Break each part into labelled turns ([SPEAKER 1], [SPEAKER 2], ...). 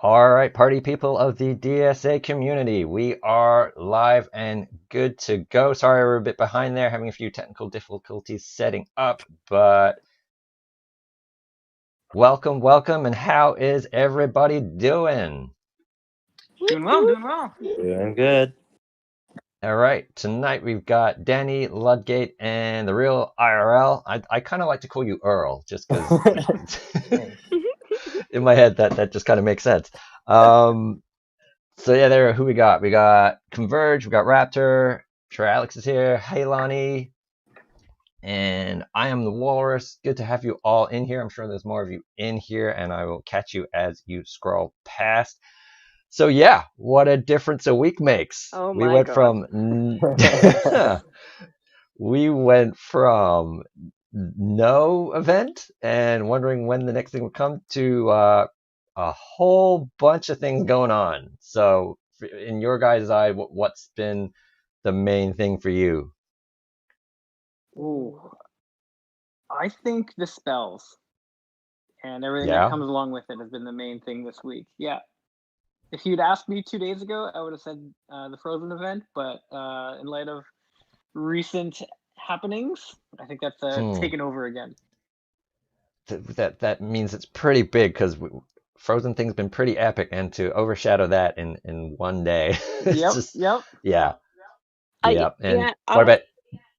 [SPEAKER 1] All right, party people of the DSA community, we are live and good to go. Sorry, we're a bit behind there, having a few technical difficulties setting up, but welcome, and how is everybody doing?
[SPEAKER 2] Doing well, doing well.
[SPEAKER 3] Doing good.
[SPEAKER 1] All right, tonight we've got Danny, Ludgate, and the real IRL. I kind of like to call you Earl, just because in my head that just kind of makes sense. So yeah, there. Who we got? We got Converge. We got Raptor. I'm sure Alex is here. Hey, Lonnie. And I am the Walrus. Good to have you all in here. I'm sure there's more of you in here, and I will catch you as you scroll past. So yeah, what a difference a week makes.
[SPEAKER 4] Oh
[SPEAKER 1] We
[SPEAKER 4] my
[SPEAKER 1] went
[SPEAKER 4] God.
[SPEAKER 1] from we went from no event and wondering when the next thing would come to a whole bunch of things going on. So, in your guys' eye, what's been the main thing for you?
[SPEAKER 2] Ooh, I think the spells and everything
[SPEAKER 1] Yeah.
[SPEAKER 2] that comes along with it has been the main thing this week. Yeah. If you'd asked me 2 days ago, I would have said the Frozen event, but in light of recent happenings, I think that's taken over again.
[SPEAKER 1] That means it's pretty big because Frozen thing's been pretty epic, and to overshadow that in one day, it's
[SPEAKER 2] Yep,
[SPEAKER 1] just
[SPEAKER 2] yep.
[SPEAKER 1] yeah.
[SPEAKER 4] Yeah,
[SPEAKER 1] And what about?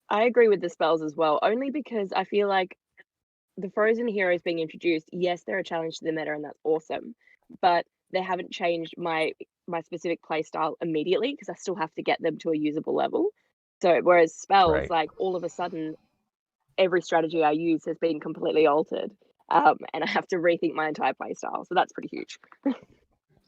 [SPEAKER 4] I agree with the spells as well, only because I feel like the Frozen heroes being introduced, yes, they're a challenge to the meta, and that's awesome, but they haven't changed my specific play style immediately because I still have to get them to a usable level. So whereas spells,
[SPEAKER 1] Right.
[SPEAKER 4] like all of a sudden, every strategy I use has been completely altered, and I have to rethink my entire play style. So that's pretty huge.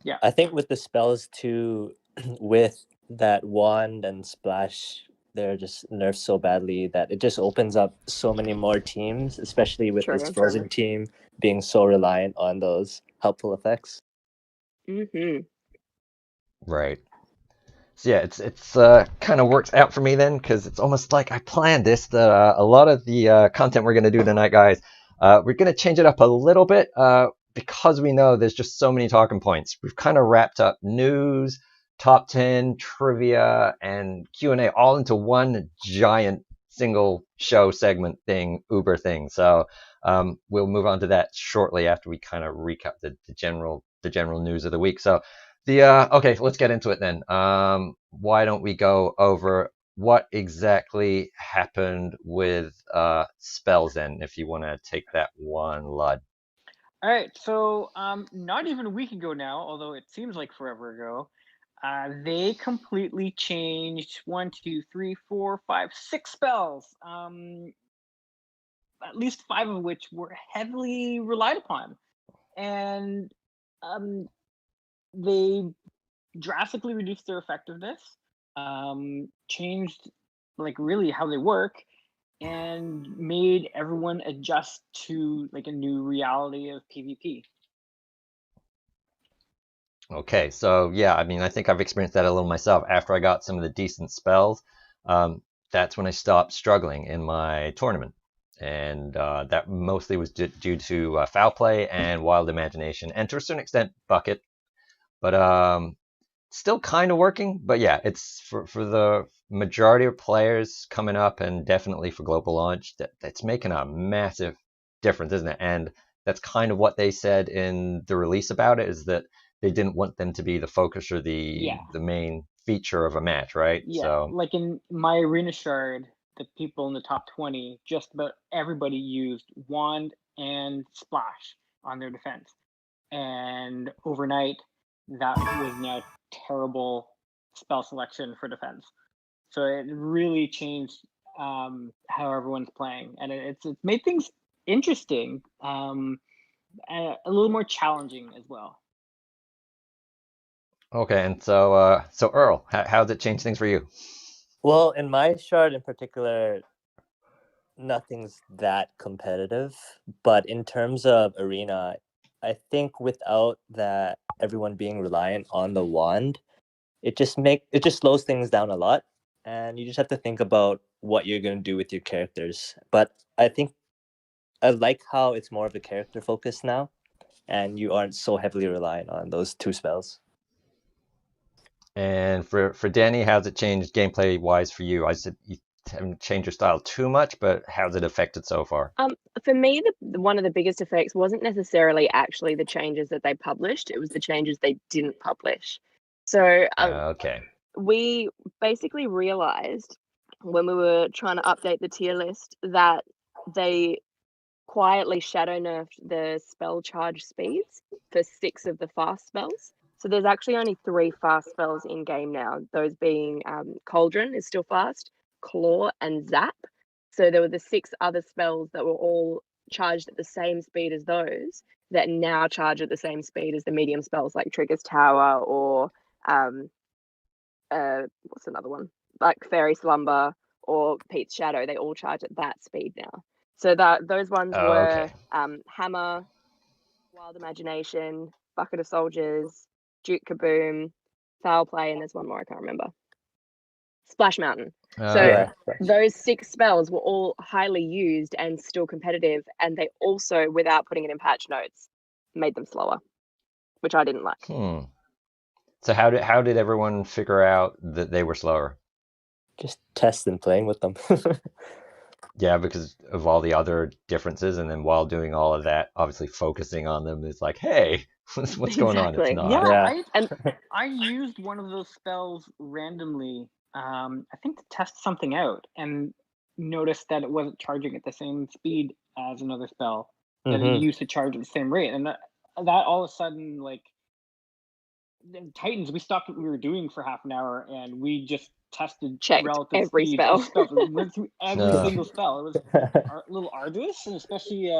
[SPEAKER 2] Yeah.
[SPEAKER 3] I think with the spells too, with that wand and splash, they're just nerfed so badly that it just opens up so many more teams, especially with this
[SPEAKER 4] True.
[SPEAKER 3] Frozen team being so reliant on those helpful effects.
[SPEAKER 4] Mm-hmm.
[SPEAKER 1] Right. So yeah, it's kind of works out for me then, because it's almost like I planned this. That a lot of the content we're gonna do tonight, guys, we're gonna change it up a little bit because we know there's just so many talking points. We've kind of wrapped up news, top 10, trivia, and Q&A all into one giant single show segment thing, Uber thing. So we'll move on to that shortly after we kind of recap the general news of the week. So. Okay, let's get into it then. Why don't we go over what exactly happened with spells then, if you want to take that one, Lud.
[SPEAKER 2] All right. So not even a week ago now, although it seems like forever ago, they completely changed 6 spells. At least 5 of which were heavily relied upon, and they drastically reduced their effectiveness, changed like really how they work, and made everyone adjust to like a new reality of PvP.
[SPEAKER 1] Okay, so yeah, I mean, I think I've experienced that a little myself. After I got some of the decent spells, that's when I stopped struggling in my tournament. And that mostly was due to foul play and wild imagination, and to a certain extent, bucket. But still kind of working. But yeah, it's for the majority of players coming up, and definitely for global launch, that's making a massive difference, isn't it? And that's kind of what they said in the release about it, is that they didn't want them to be the focus or the main feature of a match, right?
[SPEAKER 2] Yeah,
[SPEAKER 1] So
[SPEAKER 2] like in my arena shard, the people in the top 20, just about everybody used wand and splash on their defense, and overnight that was now terrible spell selection for defense. So it really changed how everyone's playing, and it's made things interesting, and a little more challenging as well.
[SPEAKER 1] okay, and so Earl, how does it change things for you?
[SPEAKER 3] Well, in my shard in particular, nothing's that competitive. But in terms of arena, I think without that everyone being reliant on the wand, it just slows things down a lot, and you just have to think about what you're going to do with your characters. But I think I like how it's more of a character focus now, and you aren't so heavily reliant on those 2 spells.
[SPEAKER 1] And for Danny, how's it changed gameplay wise for you? I said you haven't changed your style too much, but how's it affected so far?
[SPEAKER 4] For me, one of the biggest effects wasn't necessarily actually the changes that they published. It was the changes they didn't publish. So
[SPEAKER 1] Okay.
[SPEAKER 4] we basically realized when we were trying to update the tier list that they quietly shadow nerfed the spell charge speeds for 6 of the fast spells. So there's actually only 3 fast spells in game now, those being Cauldron is still fast, Claw, and Zap. So there were the 6 other spells that were all charged at the same speed as those that now charge at the same speed as the medium spells like Trigger's Tower or what's another one? Like Fairy Slumber or Pete's Shadow. They all charge at that speed now. So those ones were Hammer, Wild Imagination, Bucket of Soldiers, Duke Kaboom, Foul Play, and there's one more I can't remember. Splash Mountain. So those 6 spells were all highly used and still competitive, and they also, without putting it in patch notes, made them slower, which I didn't like.
[SPEAKER 1] So how did everyone figure out that they were slower?
[SPEAKER 3] Just test and playing with them.
[SPEAKER 1] Yeah, because of all the other differences, and then while doing all of that, obviously focusing on them is like, hey, what's going on? It's not.
[SPEAKER 2] Yeah, I used one of those spells randomly, I think to test something out, and noticed that it wasn't charging at the same speed as another spell that it used to charge at the same rate, and that all of a sudden, like, Titans, we stopped what we were doing for half an hour, and we just checked relative
[SPEAKER 4] every
[SPEAKER 2] speed
[SPEAKER 4] spell.
[SPEAKER 2] We went through every single spell. It was a little arduous, and especially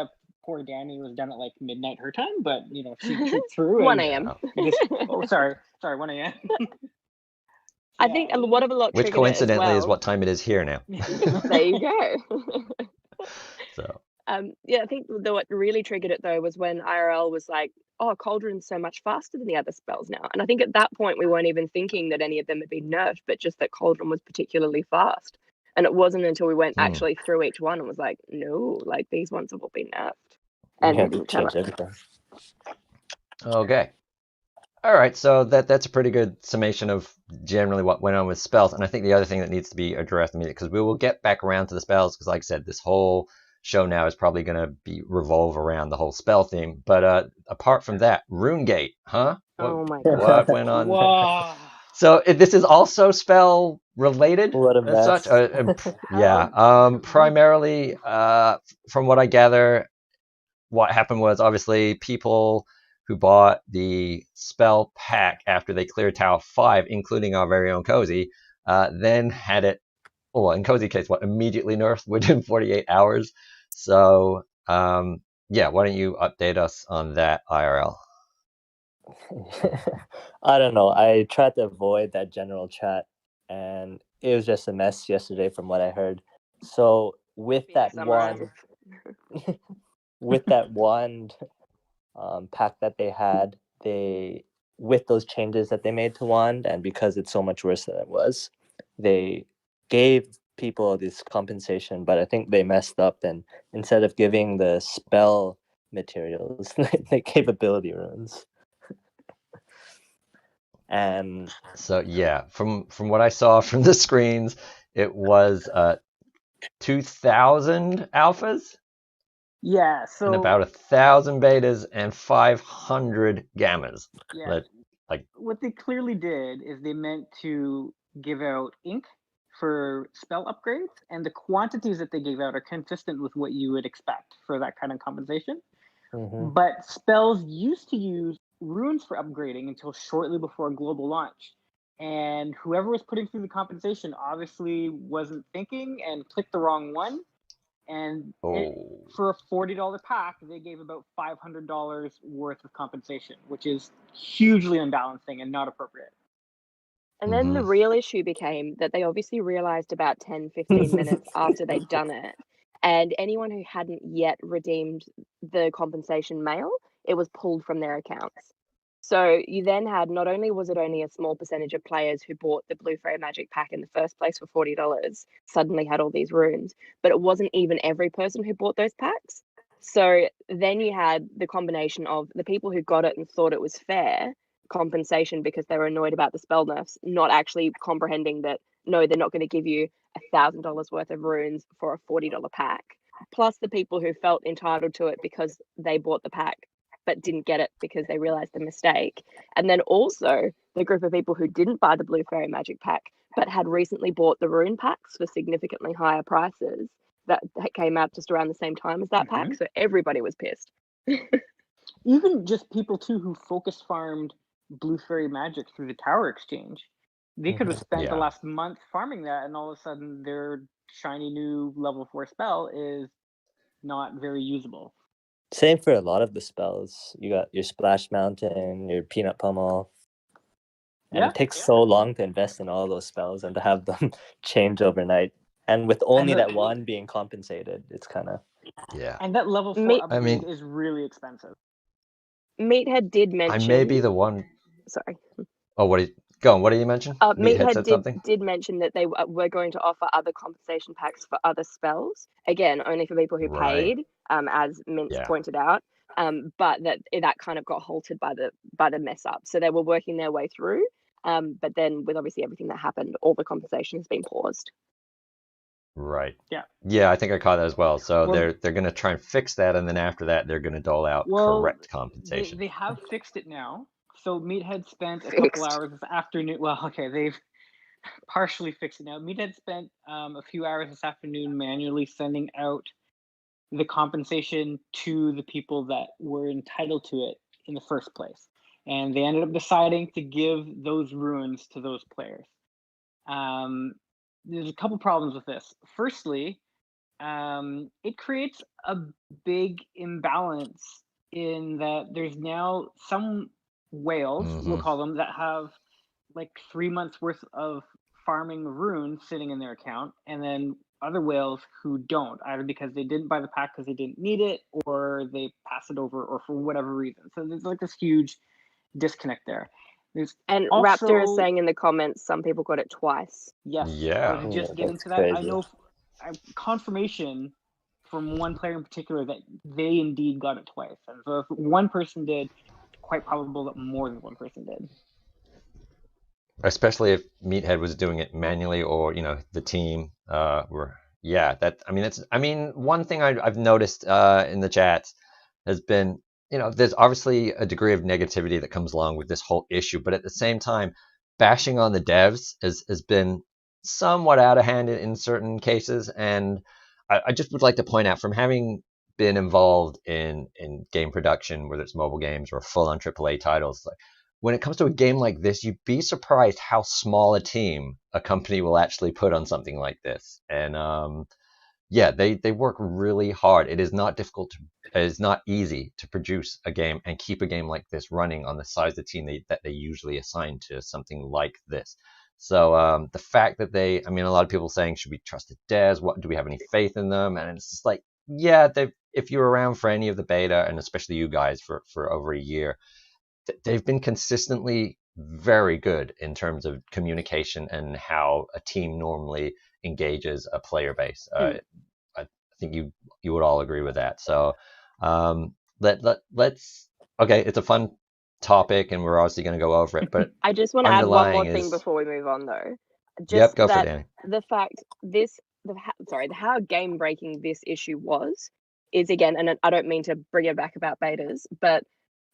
[SPEAKER 2] poor Danny was done at like midnight her time, but you know she trooped through.
[SPEAKER 4] 1 a.m.
[SPEAKER 2] Sorry, 1 a.m.
[SPEAKER 4] I think a lot
[SPEAKER 1] which coincidentally is what time it is here now.
[SPEAKER 4] There you go.
[SPEAKER 1] So
[SPEAKER 4] I think what really triggered it though was when IRL was like, oh, Cauldron's so much faster than the other spells now. And I think at that point we weren't even thinking that any of them had been nerfed, but just that Cauldron was particularly fast. And it wasn't until we went actually through each one and was like, no, like these ones have all been nerfed. And they didn't change
[SPEAKER 3] everything.
[SPEAKER 1] Okay. All right, so that's a pretty good summation of generally what went on with spells. And I think the other thing that needs to be addressed immediately, because we will get back around to the spells, because like I said, this whole show now is probably going to be revolve around the whole spell theme. But apart from that, RuneGate, huh?
[SPEAKER 4] Oh my god.
[SPEAKER 1] What went on?
[SPEAKER 2] Wow.
[SPEAKER 1] So this is also spell related
[SPEAKER 3] as
[SPEAKER 1] such. Primarily, from what I gather, what happened was obviously people who bought the spell pack after they cleared Tower 5, including our very own Cozy, then had it, well, in Cozy case, immediately nerfed within 48 hours. So, yeah, why don't you update us on that, IRL?
[SPEAKER 3] I don't know. I tried to avoid that general chat, and it was just a mess yesterday from what I heard. So with that wand pack that they had, with those changes that they made to wand, and because it's so much worse than it was, they gave people this compensation, but I think they messed up, and instead of giving the spell materials, they gave ability runes. And
[SPEAKER 1] so yeah, from what I saw from the screens, it was 2,000 alphas.
[SPEAKER 2] Yeah, so
[SPEAKER 1] and about 1,000 betas and 500 gammas.
[SPEAKER 2] Yeah, what they clearly did is they meant to give out ink for spell upgrades, and the quantities that they gave out are consistent with what you would expect for that kind of compensation. But spells used to use runes for upgrading until shortly before global launch. And whoever was putting through the compensation obviously wasn't thinking and clicked the wrong one. And for a $40 pack, they gave about $500 worth of compensation, which is hugely unbalancing and not appropriate.
[SPEAKER 4] And then the real issue became that they obviously realized about 10, 15 minutes after they'd done it. And anyone who hadn't yet redeemed the compensation mail, it was pulled from their accounts. So you then had, not only was it only a small percentage of players who bought the Blue Fairy Magic pack in the first place for $40 suddenly had all these runes, but it wasn't even every person who bought those packs. So then you had the combination of the people who got it and thought it was fair compensation because they were annoyed about the spell nerfs, not actually comprehending that, no, they're not going to give you $1,000 worth of runes for a $40 pack. Plus the people who felt entitled to it because they bought the pack but didn't get it because they realized the mistake. And then also the group of people who didn't buy the Blue Fairy Magic pack but had recently bought the rune packs for significantly higher prices that came out just around the same time as that pack. So everybody was pissed.
[SPEAKER 2] Even just people too who focus farmed Blue Fairy Magic through the Tower Exchange. They could have spent the last month farming that, and all of a sudden their shiny new level 4 spell is not very usable.
[SPEAKER 3] Same for a lot of the spells. You got your Splash Mountain, your Peanut Pummel. And it takes so long to invest in all those spells and to have them change overnight. And with only that one being compensated, it's kind of...
[SPEAKER 1] Yeah.
[SPEAKER 2] And that level 4 upgrade is really expensive.
[SPEAKER 4] Meathead did mention...
[SPEAKER 1] I may be the one...
[SPEAKER 4] Sorry.
[SPEAKER 1] Oh, what did you mention?
[SPEAKER 4] Meathead did mention that they were going to offer other compensation packs for other spells. Again, only for people who paid, as Mintz pointed out. But that kind of got halted by the mess up. So they were working their way through. But then with obviously everything that happened, all the compensation has been paused.
[SPEAKER 1] Right.
[SPEAKER 2] Yeah.
[SPEAKER 1] Yeah, I think I caught that as well. So they're going to try and fix that, and then after that, they're going to dole out correct compensation.
[SPEAKER 2] They have fixed it now. So Meathead spent a couple hours this afternoon. Well, okay, they've partially fixed it now. Meathead spent a few hours this afternoon manually sending out the compensation to the people that were entitled to it in the first place. And they ended up deciding to give those runes to those players. There's a couple problems with this. Firstly, it creates a big imbalance in that there's now some whales, we'll call them, that have like 3 months worth of farming runes sitting in their account, and then other whales who don't, either because they didn't buy the pack because they didn't need it, or they pass it over, or for whatever reason. So there's like this huge disconnect there.
[SPEAKER 4] And also, Raptor is saying in the comments, some people got it twice.
[SPEAKER 2] Yes.
[SPEAKER 1] Yeah.
[SPEAKER 2] Just get into that. Crazy. I know confirmation from one player in particular that they indeed got it twice. And so if one person did, quite probable that more than one person did.
[SPEAKER 1] Especially if Meathead was doing it manually, or the team were. Yeah, one thing I've noticed in the chat has been, there's obviously a degree of negativity that comes along with this whole issue, but at the same time, bashing on the devs has been somewhat out of hand in certain cases. And I just would like to point out, from having been involved in game production, whether it's mobile games or full-on AAA titles, like, when it comes to a game like this, you'd be surprised how small a team a company will actually put on something like this. And they work really hard. It is not difficult it is not easy to produce a game and keep a game like this running on the size of the team that they usually assign to something like this. So the fact that a lot of people saying, should we trust the devs? What, do we have any faith in them? And it's just like, yeah, if you're around for any of the beta, and especially you guys for over a year, they've been consistently very good in terms of communication and how a team normally engages a player base. I think you would all agree with that. So let's okay, it's a fun topic, and we're obviously going to go over it. But
[SPEAKER 4] I just want to add one more thing before we move on, though. Just
[SPEAKER 1] go for it, Danny.
[SPEAKER 4] The fact how game breaking this issue was is, again, and I don't mean to bring it back about betas, but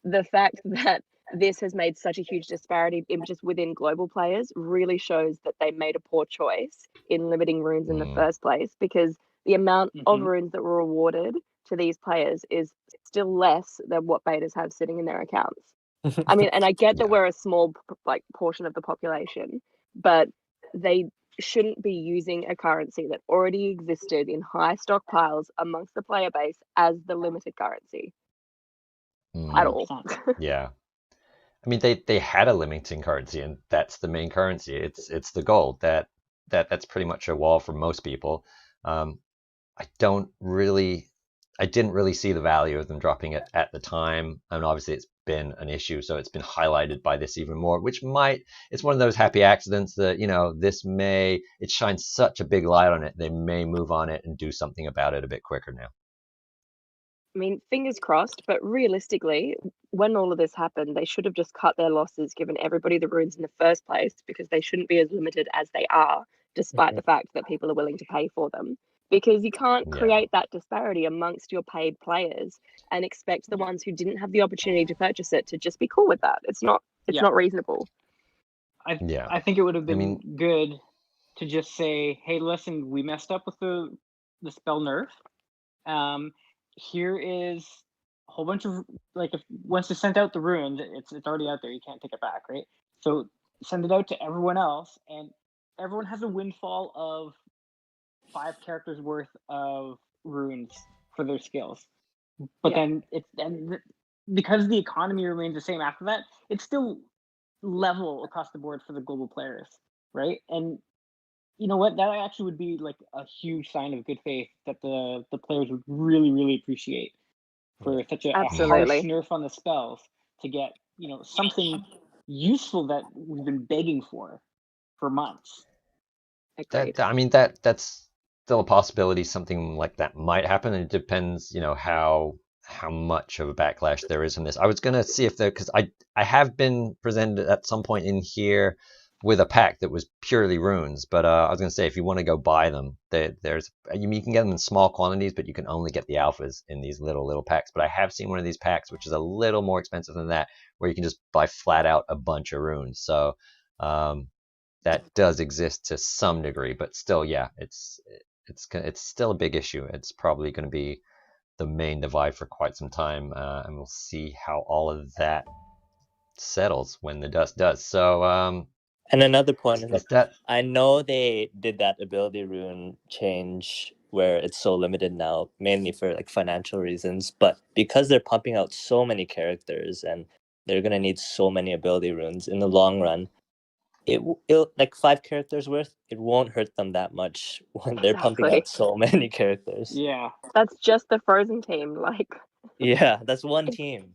[SPEAKER 4] the fact that this has made such a huge disparity just within global players really shows that they made a poor choice in limiting runes in the first place, because the amount of runes that were awarded to these players is still less than what betas have sitting in their accounts. I mean, and I get that we're a small portion of the population, but they shouldn't be using a currency that already existed in high stockpiles amongst the player base as the limited currency at all.
[SPEAKER 1] Yeah. I mean, they had a limiting currency, and that's the main currency. It's the gold. That's pretty much a wall for most people. I didn't really see the value of them dropping it at the time, and obviously it's been an issue, so it's been highlighted by this even more, it's one of those happy accidents that, it shines such a big light on it, they may move on it and do something about it a bit quicker now.
[SPEAKER 4] I mean, fingers crossed, but realistically, when all of this happened, they should have just cut their losses, given everybody the runes in the first place, because they shouldn't be as limited as they are, despite the fact that people are willing to pay for them. Because you can't
[SPEAKER 1] Yeah.
[SPEAKER 4] create that disparity amongst your paid players and expect the ones who didn't have the opportunity to purchase it to just be cool with that. It's not reasonable.
[SPEAKER 1] Yeah.
[SPEAKER 2] I think it would have
[SPEAKER 1] I
[SPEAKER 2] been
[SPEAKER 1] mean,
[SPEAKER 2] good to just say, hey, listen, we messed up with the spell nerf. Here is a whole bunch of, like, if once you sent out the runes, it's already out there. You can't take it back, right? So send it out to everyone else, and everyone has a windfall of 5 characters worth of runes for their skills. But
[SPEAKER 4] Yeah.
[SPEAKER 2] then because the economy remains the same after that, it's still level across the board for the global players, right? And you know what? That actually would be like a huge sign of good faith that the players would really, really appreciate for such a harsh
[SPEAKER 4] Absolutely.
[SPEAKER 2] nerf on the spells to get, you know, something useful that we've been begging for months.
[SPEAKER 4] Agreed.
[SPEAKER 1] I mean, that's still a possibility. Something like that might happen. It depends, you know, how much of a backlash there is in this. I was gonna see if there, because I have been presented at some point in here with a pack that was purely runes, but I was gonna say if you want to go buy them, there's you can get them in small quantities, but you can only get the alphas in these little packs. But I have seen one of these packs which is a little more expensive than that, where you can just buy flat out a bunch of runes. So that does exist to some degree, but still, yeah, it's still a big issue. It's probably going to be the main divide for quite some time, and we'll see how all of that settles when the dust does. So,
[SPEAKER 3] And another point is
[SPEAKER 1] is that
[SPEAKER 3] I know they did that ability rune change where it's so limited now, mainly for like financial reasons. But because they're pumping out so many characters and they're gonna need so many ability runes in the long run, it'll like 5 characters worth. It won't hurt them that much when they're pumping
[SPEAKER 4] Exactly.
[SPEAKER 3] out so many characters.
[SPEAKER 2] Yeah.
[SPEAKER 4] That's just the Frozen team. Like,
[SPEAKER 3] Yeah, that's one team,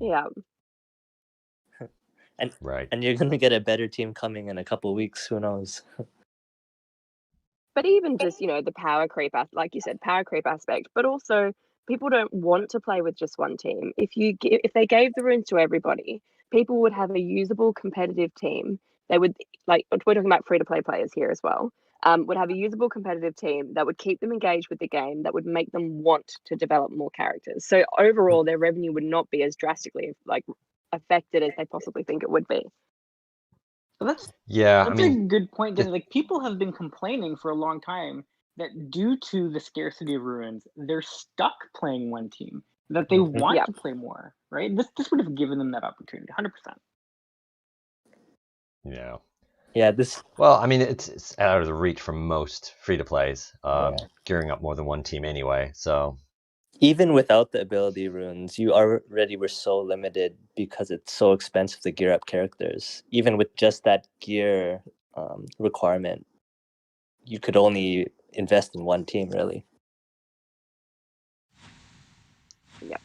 [SPEAKER 4] yeah.
[SPEAKER 3] and
[SPEAKER 1] right?
[SPEAKER 3] and you're gonna get a better team coming in a couple weeks. Who knows?
[SPEAKER 4] But even just, you know, the power creep, like you said, power creep aspect, but also people don't want to play with just one team. If they gave the runes to everybody, people would have a usable competitive team. They would, like, we're talking about free to play players here as well. Would have a usable competitive team that would keep them engaged with the game, that would make them want to develop more characters. So overall, their revenue would not be as drastically like affected as they possibly think it would be.
[SPEAKER 2] Well,
[SPEAKER 1] Yeah, I
[SPEAKER 2] that's a
[SPEAKER 1] mean,
[SPEAKER 2] good point, Danny. Like, people have been complaining for a long time that due to the scarcity of runes, they're stuck playing one team, that they want
[SPEAKER 4] Yeah.
[SPEAKER 2] to play more, right? This would have given them that opportunity, 100%.
[SPEAKER 1] yeah.
[SPEAKER 3] Yeah, this.
[SPEAKER 1] Well, I mean, it's out of the reach for most free to plays,
[SPEAKER 3] Yeah.
[SPEAKER 1] gearing up more than one team anyway. So
[SPEAKER 3] Even without the ability runes, you already were so limited because it's so expensive to gear up characters. Even with just that gear requirement, you could only invest in one team, really.
[SPEAKER 4] Yep.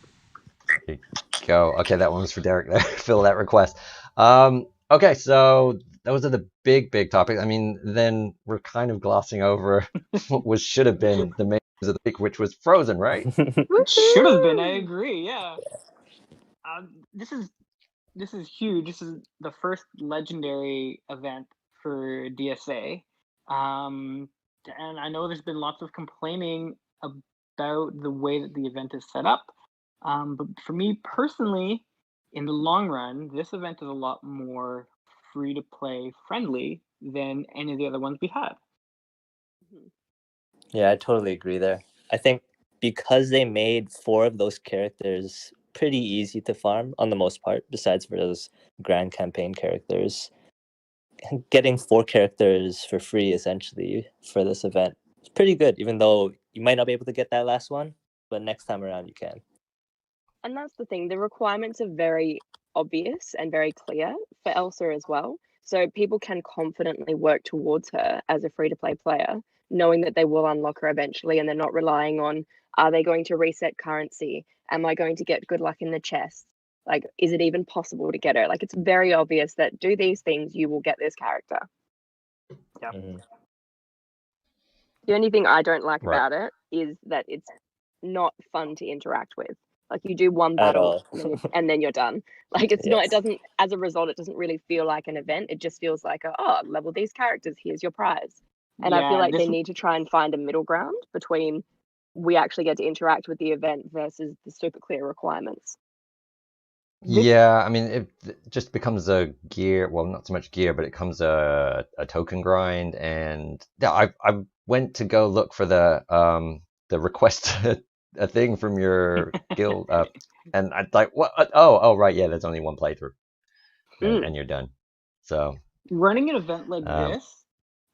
[SPEAKER 1] there you go. Okay, that one was for Derek there. Fill that request. Okay, so those are the big topics. I mean, then we're kind of glossing over what should have been the main news of the week, which was Frozen, right?
[SPEAKER 2] It should have been. I agree. Yeah. This is huge. This is the first legendary event for DSA, and I know there's been lots of complaining about the way that the event is set up. But for me personally, in the long run, this event is a lot more free to play friendly than any of the other ones we had.
[SPEAKER 3] Yeah, I totally agree there. I think because they made 4 of those characters pretty easy to farm on the most part, besides for those grand campaign characters, getting 4 characters for free essentially for this event is pretty good, even though you might not be able to get that last one, but next time around you can.
[SPEAKER 4] And that's the thing. The requirements are very obvious and very clear for Elsa as well. So people can confidently work towards her as a free to play player, knowing that they will unlock her eventually and they're not relying on, are they going to reset currency? Am I going to get good luck in the chest? Like, is it even possible to get her? Like, it's very obvious that do these things, you will get this character.
[SPEAKER 2] Yep.
[SPEAKER 3] Mhm.
[SPEAKER 4] The only thing I don't like
[SPEAKER 1] Right.
[SPEAKER 4] about it is that it's not fun to interact with. Like you do one
[SPEAKER 3] At
[SPEAKER 4] battle
[SPEAKER 3] all.
[SPEAKER 4] and then you're done. Like it's not. It
[SPEAKER 3] Yes.
[SPEAKER 4] doesn't. As a result, it doesn't really feel like an event. It just feels like level these characters. Here's your prize. And I feel
[SPEAKER 2] Yeah,
[SPEAKER 4] like
[SPEAKER 2] this
[SPEAKER 4] they need to try and find a middle ground between we actually get to interact with the event versus the super clear requirements.
[SPEAKER 1] Yeah, I mean, it just becomes a gear. Well, not so much gear, but it becomes a token grind. And yeah, I went to go look for the request a thing from your guild, and I like what? Oh right, yeah. There's only one playthrough, and you're done. So
[SPEAKER 2] running an event like
[SPEAKER 1] um,
[SPEAKER 2] this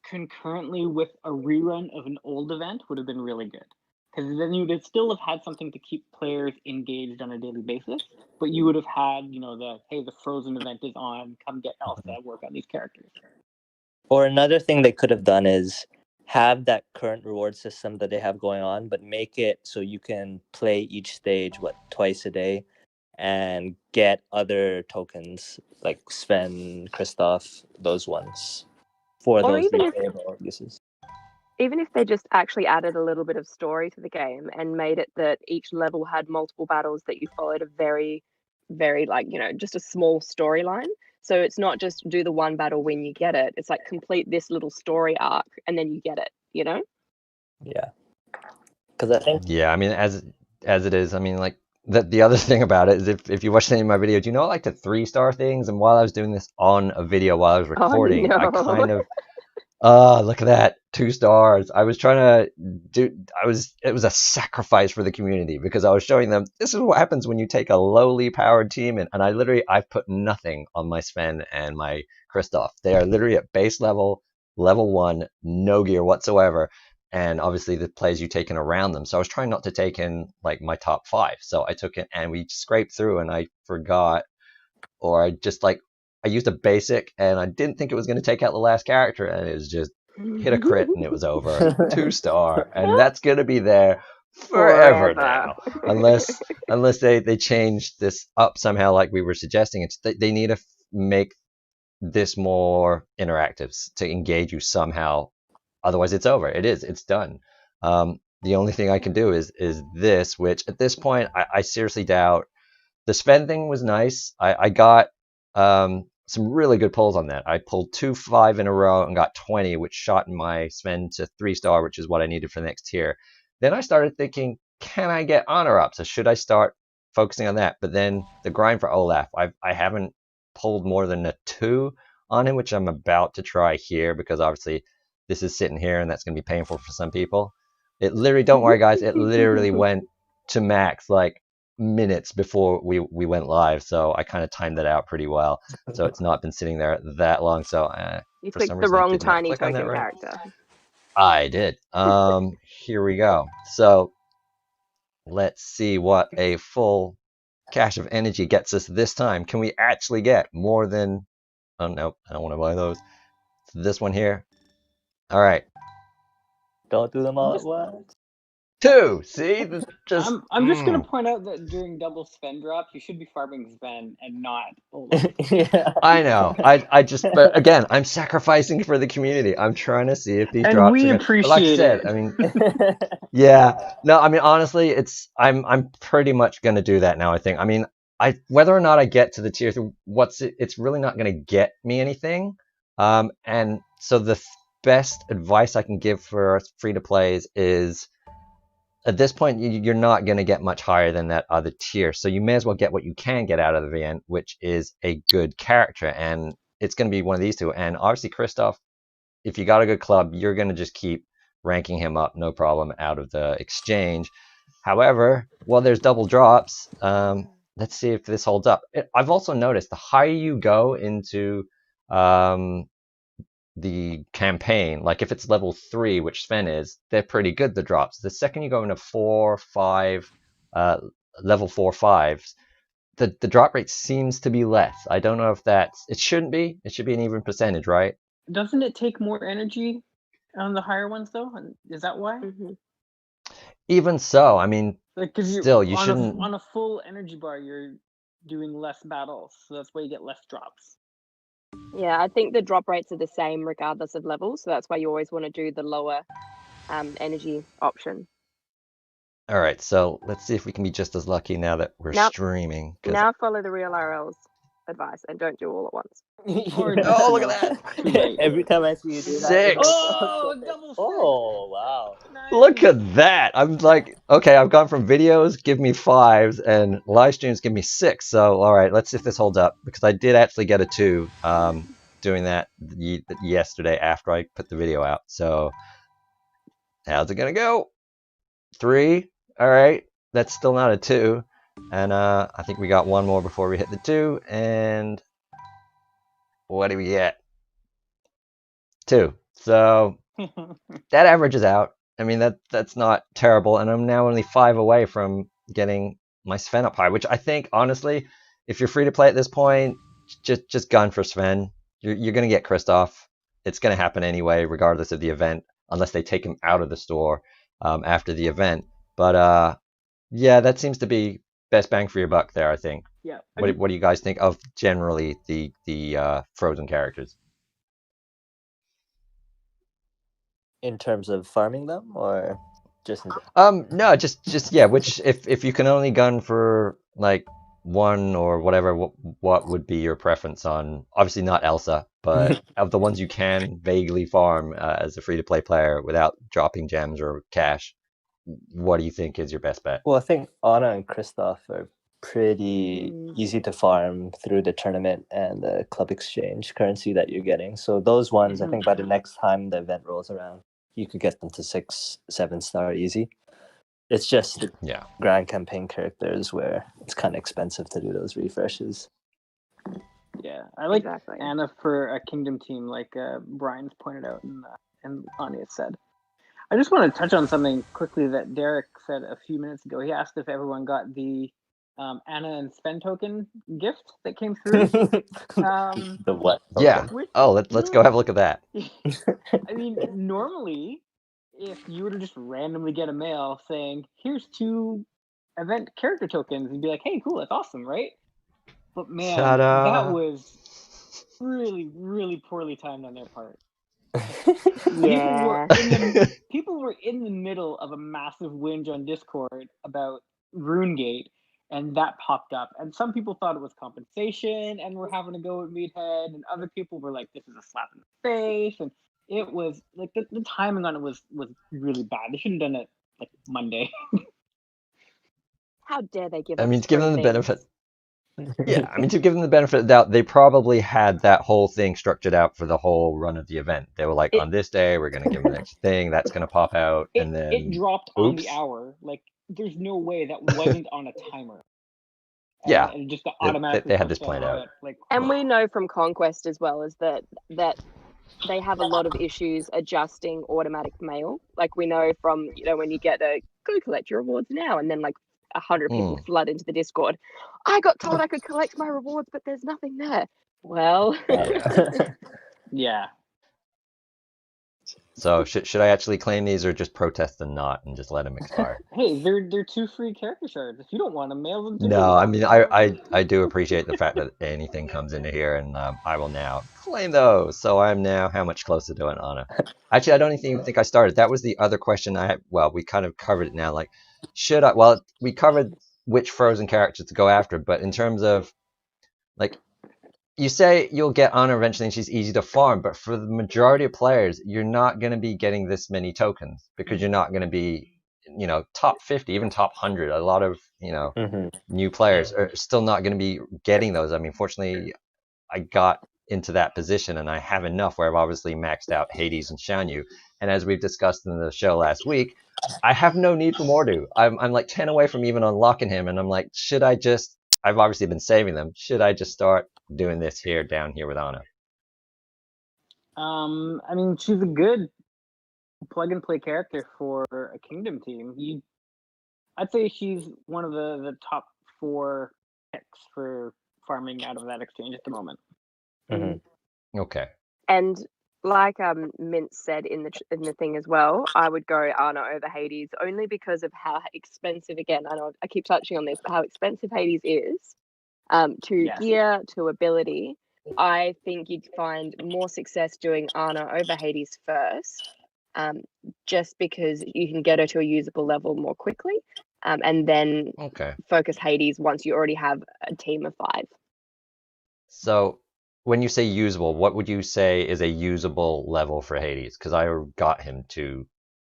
[SPEAKER 2] concurrently with a rerun of an old event would have been really good. Because then you would still have had something to keep players engaged on a daily basis, but you would have had, the Frozen event is on, come get Elsa, work on these characters.
[SPEAKER 3] Or another thing they could have done is have that current reward system that they have going on, but make it so you can play each stage twice a day and get other tokens like Sven, Kristoff, those ones for
[SPEAKER 4] Or
[SPEAKER 3] those replayable uses.
[SPEAKER 4] even if they just actually added a little bit of story to the game and made it that each level had multiple battles that you followed a very, very just a small storyline. So it's not just do the one battle when you get it. It's like complete this little story arc and then you get it,
[SPEAKER 3] Yeah. Because I think
[SPEAKER 1] yeah, I mean, as it is, I mean, like the other thing about it is if you watch any of my videos, you know, I like to 3-star things. And while I was doing this on a video while I was recording, I
[SPEAKER 4] no.
[SPEAKER 1] kind of look at that, 2 stars. I was trying to it was a sacrifice for the community because I was showing them this is what happens when you take a lowly powered team and I've put nothing on my Sven and my Kristoff. They are literally at base level 1, no gear whatsoever. And obviously the plays you taken around them. So I was trying not to take in like my top 5. So I took it and we scraped through and I forgot, or I just I used a basic and I didn't think it was going to take out the last character and it was just hit a crit and it was over. 2-star, and that's going to be there forever now, unless they change this up somehow like we were suggesting. They need to make this more interactive to engage you somehow. Otherwise it's over. It's done. The only thing I can do is this, which at this point I seriously doubt. The Sven thing was nice. I got some really good pulls on that. I pulled 2 5 in a row and got 20, which shot my Sven to 3-star, which is what I needed for the next tier. Then I started thinking, can I get honor ups? So should I start focusing on that? But then the grind for Olaf, I haven't pulled more than a 2 on him, which I'm about to try here because obviously this is sitting here and that's going to be painful for some people. It literally, don't worry guys, it literally went to max like minutes before we went live, so I kind of timed that out pretty well, so it's not been sitting there that long. So
[SPEAKER 4] You
[SPEAKER 1] for
[SPEAKER 4] clicked
[SPEAKER 1] some
[SPEAKER 4] the
[SPEAKER 1] reason I
[SPEAKER 4] wrong
[SPEAKER 1] did not
[SPEAKER 4] tiny
[SPEAKER 1] click on that
[SPEAKER 4] token
[SPEAKER 1] right.
[SPEAKER 4] character.
[SPEAKER 1] I did. Here we go. So let's see what a full cache of energy gets us this time. Can we actually get more than, oh no, I don't want to buy those. So this one here. All right,
[SPEAKER 3] don't do them all at once.
[SPEAKER 1] 2. See, just
[SPEAKER 2] I'm just gonna point out that during double Sven drops, you should be farming Sven and not Olaf.
[SPEAKER 3] Yeah.
[SPEAKER 1] I know. I just, but again, I'm sacrificing for the community. I'm trying to see if these
[SPEAKER 2] And
[SPEAKER 1] drops
[SPEAKER 2] we
[SPEAKER 1] are gonna. But like I
[SPEAKER 2] appreciate
[SPEAKER 1] said,
[SPEAKER 2] it.
[SPEAKER 1] I mean, yeah. No, I mean honestly, I'm pretty much gonna do that now. I think. I mean, whether or not I get to the tier 3, it's really not gonna get me anything. And so the best advice I can give for free to plays is, at this point, you're not going to get much higher than that other tier. So you may as well get what you can get out of the event, which is a good character. And it's going to be one of these 2. And obviously, Kristoff, if you got a good club, you're going to just keep ranking him up, no problem, out of the exchange. However, while there's double drops, let's see if this holds up. I've also noticed the higher you go into the campaign, like if it's level 3, which Sven is, they're pretty good, the drops. The second you go into 4 5 level 4 5s, the drop rate seems to be less. I don't know if it should be an even percentage, right?
[SPEAKER 2] Doesn't it take more energy on the higher ones though? And is that why?
[SPEAKER 4] Mm-hmm.
[SPEAKER 1] Even so, I mean, still you shouldn't.
[SPEAKER 2] On a full energy bar, you're doing less battles, so that's why you get less drops.
[SPEAKER 4] Yeah, I think the drop rates are the same regardless of level, so that's why you always want to do the lower energy option.
[SPEAKER 1] All right, so let's see if we can be just as lucky now that we're
[SPEAKER 4] Now-
[SPEAKER 1] streaming. 'cause-
[SPEAKER 4] Now follow the real RL's advice and don't do all at once.
[SPEAKER 2] Or
[SPEAKER 1] Oh, look
[SPEAKER 2] no,
[SPEAKER 1] at that.
[SPEAKER 2] Too late.
[SPEAKER 3] Every time I see you do that,
[SPEAKER 1] Sick.
[SPEAKER 3] it's like,
[SPEAKER 2] Oh,
[SPEAKER 3] okay.
[SPEAKER 2] double six.
[SPEAKER 3] Oh, wow.
[SPEAKER 2] Nice.
[SPEAKER 1] Look at that. I'm like, okay, I've gone from videos, give me 5s, and live streams give me 6. So, all right, let's see if this holds up. Because I did actually get a 2 doing that yesterday after I put the video out. So, how's it going to go? 3. All right. That's still not a 2. And I think we got one more before we hit the 2. And what do we get? 2. So, that averages out. I mean, that's not terrible, and I'm now only 5 away from getting my Sven up high, which I think, honestly, if you're free to play at this point, just gun for Sven. You're going to get Kristoff. It's going to happen anyway, regardless of the event, unless they take him out of the store after the event. But yeah, that seems to be best bang for your buck there, I think.
[SPEAKER 2] Yeah.
[SPEAKER 1] What do you guys think of generally the Frozen characters?
[SPEAKER 3] In terms of farming them, or just in
[SPEAKER 1] No, just yeah. Which if you can only gun for like one or whatever, what would be your preference on? Obviously not Elsa, but of the ones you can vaguely farm as a free to play player without dropping gems or cash, what do you think is your best bet?
[SPEAKER 3] Well, I think Anna and Kristoff are pretty easy to farm through the tournament and the club exchange currency that you're getting. So those ones, I think by the next time the event rolls around, you could get them to 6-7 star easy. It's just the
[SPEAKER 1] Yeah.
[SPEAKER 3] grand campaign characters where it's kind of expensive to do those refreshes.
[SPEAKER 2] Yeah, I like
[SPEAKER 4] Exactly.
[SPEAKER 2] Anna for a kingdom team, like Brian's pointed out and Anya said. I just want to touch on something quickly that Derek said a few minutes ago. He asked if everyone got the Anna and Sven token gift that came through.
[SPEAKER 3] The what?
[SPEAKER 1] Yeah.
[SPEAKER 2] Which,
[SPEAKER 1] Oh, let's go have a look at that.
[SPEAKER 2] I mean, normally, if you were to just randomly get a mail saying, "Here's 2 event character tokens," you'd be like, "Hey, cool, that's awesome, right?" But man,
[SPEAKER 1] Ta-da.
[SPEAKER 2] that was really, really poorly timed on their part.
[SPEAKER 4] Yeah.
[SPEAKER 2] People were in the middle of a massive whinge on Discord about RuneGate, and that popped up. And some people thought it was compensation and were having to go at Meathead, and other people were like, "This is a slap in the face." And it was like the timing on it was really bad. They should have done it like Monday.
[SPEAKER 4] How dare they give
[SPEAKER 1] I
[SPEAKER 4] us
[SPEAKER 1] mean, to give them the
[SPEAKER 4] free
[SPEAKER 1] benefit.
[SPEAKER 4] things?
[SPEAKER 1] Yeah, I mean, to give them the benefit of the doubt, they probably had that whole thing structured out for the whole run of the event. They were like, on this day, we're going to give them an extra thing, that's going to pop out, and then
[SPEAKER 2] it dropped on the
[SPEAKER 1] oops.
[SPEAKER 2] hour. Like, there's no way that wasn't on a timer.
[SPEAKER 1] Yeah,
[SPEAKER 2] and just automatically
[SPEAKER 1] they had this
[SPEAKER 2] pushed
[SPEAKER 1] planned out.
[SPEAKER 2] Like,
[SPEAKER 4] And we know from Conquest as well is that they have a lot of issues adjusting automatic mail. Like we know from, when you get a go collect your rewards now, and then like 100 people flood into the Discord. I got told I could collect my rewards, but there's nothing there. Well,
[SPEAKER 2] yeah.
[SPEAKER 1] So should I actually claim these or just protest them not and just let them expire?
[SPEAKER 2] Hey, they're 2 free character shards. If you don't want them, mail them to me.
[SPEAKER 1] No, I mean I do appreciate the fact that anything comes into here, and I will now claim those. So I'm now how much closer to an honor? Actually, I don't even think I started. That was the other question I had. Well, we kind of covered it now. Like, should I? Well, we covered which Frozen characters to go after, but in terms of like, you say you'll get honor eventually and she's easy to farm, but for the majority of players, you're not going to be getting this many tokens because you're not going to be, top 50, even top 100. A lot of, new players are still not going to be getting those. I mean, fortunately, I got into that position and I have enough where I've obviously maxed out Hades and Shanyu. And as we've discussed in the show last week, I have no need for Mordu. I'm like 10 away from even unlocking him, and I'm like, should I just... I've obviously been saving them. Should I just start doing this down here with Anna?
[SPEAKER 2] I mean, she's a good plug and play character for a kingdom team. I'd say she's one of the top 4 picks for farming out of that exchange at the moment.
[SPEAKER 1] Okay.
[SPEAKER 4] And like Mint said in the thing as well, I would go Anna over Hades only because of how expensive. Again, I know I keep touching on this, but how expensive Hades is to gear, to ability. I think you'd find more success doing Anna over Hades first, just because you can get her to a usable level more quickly, and then
[SPEAKER 1] Okay.
[SPEAKER 4] focus Hades once you already have a team of 5.
[SPEAKER 1] So when you say usable, what would you say is a usable level for Hades? Because I got him to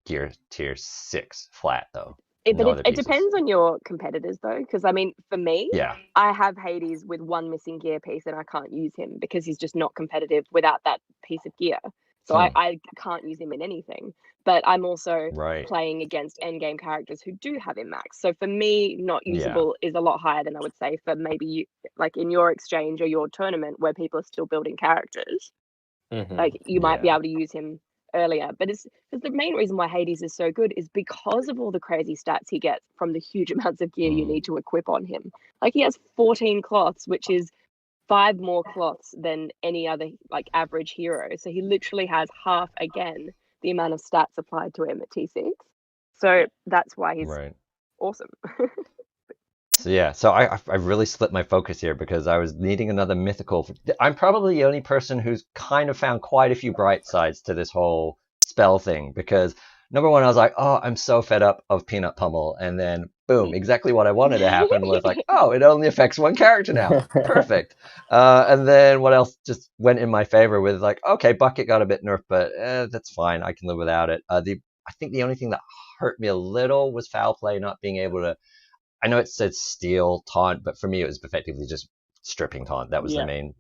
[SPEAKER 1] gear tier 6 flat though.
[SPEAKER 4] But
[SPEAKER 1] No other
[SPEAKER 4] it
[SPEAKER 1] pieces.
[SPEAKER 4] depends on your competitors though, because I mean, for me,
[SPEAKER 1] Yeah.
[SPEAKER 4] I have Hades with 1 missing gear piece and I can't use him because he's just not competitive without that piece of gear. So I can't use him in anything. But I'm also
[SPEAKER 1] Right.
[SPEAKER 4] playing against endgame characters who do have him max. So for me, not
[SPEAKER 1] Yeah.
[SPEAKER 4] usable is a lot higher than I would say for maybe you, like in your exchange or your tournament where people are still building characters.
[SPEAKER 3] Mhm.
[SPEAKER 4] Like you might be
[SPEAKER 1] Yeah.
[SPEAKER 4] able to use him earlier, but it's because the main reason why Hades is so good is because of all the crazy stats he gets from the huge amounts of gear you need to equip on him. Like he has 14 cloths, which is 5 more cloths than any other like average hero. So he literally has half again the amount of stats applied to him at T6. So that's why he's
[SPEAKER 1] Right.
[SPEAKER 4] awesome.
[SPEAKER 1] So yeah, so I really slipped my focus here because I was needing another mythical. I'm probably the only person who's kind of found quite a few bright sides to this whole spell thing because number one, I was like, oh, I'm so fed up of Peanut Pummel, and then boom, exactly what I wanted to happen was like, oh, it only affects one character now, perfect. And then what else just went in my favor with like, okay, Bucket got a bit nerfed, but that's fine, I can live without it. I think the only thing that hurt me a little was foul play, not being able to. I know it said steal taunt, but for me it was effectively just stripping taunt. That was the main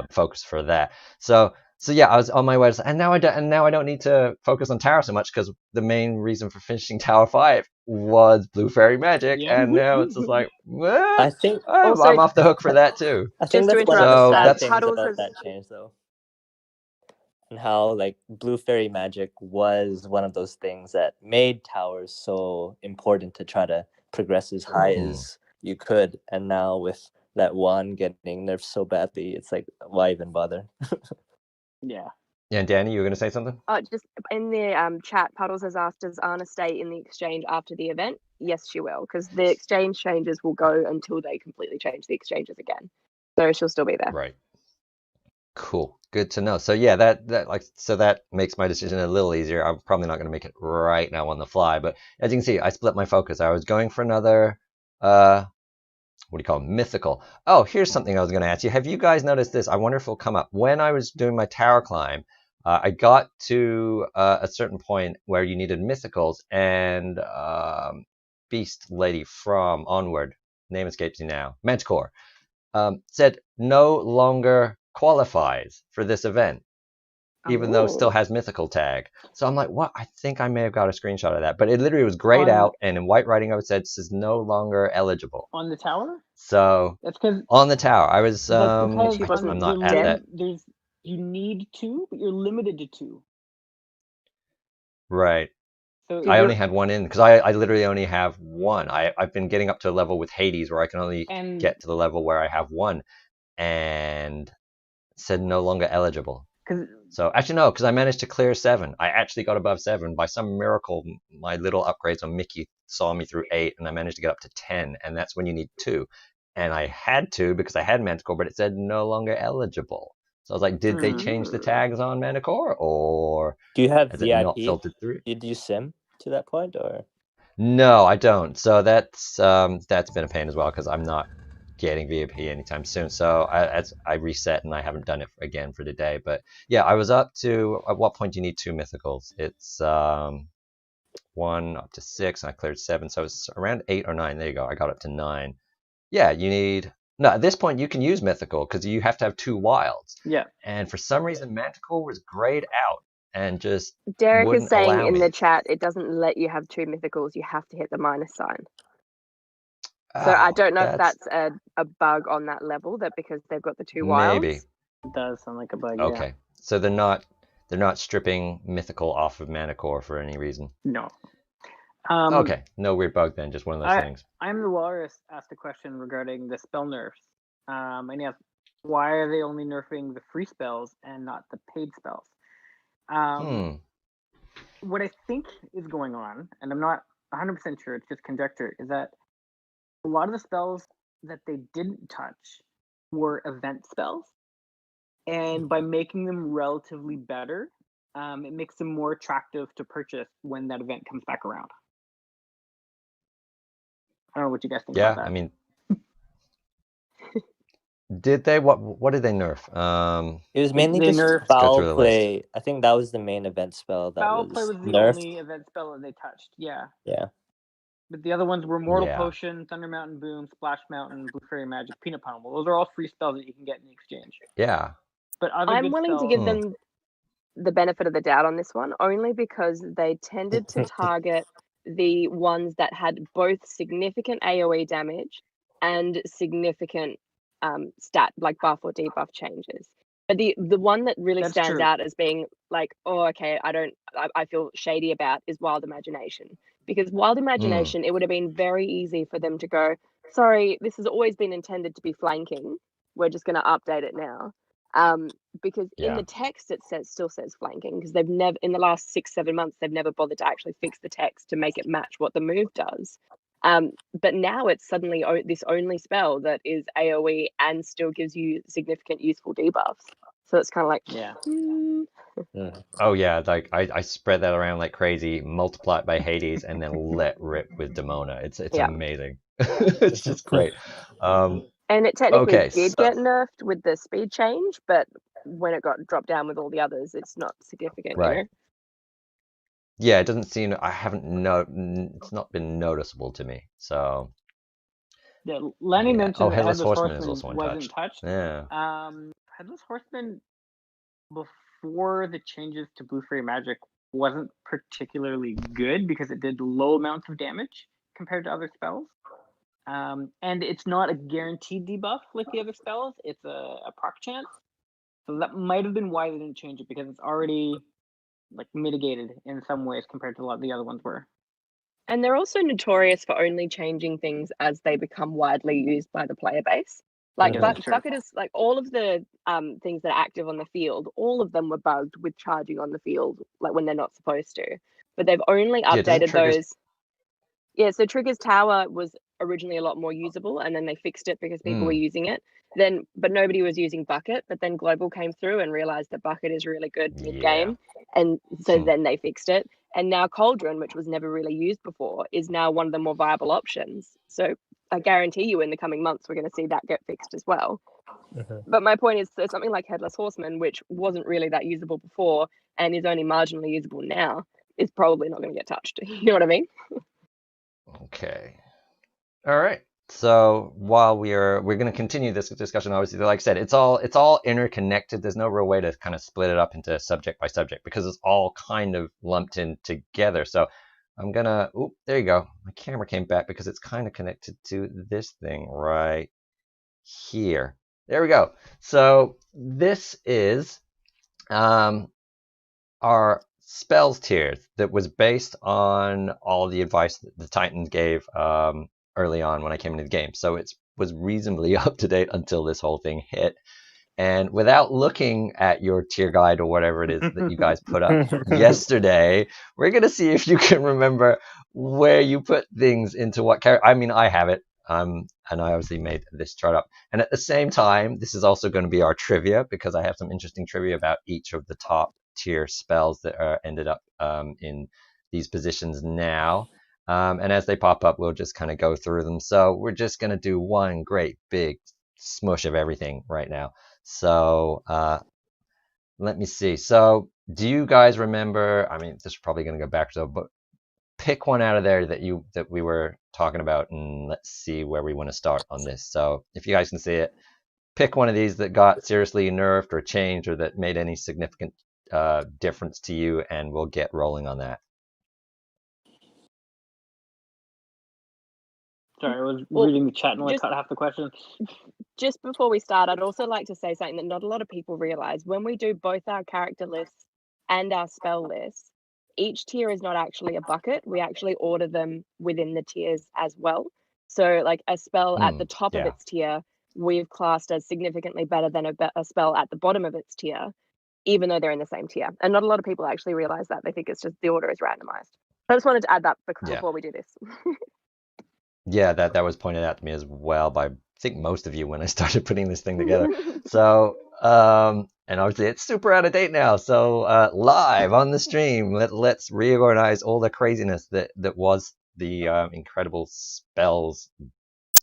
[SPEAKER 1] focus for that. So yeah, I was on my way, and now I don't need to focus on Tower so much because the main reason for finishing Tower 5 was Blue Fairy Magic, and now it's just like,
[SPEAKER 3] I think
[SPEAKER 4] Also,
[SPEAKER 1] I'm off the hook for that too.
[SPEAKER 3] I think
[SPEAKER 4] just to
[SPEAKER 3] that's one of the
[SPEAKER 1] So
[SPEAKER 4] interrupt,
[SPEAKER 3] sad
[SPEAKER 1] that's
[SPEAKER 3] things
[SPEAKER 4] Puddles
[SPEAKER 3] about
[SPEAKER 4] has
[SPEAKER 3] that change, though, and how like Blue Fairy Magic was one of those things that made towers so important to try to progress as high as you could, and now with that one getting nerfed so badly, it's like, why even bother?
[SPEAKER 2] Yeah.
[SPEAKER 1] Yeah, Danny, you were gonna say something?
[SPEAKER 4] just in the chat, Puddles has asked, does Anna stay in the exchange after the event? Yes, she will, because the exchange changes will go until they completely change the exchanges again. So she'll still be there.
[SPEAKER 1] Right. Cool. Good to know. So yeah, that makes my decision a little easier. I'm probably not going to make it right now on the fly, but as you can see, I split my focus. I was going for another what do you call it? Mythical. Oh, here's something I was going to ask you. Have you guys noticed this? I wonder if it'll come up. When I was doing my tower climb, I got to a certain point where you needed mythicals, and Beast Lady from Onward, name escapes me now, Manticore, said no longer qualifies for this event, even though it still has mythical tag. So I'm like, what? I think I may have got a screenshot of that, but it literally was grayed out, and in white writing it said, "This is no longer eligible."
[SPEAKER 2] On the tower?
[SPEAKER 1] So
[SPEAKER 2] That's because
[SPEAKER 1] on the tower, I was.
[SPEAKER 4] wasn't
[SPEAKER 1] I'm not
[SPEAKER 4] dead.
[SPEAKER 1] at that.
[SPEAKER 2] There's you need 2, but you're limited to 2.
[SPEAKER 1] Right.
[SPEAKER 2] So
[SPEAKER 1] I only had 1 in because I literally only have 1. I've been getting up to a level with Hades where I can only get to the level where I have 1, and said no longer eligible. So actually no, because I managed to clear 7. I actually got above 7 by some miracle. My little upgrades on Mickey saw me through 8, and I managed to get up to 10, and that's when you need 2. And I had 2 because I had Manticore, but it said no longer eligible. So I was like, did they change the tags on Manticore, or
[SPEAKER 3] do you have
[SPEAKER 1] has it not
[SPEAKER 3] VIP?
[SPEAKER 1] filtered through?
[SPEAKER 3] Did you sim to that point, or?
[SPEAKER 1] No, I don't. So that's been a pain as well because I'm not getting VIP anytime soon. So I reset and I haven't done it again for today. But yeah, I was up to, at what point do you need 2 mythicals? It's 1 up to 6, and I cleared 7, so it's around 8 or 9. There you go. I got up to 9. Yeah, you need. No, at this point you can use mythical because you have to have 2 wilds.
[SPEAKER 2] yeah.
[SPEAKER 1] And for some reason, Manticore was grayed out and just
[SPEAKER 4] Derek
[SPEAKER 1] wouldn't
[SPEAKER 4] is saying
[SPEAKER 1] allow
[SPEAKER 4] in
[SPEAKER 1] me.
[SPEAKER 4] the chat, it doesn't let you have 2 mythicals. You have to hit the minus sign. So I don't know if that's a bug on that level, that because they've got the 2 wilds.
[SPEAKER 1] Maybe.
[SPEAKER 2] It does sound like a bug.
[SPEAKER 1] Okay.
[SPEAKER 2] Yeah.
[SPEAKER 1] So they're not stripping mythical off of Manticore for any reason.
[SPEAKER 2] No.
[SPEAKER 1] Okay, no weird bug then, just one of those things.
[SPEAKER 2] I'm the Walrus asked a question regarding the spell nerfs. And he asked, why are they only nerfing the free spells and not the paid spells? What I think is going on, and I'm not 100% sure, it's just conjecture, is that a lot of the spells that they didn't touch were event spells. And by making them relatively better, it makes them more attractive to purchase when that event comes back around. I don't know what you guys think about
[SPEAKER 1] Yeah,
[SPEAKER 2] that.
[SPEAKER 1] I mean, did they? What did they nerf?
[SPEAKER 3] It was mainly
[SPEAKER 2] They
[SPEAKER 3] just
[SPEAKER 2] nerfed
[SPEAKER 1] Let's go
[SPEAKER 3] foul
[SPEAKER 1] through the list.
[SPEAKER 3] play. I think that was the main event spell that
[SPEAKER 2] Foul Play
[SPEAKER 3] was
[SPEAKER 2] was the
[SPEAKER 3] nerfed.
[SPEAKER 2] only event spell that they touched. Yeah.
[SPEAKER 3] Yeah.
[SPEAKER 2] But the other ones were Mortal
[SPEAKER 1] Yeah.
[SPEAKER 2] Potion, Thunder Mountain Boom, Splash Mountain, Blue Fairy Magic, Peanut Pummel. Those are all free spells that you can get in exchange.
[SPEAKER 1] Yeah.
[SPEAKER 2] But other
[SPEAKER 4] I'm
[SPEAKER 2] good
[SPEAKER 4] willing
[SPEAKER 2] spells,
[SPEAKER 4] to give them the benefit of the doubt on this one, only because they tended to target the ones that had both significant AoE damage and significant stat, like buff or debuff changes. But the one that really
[SPEAKER 2] That's
[SPEAKER 4] stands
[SPEAKER 2] true.
[SPEAKER 4] out as being like, oh, okay, I feel shady about is Wild Imagination. Because Wild Imagination, it would have been very easy for them to go, sorry, this has always been intended to be flanking. We're just going to update it now. Because in
[SPEAKER 1] Yeah.
[SPEAKER 4] the text it still says flanking, because they've never, in the last 6-7 months, they've never bothered to actually fix the text to make it match what the move does. But now it's suddenly this only spell that is AoE and still gives you significant useful debuffs. So it's kind of like,
[SPEAKER 2] Yeah.
[SPEAKER 1] Oh yeah, like I spread that around like crazy, multiply it by Hades, and then let rip with Demona. It's
[SPEAKER 4] Yeah.
[SPEAKER 1] amazing. It's just great.
[SPEAKER 4] And it technically
[SPEAKER 1] Okay,
[SPEAKER 4] did
[SPEAKER 1] so-
[SPEAKER 4] get nerfed with the speed change, but when it got dropped down with all the others, it's not significant,
[SPEAKER 1] Right.
[SPEAKER 4] you know?
[SPEAKER 1] Yeah, it doesn't seem. It's not been noticeable to me. So
[SPEAKER 2] Yeah, Lenny
[SPEAKER 1] yeah.
[SPEAKER 2] mentioned
[SPEAKER 1] Oh,
[SPEAKER 2] that
[SPEAKER 1] Headless
[SPEAKER 2] Headless
[SPEAKER 1] Horseman is
[SPEAKER 2] Horseman
[SPEAKER 1] also
[SPEAKER 2] wasn't touched.
[SPEAKER 1] Yeah.
[SPEAKER 2] Headless Horseman, before the changes to Blue Fairy Magic, wasn't particularly good because it did low amounts of damage compared to other spells. And it's not a guaranteed debuff like the other spells. It's a proc chance. So that might have been why they didn't change it, because it's already like mitigated in some ways compared to a lot of the other ones were.
[SPEAKER 4] And they're also notorious for only changing things as they become widely used by the player base. Like
[SPEAKER 2] Yeah, that's true.
[SPEAKER 4] Bucket is like all of the things that are active on the field, all of them were bugged with charging on the field, like when they're not supposed to. But they've only
[SPEAKER 1] doesn't
[SPEAKER 4] updated
[SPEAKER 1] Triggers-
[SPEAKER 4] those. Yeah, so Trigger's Tower was originally a lot more usable, and then they fixed it because people were using it. But nobody was using Bucket. But then Global came through and realized that Bucket is really good mid game, and so then they fixed it. And now Cauldron, which was never really used before, is now one of the more viable options. So I guarantee you, in the coming months, we're going to see that get fixed as well. But my point is, that something like Headless Horseman, which wasn't really that usable before and is only marginally usable now, is probably not going to get touched. You know what I mean?
[SPEAKER 1] Okay. All right. So while we're going to continue this discussion, obviously, like I said, it's all interconnected. There's no real way to kind of split it up into subject by subject because it's all kind of lumped in together. So I'm gonna. Oop, there you go. My camera came back because it's kind of connected to this thing right here. There we go. So this is our spells tier that was based on all the advice that the Titans gave early on when I came into the game. So it was reasonably up to date until this whole thing hit. And without looking at your tier guide or whatever it is that you guys put up yesterday, we're going to see if you can remember where you put things into what character. I mean, I have it. And I obviously made this chart up. And at the same time, this is also going to be our trivia because I have some interesting trivia about each of the top tier spells that are ended up in these positions now. And as they pop up, we'll just kind of go through them. So we're just going to do one great big smush of everything right now. So let me see. So do you guys remember? I mean, this is probably going to go back to, but pick one out of there that we were talking about, and let's see where we want to start on this. So if you guys can see it, pick one of these that got seriously nerfed or changed or that made any significant difference to you, and we'll get rolling on that.
[SPEAKER 2] Sorry, I was reading the chat and I cut half the question.
[SPEAKER 4] Just before we start, I'd also like to say something that not a lot of people realize. When we do both our character lists and our spell lists, each tier is not actually a bucket. We actually order them within the tiers as well. So like a spell at the top of its tier, we've classed as significantly better than a spell at the bottom of its tier, even though they're in the same tier. And not a lot of people actually realize that. They think it's just the order is randomized. I just wanted to add that before we do this.
[SPEAKER 1] Yeah, that was pointed out to me as well by I think most of you when I started putting this thing together. So And obviously it's super out of date now. So live on the stream, let's reorganize all the craziness that was the incredible spells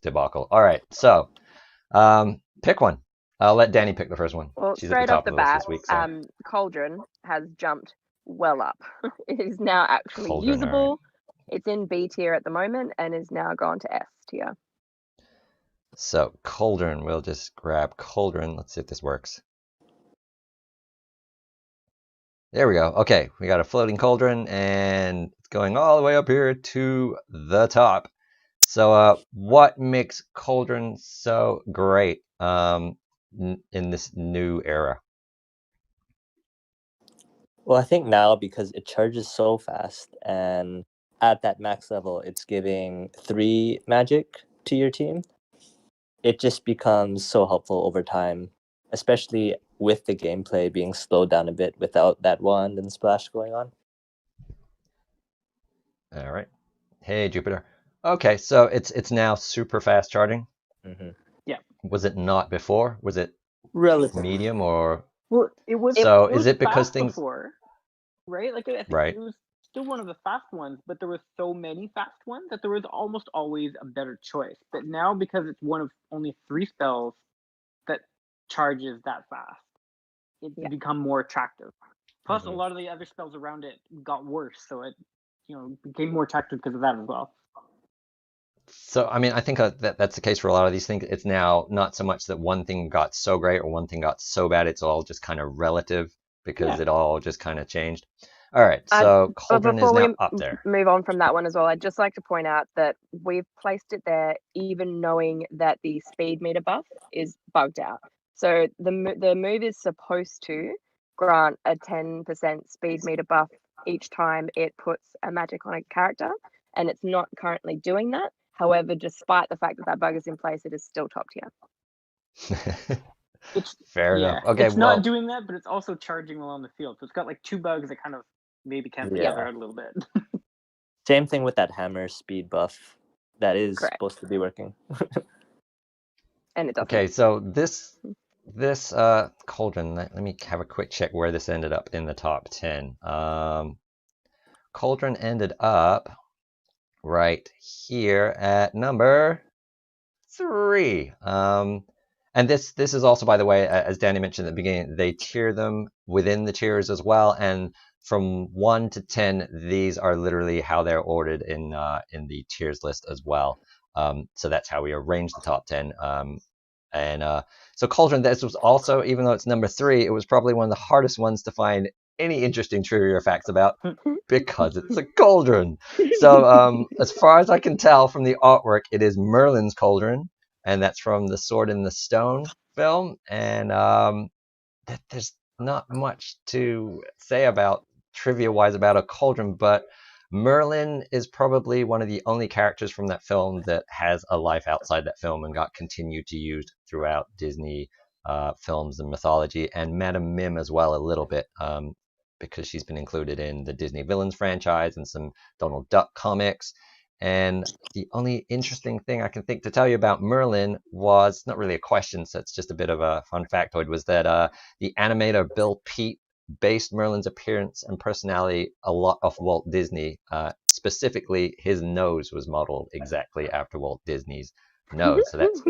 [SPEAKER 1] debacle. All right, so pick one. I'll let Danny pick the first one.
[SPEAKER 4] Well,
[SPEAKER 1] She's at the
[SPEAKER 4] straight
[SPEAKER 1] top
[SPEAKER 4] off the
[SPEAKER 1] of the list
[SPEAKER 4] bat,
[SPEAKER 1] this week. So.
[SPEAKER 4] Cauldron has jumped well up. It is now actually
[SPEAKER 1] Cauldron,
[SPEAKER 4] usable.
[SPEAKER 1] all right.
[SPEAKER 4] It's in B tier at the moment and is now gone to S tier.
[SPEAKER 1] So Cauldron, we'll just grab Cauldron. Let's see if this works. There we go. Okay, we got a floating Cauldron, and it's going all the way up here to the top. So what makes Cauldron so great in this new era?
[SPEAKER 3] Well, I think now because it charges so fast, and at that max level, it's giving 3 magic to your team. It just becomes so helpful over time, especially with the gameplay being slowed down a bit without that wand and splash going on.
[SPEAKER 1] All right. Hey, Jupiter. Okay, so it's now super fast charging.
[SPEAKER 3] Mm-hmm.
[SPEAKER 2] Yeah.
[SPEAKER 1] Was it not before? Was it
[SPEAKER 3] Relatively
[SPEAKER 1] medium or?
[SPEAKER 2] Well, it was.
[SPEAKER 1] So
[SPEAKER 2] it
[SPEAKER 1] is
[SPEAKER 2] was
[SPEAKER 1] it because
[SPEAKER 2] fast
[SPEAKER 1] things?
[SPEAKER 2] before, right? Like I think
[SPEAKER 1] Right.
[SPEAKER 2] it was still one of the fast ones, but there were so many fast ones that there was almost always a better choice. But now, because it's one of only 3 spells that charges that fast, it's become more attractive. Plus, a lot of the other spells around it got worse, so it became more attractive because of that as well.
[SPEAKER 1] So, I mean, I think that's the case for a lot of these things. It's now not so much that one thing got so great or one thing got so bad. It's all just kind of relative because it all just kind of changed. All right, so Cauldron is now up there.
[SPEAKER 4] Move on from that one as well, I'd just like to point out that we've placed it there even knowing that the speed meter buff is bugged out. So the move is supposed to grant a 10% speed meter buff each time it puts a magic on a character, and it's not currently doing that. However, despite the fact that that bug is in place, it is still top tier.
[SPEAKER 1] Fair enough. Okay,
[SPEAKER 2] it's not doing that, but it's also charging along the field. So it's got like 2 bugs that kind of maybe cancel each other out a little bit.
[SPEAKER 3] Same thing with that hammer speed buff. That is supposed to be working.
[SPEAKER 4] And it doesn't.
[SPEAKER 1] Okay, so this Cauldron, let me have a quick check where this ended up in the top 10. Cauldron ended up right here at number 3. And this is also, by the way, as Danny mentioned at the beginning, they tier them within the tiers as well. And from 1 to 10, these are literally how they're ordered in the tiers list as well. So that's how we arrange the top 10. So Cauldron, this was also, even though it's number 3, it was probably one of the hardest ones to find any interesting trivia facts about because it's a cauldron. So as far as I can tell from the artwork, it is Merlin's Cauldron, and that's from the Sword in the Stone film. And there's not much to say about trivia-wise about a cauldron, but Merlin is probably one of the only characters from that film that has a life outside that film and got continued to use throughout Disney films and mythology, and Madame Mim as well a little bit, because she's been included in the Disney Villains franchise and some Donald Duck comics. And the only interesting thing I can think to tell you about Merlin was not really a question, so it's just a bit of a fun factoid, was that the animator Bill Peet based Merlin's appearance and personality a lot off Walt Disney. Specifically, his nose was modeled exactly after Walt Disney's nose. So that's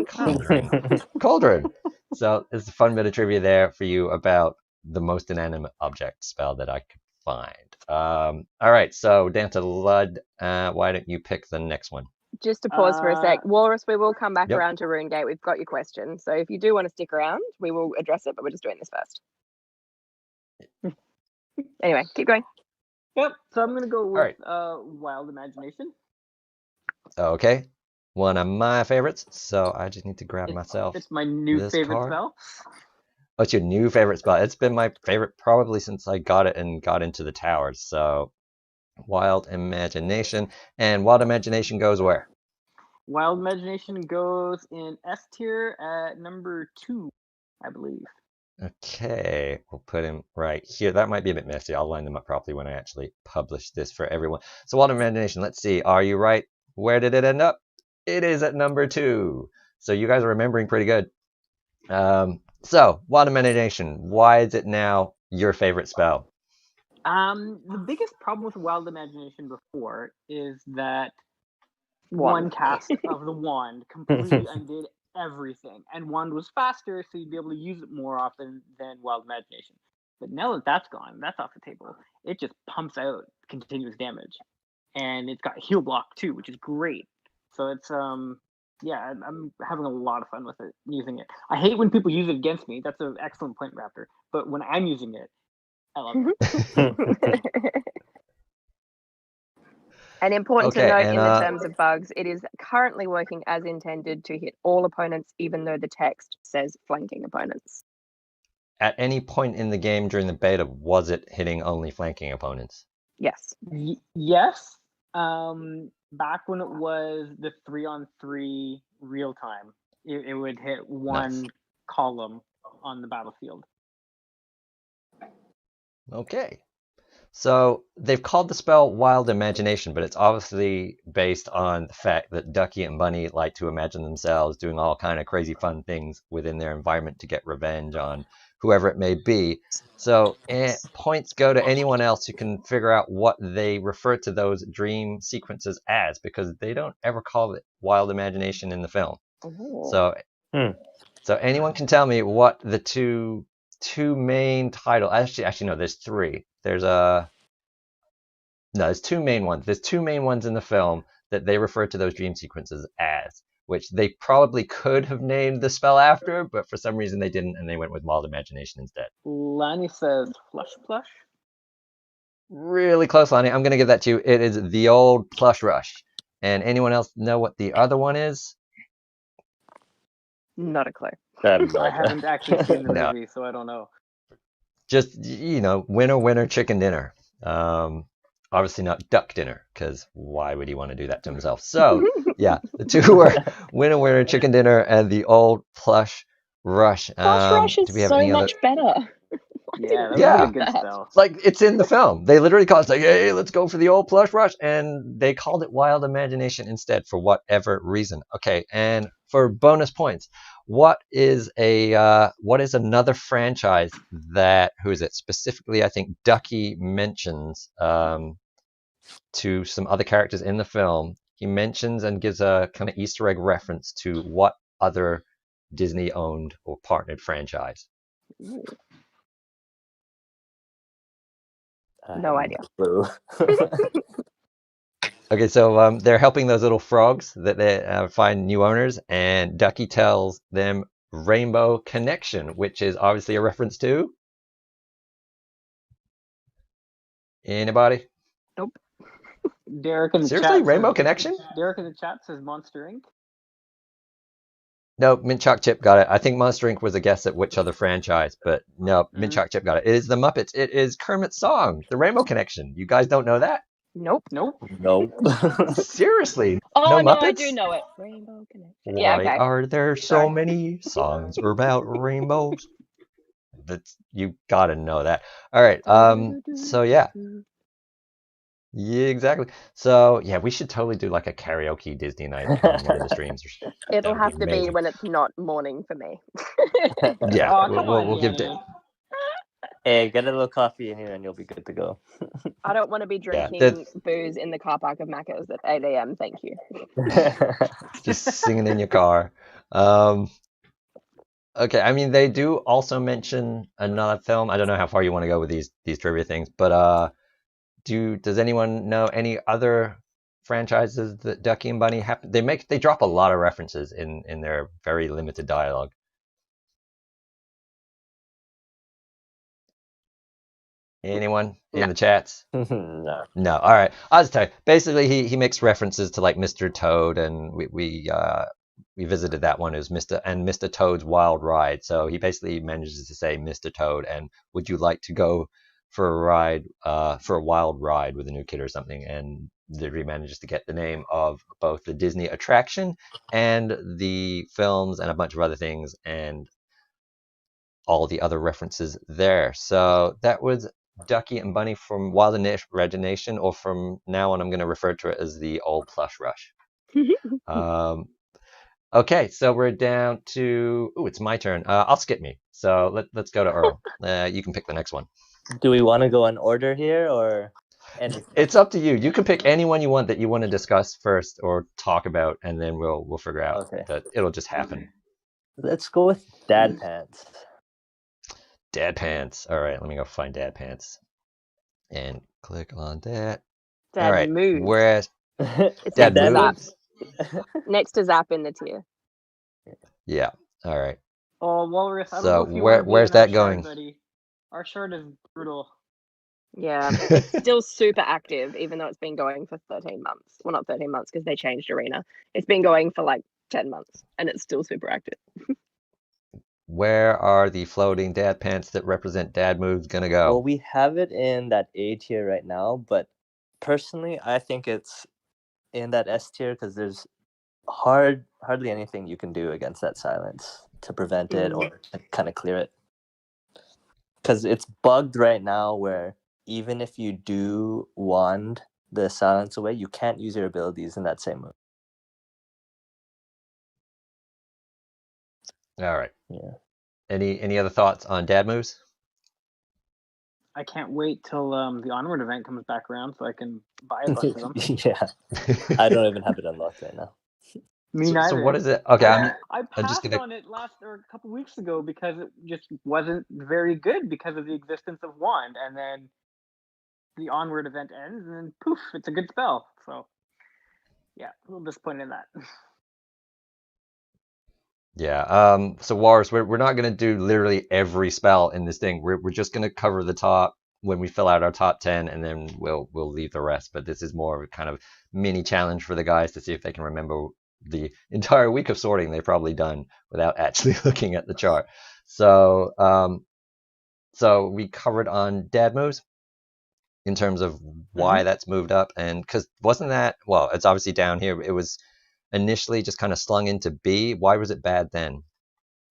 [SPEAKER 1] Cauldron. So it's a fun bit of trivia there for you about the most inanimate object spell that I could find. All right, so Danta Ludd, why don't you pick the next one?
[SPEAKER 4] Just to pause for a sec. Walrus, we will come back around to RuneGate. We've got your question. So if you do want to stick around, we will address it, but we're just doing this first. Anyway, keep going.
[SPEAKER 2] Yep, so I'm going to go with Wild Imagination.
[SPEAKER 1] Okay, one of my favorites, so I just need to grab myself.
[SPEAKER 2] It's my new favorite spell.
[SPEAKER 1] Oh, it's your new favorite spell. It's been my favorite probably since I got it and got into the towers. So, Wild Imagination. And Wild Imagination goes where?
[SPEAKER 2] Wild Imagination goes in S tier at number 2, I believe.
[SPEAKER 1] Okay, we'll put him right here. That might be a bit messy. I'll line them up properly when I actually publish this for everyone. So, Wild Imagination, let's see. Are you right? Where did it end up? It is at number 2. So, you guys are remembering pretty good. So, Wild Imagination, why is it now your favorite spell?
[SPEAKER 2] The biggest problem with Wild Imagination before is that
[SPEAKER 4] Wand.
[SPEAKER 2] one cast of the wand completely undid everything, and wand was faster, so you'd be able to use it more often than Wild Imagination. But now that that's gone, that's off the table. It just pumps out continuous damage, and it's got heal block too, which is great. So it's yeah, I'm having a lot of fun with it, using it. I hate when people use it against me. That's an excellent point, Raptor. But when I'm using it, I love it.
[SPEAKER 4] And important to
[SPEAKER 1] Okay,
[SPEAKER 4] note
[SPEAKER 1] and,
[SPEAKER 4] in the terms of bugs, it is currently working as intended to hit all opponents, even though the text says flanking opponents.
[SPEAKER 1] at any point in the game during the beta, was it hitting only flanking opponents?
[SPEAKER 4] Yes.
[SPEAKER 2] Yes. Back when it was the 3-on-3 real time, it would hit one
[SPEAKER 1] Nice.
[SPEAKER 2] column on the battlefield.
[SPEAKER 1] Okay. So they've called the spell Wild Imagination, but it's obviously based on the fact that Ducky and Bunny like to imagine themselves doing all kind of crazy fun things within their environment to get revenge on whoever it may be. So points go to anyone else who can figure out what they refer to those dream sequences as, because they don't ever call it Wild Imagination in the film.
[SPEAKER 4] Ooh.
[SPEAKER 1] So anyone can tell me what the two main titles. Actually no, there's three. There's two main ones. There's two main ones in the film that they refer to those dream sequences as, which they probably could have named the spell after, but for some reason they didn't, and they went with Wild Imagination instead.
[SPEAKER 2] Lani says Flush Plush.
[SPEAKER 1] Really close, Lonnie. I'm going to give that to you. It is the old Plush Rush. And anyone else know what the other one is?
[SPEAKER 4] Not a clue.
[SPEAKER 2] I haven't actually seen the
[SPEAKER 1] No.
[SPEAKER 2] movie, so I don't know.
[SPEAKER 1] Just, winner, winner, chicken dinner. Obviously not duck dinner, because why would he want to do that to himself? So, yeah, the two were winner, winner, chicken dinner, and the old Plush Rush.
[SPEAKER 4] Plush Rush is
[SPEAKER 1] do we have
[SPEAKER 4] so
[SPEAKER 1] any
[SPEAKER 4] much better.
[SPEAKER 2] Yeah, that
[SPEAKER 1] Yeah.
[SPEAKER 2] was a good spell.
[SPEAKER 1] Like, it's in the film. They literally called it, like, hey, let's go for the old Plush Rush, and they called it Wild Imagination instead for whatever reason. Okay, and for bonus points, what is another franchise that, who is it? Specifically, I think Ducky mentions to some other characters in the film. He mentions and gives a kind of Easter egg reference to what other Disney-owned or partnered franchise.
[SPEAKER 4] Ooh.
[SPEAKER 3] I
[SPEAKER 4] No
[SPEAKER 3] have
[SPEAKER 4] idea.
[SPEAKER 3] Clue.
[SPEAKER 1] Okay, so they're helping those little frogs that they find new owners, and Ducky tells them Rainbow Connection, which is obviously a reference to anybody?
[SPEAKER 4] Nope.
[SPEAKER 2] Derek in the
[SPEAKER 1] Seriously,
[SPEAKER 2] chat
[SPEAKER 1] Rainbow
[SPEAKER 2] says,
[SPEAKER 1] Connection?
[SPEAKER 2] Derek in the chat says Monster Inc.
[SPEAKER 1] No, Mint Chalk Chip got it. I think Monster Inc. was a guess at which other franchise, but no, Mint Chalk Chip got it. It is the Muppets. It is Kermit's song, The Rainbow Connection. You guys don't know that?
[SPEAKER 4] Nope.
[SPEAKER 2] Nope.
[SPEAKER 3] Nope.
[SPEAKER 1] Seriously?
[SPEAKER 4] Oh,
[SPEAKER 1] No
[SPEAKER 4] no,
[SPEAKER 1] Muppets?
[SPEAKER 4] I do know it. Rainbow Connection.
[SPEAKER 1] Why
[SPEAKER 4] Yeah, okay.
[SPEAKER 1] are there so
[SPEAKER 4] Sorry.
[SPEAKER 1] many songs about rainbows? You gotta know that. All right. So yeah. Yeah, exactly. So yeah, we should totally do like a karaoke Disney night on one of the streams.
[SPEAKER 4] It'll
[SPEAKER 1] That would
[SPEAKER 4] have
[SPEAKER 1] be
[SPEAKER 4] to be
[SPEAKER 1] amazing.
[SPEAKER 4] when it's not morning for me.
[SPEAKER 1] Yeah,
[SPEAKER 2] Oh, come on,
[SPEAKER 1] we'll give
[SPEAKER 2] Danny.
[SPEAKER 3] Hey, get a little coffee in here and you'll be good to go.
[SPEAKER 4] I don't want to be
[SPEAKER 1] Yeah,
[SPEAKER 4] drinking booze in the car park of Macca's at 8 a.m. Thank you.
[SPEAKER 1] just singing in your car. Okay, I mean they do also mention another film. I don't know how far you want to go with these trivia things, but does anyone know any other franchises that Ducky and Bunny have? They drop a lot of references in their very limited dialogue. Anyone in the chats?
[SPEAKER 3] No.
[SPEAKER 1] No. All right. I'll just tell you. Basically, he makes references to like Mr. Toad, and we visited that one as Mr. Toad's Wild Ride. So he basically manages to say Mr. Toad, and would you like to go for a ride, for a wild ride with a new kid or something? And he manages to get the name of both the Disney attraction and the films and a bunch of other things and all the other references there. So that was Ducky and Bunny from Wild Imagination, or from now on I'm going to refer to it as the old Plush Rush. Okay, so we're down to. Ooh, it's my turn. I'll skip me. So let's go to Earl. You can pick the next one.
[SPEAKER 3] Do we want to go in order here or anything?
[SPEAKER 1] It's up to you. You can pick anyone you want that you want to discuss first or talk about, and then we'll figure out
[SPEAKER 3] Okay.
[SPEAKER 1] that it'll just happen.
[SPEAKER 3] Let's go with Dad Pants.
[SPEAKER 1] Dad Pants. All right, let me go find Dad Pants and click on that.
[SPEAKER 4] Dad
[SPEAKER 1] All right,
[SPEAKER 4] moves.
[SPEAKER 1] where's
[SPEAKER 4] It's
[SPEAKER 1] Dad
[SPEAKER 4] next to Zap.
[SPEAKER 1] moves?
[SPEAKER 4] Next to Zap in the tier.
[SPEAKER 1] Yeah. All right.
[SPEAKER 2] Oh, Walrus, I don't
[SPEAKER 1] So
[SPEAKER 2] know if you want to be
[SPEAKER 1] where's
[SPEAKER 2] in our
[SPEAKER 1] that going?
[SPEAKER 2] shard, buddy. Our shard is brutal.
[SPEAKER 4] Yeah, it's still super active, even though it's been going for 13 months. Well, not 13 months because they changed arena. It's been going for like 10 months, and it's still super active.
[SPEAKER 1] Where are the floating Dad Pants that represent Dad moves gonna go?
[SPEAKER 3] Well, we have it in that A tier right now, but personally, I think it's in that S tier because there's hardly anything you can do against that silence to prevent it or to kind of clear it. Because it's bugged right now where even if you do wand the silence away, you can't use your abilities in that same move.
[SPEAKER 1] All right.
[SPEAKER 3] Yeah.
[SPEAKER 1] Any other thoughts on Dad moves?
[SPEAKER 2] I can't wait till the Onward event comes back around so I can buy a bunch of them.
[SPEAKER 3] Yeah. I don't even have it unlocked right now.
[SPEAKER 2] Me neither.
[SPEAKER 1] So what is it? Okay,
[SPEAKER 2] I passed on it a couple weeks ago because it just wasn't very good because of the existence of Wand, and then the Onward event ends, and then poof, it's a good spell. So yeah, a little disappointed in that.
[SPEAKER 1] Yeah. So Wars, we're not gonna do literally every spell in this thing. We're just gonna cover the top when we fill out our top 10, and then we'll leave the rest. But this is more of a kind of mini challenge for the guys to see if they can remember the entire week of sorting they've probably done without actually looking at the chart. So so we covered on Dad moves in terms of why that's moved up, and because wasn't that, well, it's obviously down here. It was initially just kind of slung into B. Why was it bad then?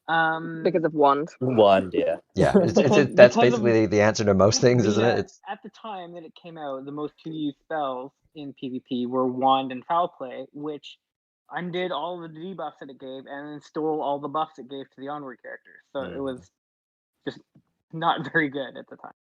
[SPEAKER 4] Because of Wand.
[SPEAKER 3] Wand, yeah.
[SPEAKER 1] Yeah, that's
[SPEAKER 2] Because
[SPEAKER 1] basically the answer to most things, isn't it? It's
[SPEAKER 2] at the time that it came out, the most used spells in PvP were Wand and Foul Play, which undid all the debuffs that it gave and then stole all the buffs it gave to the Onward characters. So it was just not very good at the time.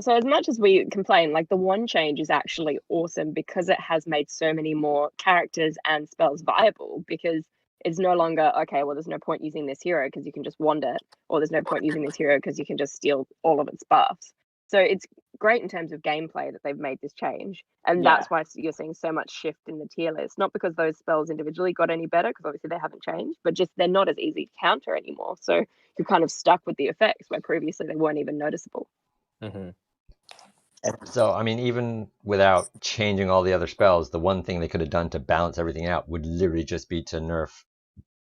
[SPEAKER 4] So as much as we complain, like the Wand change is actually awesome because it has made so many more characters and spells viable, because it's no longer, okay, well, there's no point using this hero because you can just wand it, or there's no point using this hero because you can just steal all of its buffs. So it's great in terms of gameplay that they've made this change. And that's why you're seeing so much shift in the tier list. Not because those spells individually got any better, because obviously they haven't changed, but just they're not as easy to counter anymore. So you're kind of stuck with the effects where previously they weren't even noticeable.
[SPEAKER 1] so I mean, even without changing all the other spells, the one thing they could have done to balance everything out would literally just be to nerf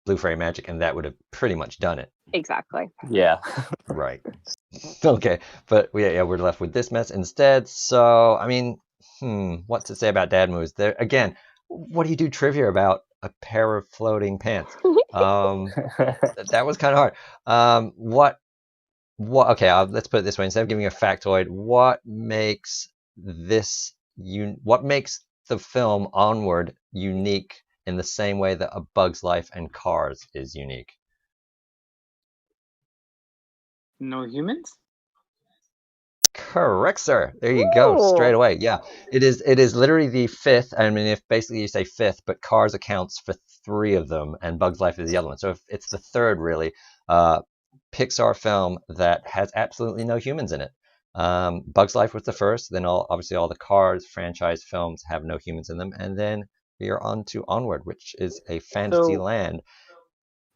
[SPEAKER 1] Blue Fairy Magic, and that would have pretty much done it.
[SPEAKER 4] Exactly.
[SPEAKER 3] Yeah.
[SPEAKER 1] Right. Okay, but yeah, we're left with this mess instead. So I mean, what to say about Dad moves? There again, what do you do trivia about a pair of floating pants? That was kind of hard. What? Okay, let's put it this way. Instead of giving a factoid, what makes what makes the film Onward unique in the same way that A Bug's Life and Cars is unique?
[SPEAKER 2] No humans?
[SPEAKER 1] Correct, sir. There you go, straight away. Yeah, it is literally the fifth. I mean, if basically you say fifth, but Cars accounts for three of them, and Bug's Life is the other one. So if it's the third, really, Pixar film that has absolutely no humans in it. Bug's Life was the first. Then obviously all the Cars franchise films have no humans in them, and then we are on to Onward, which is a fantasy land.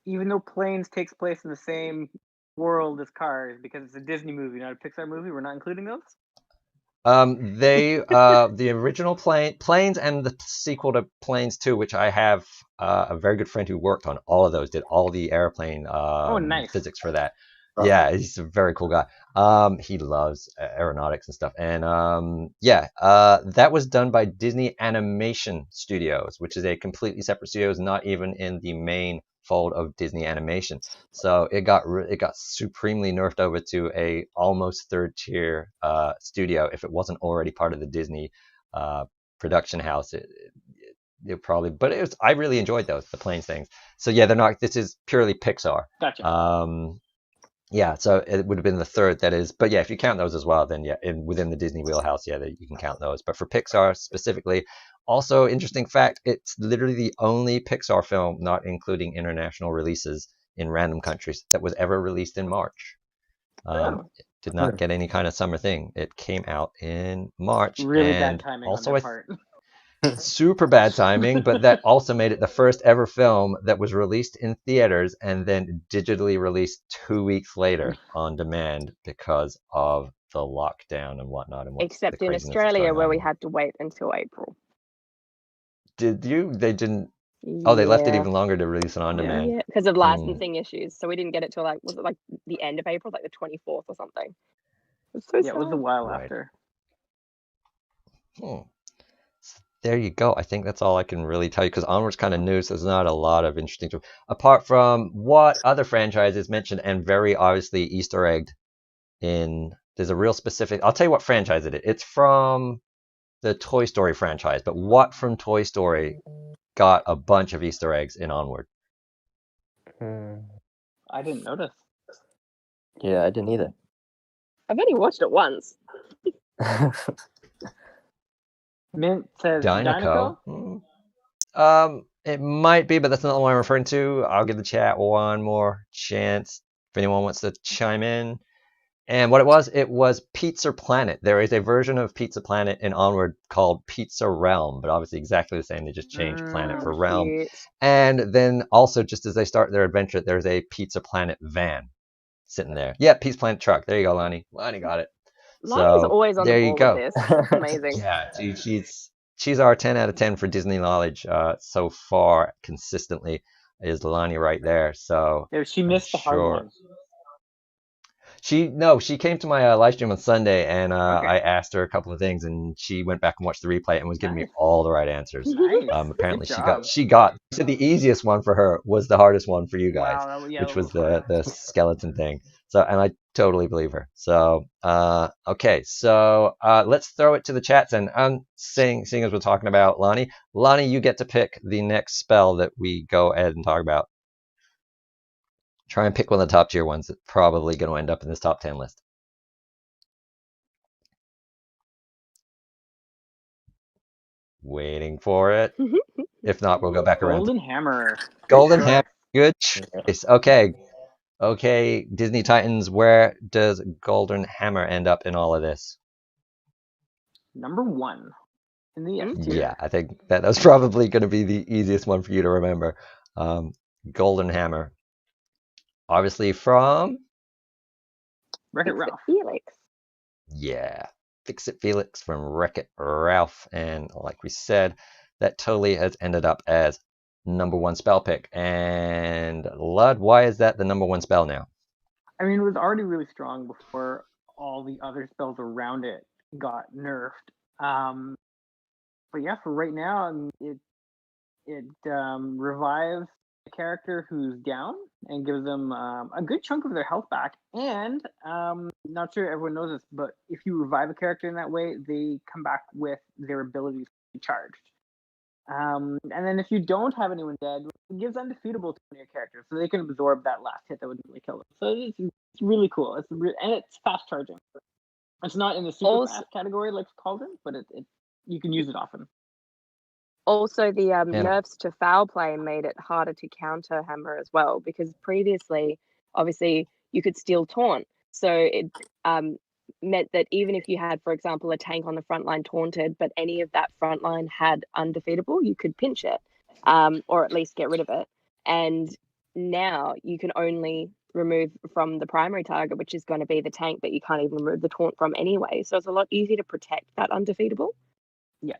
[SPEAKER 2] Even though Planes takes place in the same world as Cars, because it's a Disney movie, not a Pixar movie, we're not including those?
[SPEAKER 1] The original Planes and the sequel to Planes 2, which I have a very good friend who worked on all of those, did all the airplane
[SPEAKER 2] nice.
[SPEAKER 1] physics for that. Yeah, he's a very cool guy. He loves aeronautics and stuff. And that was done by Disney Animation Studios, which is a completely separate studio, not even in the main fold of Disney Animation. So it got supremely nerfed over to a almost third tier studio if it wasn't already part of the Disney production house. probably, but I really enjoyed those, the planes things. So yeah, they're not. This is purely Pixar.
[SPEAKER 2] Gotcha.
[SPEAKER 1] Yeah, so it would have been the third, that is. But yeah, if you count those as well, then yeah, within the Disney wheelhouse, yeah, you can count those. But for Pixar specifically, also interesting fact, it's literally the only Pixar film, not including international releases in random countries, that was ever released in March. It did not get any kind of summer thing. It came out in March,
[SPEAKER 2] Really bad
[SPEAKER 1] and
[SPEAKER 2] timing on
[SPEAKER 1] also
[SPEAKER 2] their part.
[SPEAKER 1] super bad timing, but that also made it the first ever film that was released in theaters and then digitally released 2 weeks later on demand because of the lockdown and whatnot and what's the
[SPEAKER 4] Except in
[SPEAKER 1] craziness that's
[SPEAKER 4] Australia,
[SPEAKER 1] going
[SPEAKER 4] where
[SPEAKER 1] on.
[SPEAKER 4] we had to wait until April.
[SPEAKER 1] Did you? They didn't. Oh, they left it
[SPEAKER 4] Yeah.
[SPEAKER 1] even longer to release it on demand.
[SPEAKER 4] Yeah, because of licensing issues. So we didn't get it till was it like the end of April, like the 24th or something? It's so
[SPEAKER 2] Yeah, it was a
[SPEAKER 4] sad.
[SPEAKER 2] while
[SPEAKER 1] Right.
[SPEAKER 2] after.
[SPEAKER 1] There you go. I think that's all I can really tell you, because Onward's kind of new, so there's not a lot of interesting to, apart from what other franchises mentioned and very obviously Easter egged in. There's a real specific. I'll tell you what franchise it is. It's from the Toy Story franchise, but what from Toy Story got a bunch of Easter eggs in Onward?
[SPEAKER 2] I didn't notice.
[SPEAKER 3] Yeah, I didn't either.
[SPEAKER 4] I've only watched it once.
[SPEAKER 2] Mint says
[SPEAKER 1] Dinoco.
[SPEAKER 2] Dinoco?
[SPEAKER 1] It might be, but that's not the one I'm referring to. I'll give the chat one more chance if anyone wants to chime in. And what it was Pizza Planet. There is a version of Pizza Planet in Onward called Pizza Realm, but obviously exactly the same. They just changed Planet for Realm.
[SPEAKER 4] Cute.
[SPEAKER 1] And then also, just as they start their adventure, there's a Pizza Planet van sitting there. Yeah, Pizza Planet truck. There you go, Lonnie. Lonnie got it.
[SPEAKER 4] Lonnie's
[SPEAKER 1] So
[SPEAKER 4] always on the
[SPEAKER 1] there you
[SPEAKER 4] ball
[SPEAKER 1] go.
[SPEAKER 4] with this. Amazing.
[SPEAKER 1] Yeah, she's our 10 out of 10 for Disney knowledge so far consistently, is Lonnie right there. So
[SPEAKER 2] Yeah, she missed the hard one.
[SPEAKER 1] She came to my live stream on Sunday, and
[SPEAKER 2] Okay.
[SPEAKER 1] I asked her a couple of things, and she went back and watched the replay and was giving me
[SPEAKER 2] Nice.
[SPEAKER 1] all the right answers.
[SPEAKER 2] Nice.
[SPEAKER 1] Apparently
[SPEAKER 2] Good
[SPEAKER 1] she
[SPEAKER 2] job.
[SPEAKER 1] said the easiest one for her was the hardest one for you guys,
[SPEAKER 2] Wow,
[SPEAKER 1] which
[SPEAKER 2] that
[SPEAKER 1] was
[SPEAKER 2] hard.
[SPEAKER 1] the skeleton thing. So, and I totally believe her. So, okay, so let's throw it to the chats, and seeing as we're talking about Lonnie, you get to pick the next spell that we go ahead and talk about. Try and pick one of the top tier ones that's probably going to end up in this top 10 list. Waiting for it. If not, we'll go back around.
[SPEAKER 2] Golden Hammer.
[SPEAKER 1] Golden Hammer. Good choice. Okay, Disney Titans, where does Golden Hammer end up in all of this?
[SPEAKER 2] Number 1 in the S tier.
[SPEAKER 1] Yeah, I think that was probably going to be the easiest one for you to remember. Golden Hammer. Obviously from
[SPEAKER 2] Wreck-It Ralph.
[SPEAKER 4] Felix.
[SPEAKER 1] Yeah, Fix-It Felix from Wreck-It Ralph. And like we said, that totally has ended up as number 1 spell pick. And Lud, why is that the number 1 spell now?
[SPEAKER 2] I mean, it was already really strong before all the other spells around it got nerfed. But yeah, for right now, it revives a character who's down and gives them a good chunk of their health back. And not sure everyone knows this, but if you revive a character in that way, they come back with their abilities charged. And then if you don't have anyone dead, it gives undefeatable to your character, so they can absorb that last hit that would really kill them. So it's really cool. And it's fast charging. It's not in the super fast category like Cauldron, but you can use it often.
[SPEAKER 4] Also, the nerfs to foul play made it harder to counter Hammer as well, because previously, obviously, you could steal taunt. So it meant that even if you had, for example, a tank on the front line taunted, but any of that front line had undefeatable, you could pinch it, or at least get rid of it. And now you can only remove from the primary target, which is going to be the tank that you can't even remove the taunt from anyway. So it's a lot easier to protect that undefeatable.
[SPEAKER 2] Yeah.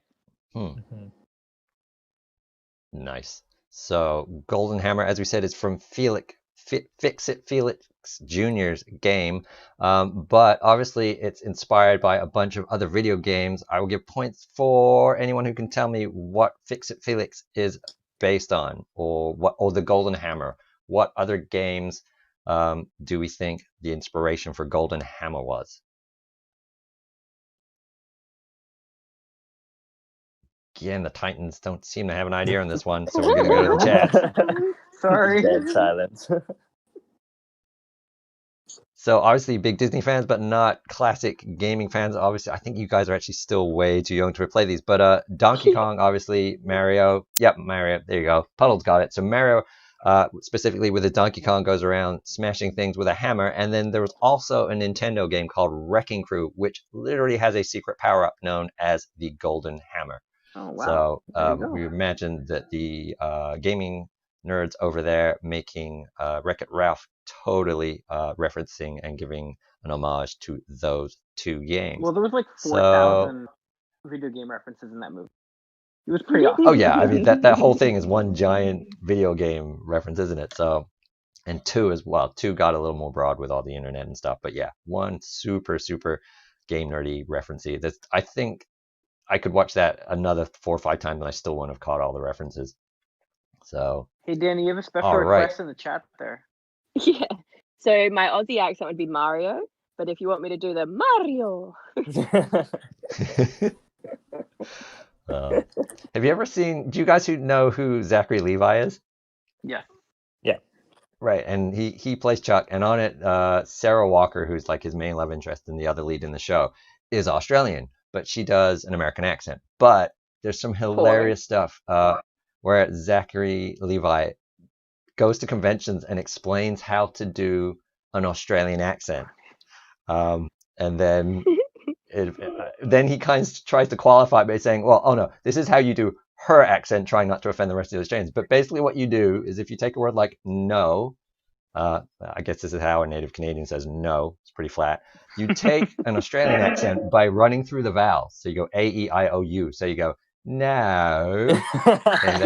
[SPEAKER 1] Nice. So Golden Hammer, as we said, is from Fix-It Felix Jr.'s game, but obviously it's inspired by a bunch of other video games. I will give points for anyone who can tell me what Fix-It Felix is based on, or the Golden Hammer. What other games do we think the inspiration for Golden Hammer was? again, the Titans don't seem to have an idea on this one, so we're gonna go to the chat.
[SPEAKER 2] Sorry.
[SPEAKER 3] Dead silence.
[SPEAKER 1] So obviously big Disney fans, but not classic gaming fans. Obviously, I think you guys are actually still way too young to replay these. But Donkey Kong, obviously, Mario. Yep, Mario. There you go. Puddle's got it. So Mario, specifically with the Donkey Kong, goes around smashing things with a hammer. And then there was also a Nintendo game called Wrecking Crew, which literally has a secret power-up known as the Golden Hammer.
[SPEAKER 2] Oh wow.
[SPEAKER 1] So
[SPEAKER 2] There you go.
[SPEAKER 1] we imagine that the gaming nerds over there making Wreck-It Ralph totally referencing and giving an homage to those two games.
[SPEAKER 2] Well, there was like
[SPEAKER 1] So
[SPEAKER 2] 4,000 video game references in that movie. It was pretty awesome.
[SPEAKER 1] oh yeah, I mean that whole thing is one giant video game reference, isn't it? So, and two as well. Two got a little more broad with all the internet and stuff, but yeah, one super game nerdy referencey. That's, I think I could watch that another 4 or 5 times and I still wouldn't have caught all the references. So
[SPEAKER 2] Hey, Danny, you have a special
[SPEAKER 1] all right.
[SPEAKER 2] request in the chat there.
[SPEAKER 4] Yeah. So my Aussie accent would be Mario, but if you want me to do the Mario,
[SPEAKER 1] Have you ever seen? Do you guys who know who Zachary Levi is?
[SPEAKER 2] Yeah.
[SPEAKER 1] Right, and he plays Chuck, and on it, Sarah Walker, who's like his main love interest and the other lead in the show, is Australian, but she does an American accent. But there's some hilarious stuff where Zachary Levi goes to conventions and explains how to do an Australian accent, and then then he kind of tries to qualify it by saying, well, oh no, this is how you do her accent, trying not to offend the rest of the Australians. But basically what you do is if you take a word like no, I guess this is how a native Canadian says no, it's pretty flat. You take an Australian accent by running through the vowels. So you go A-E-I-O-U. So you go, no. And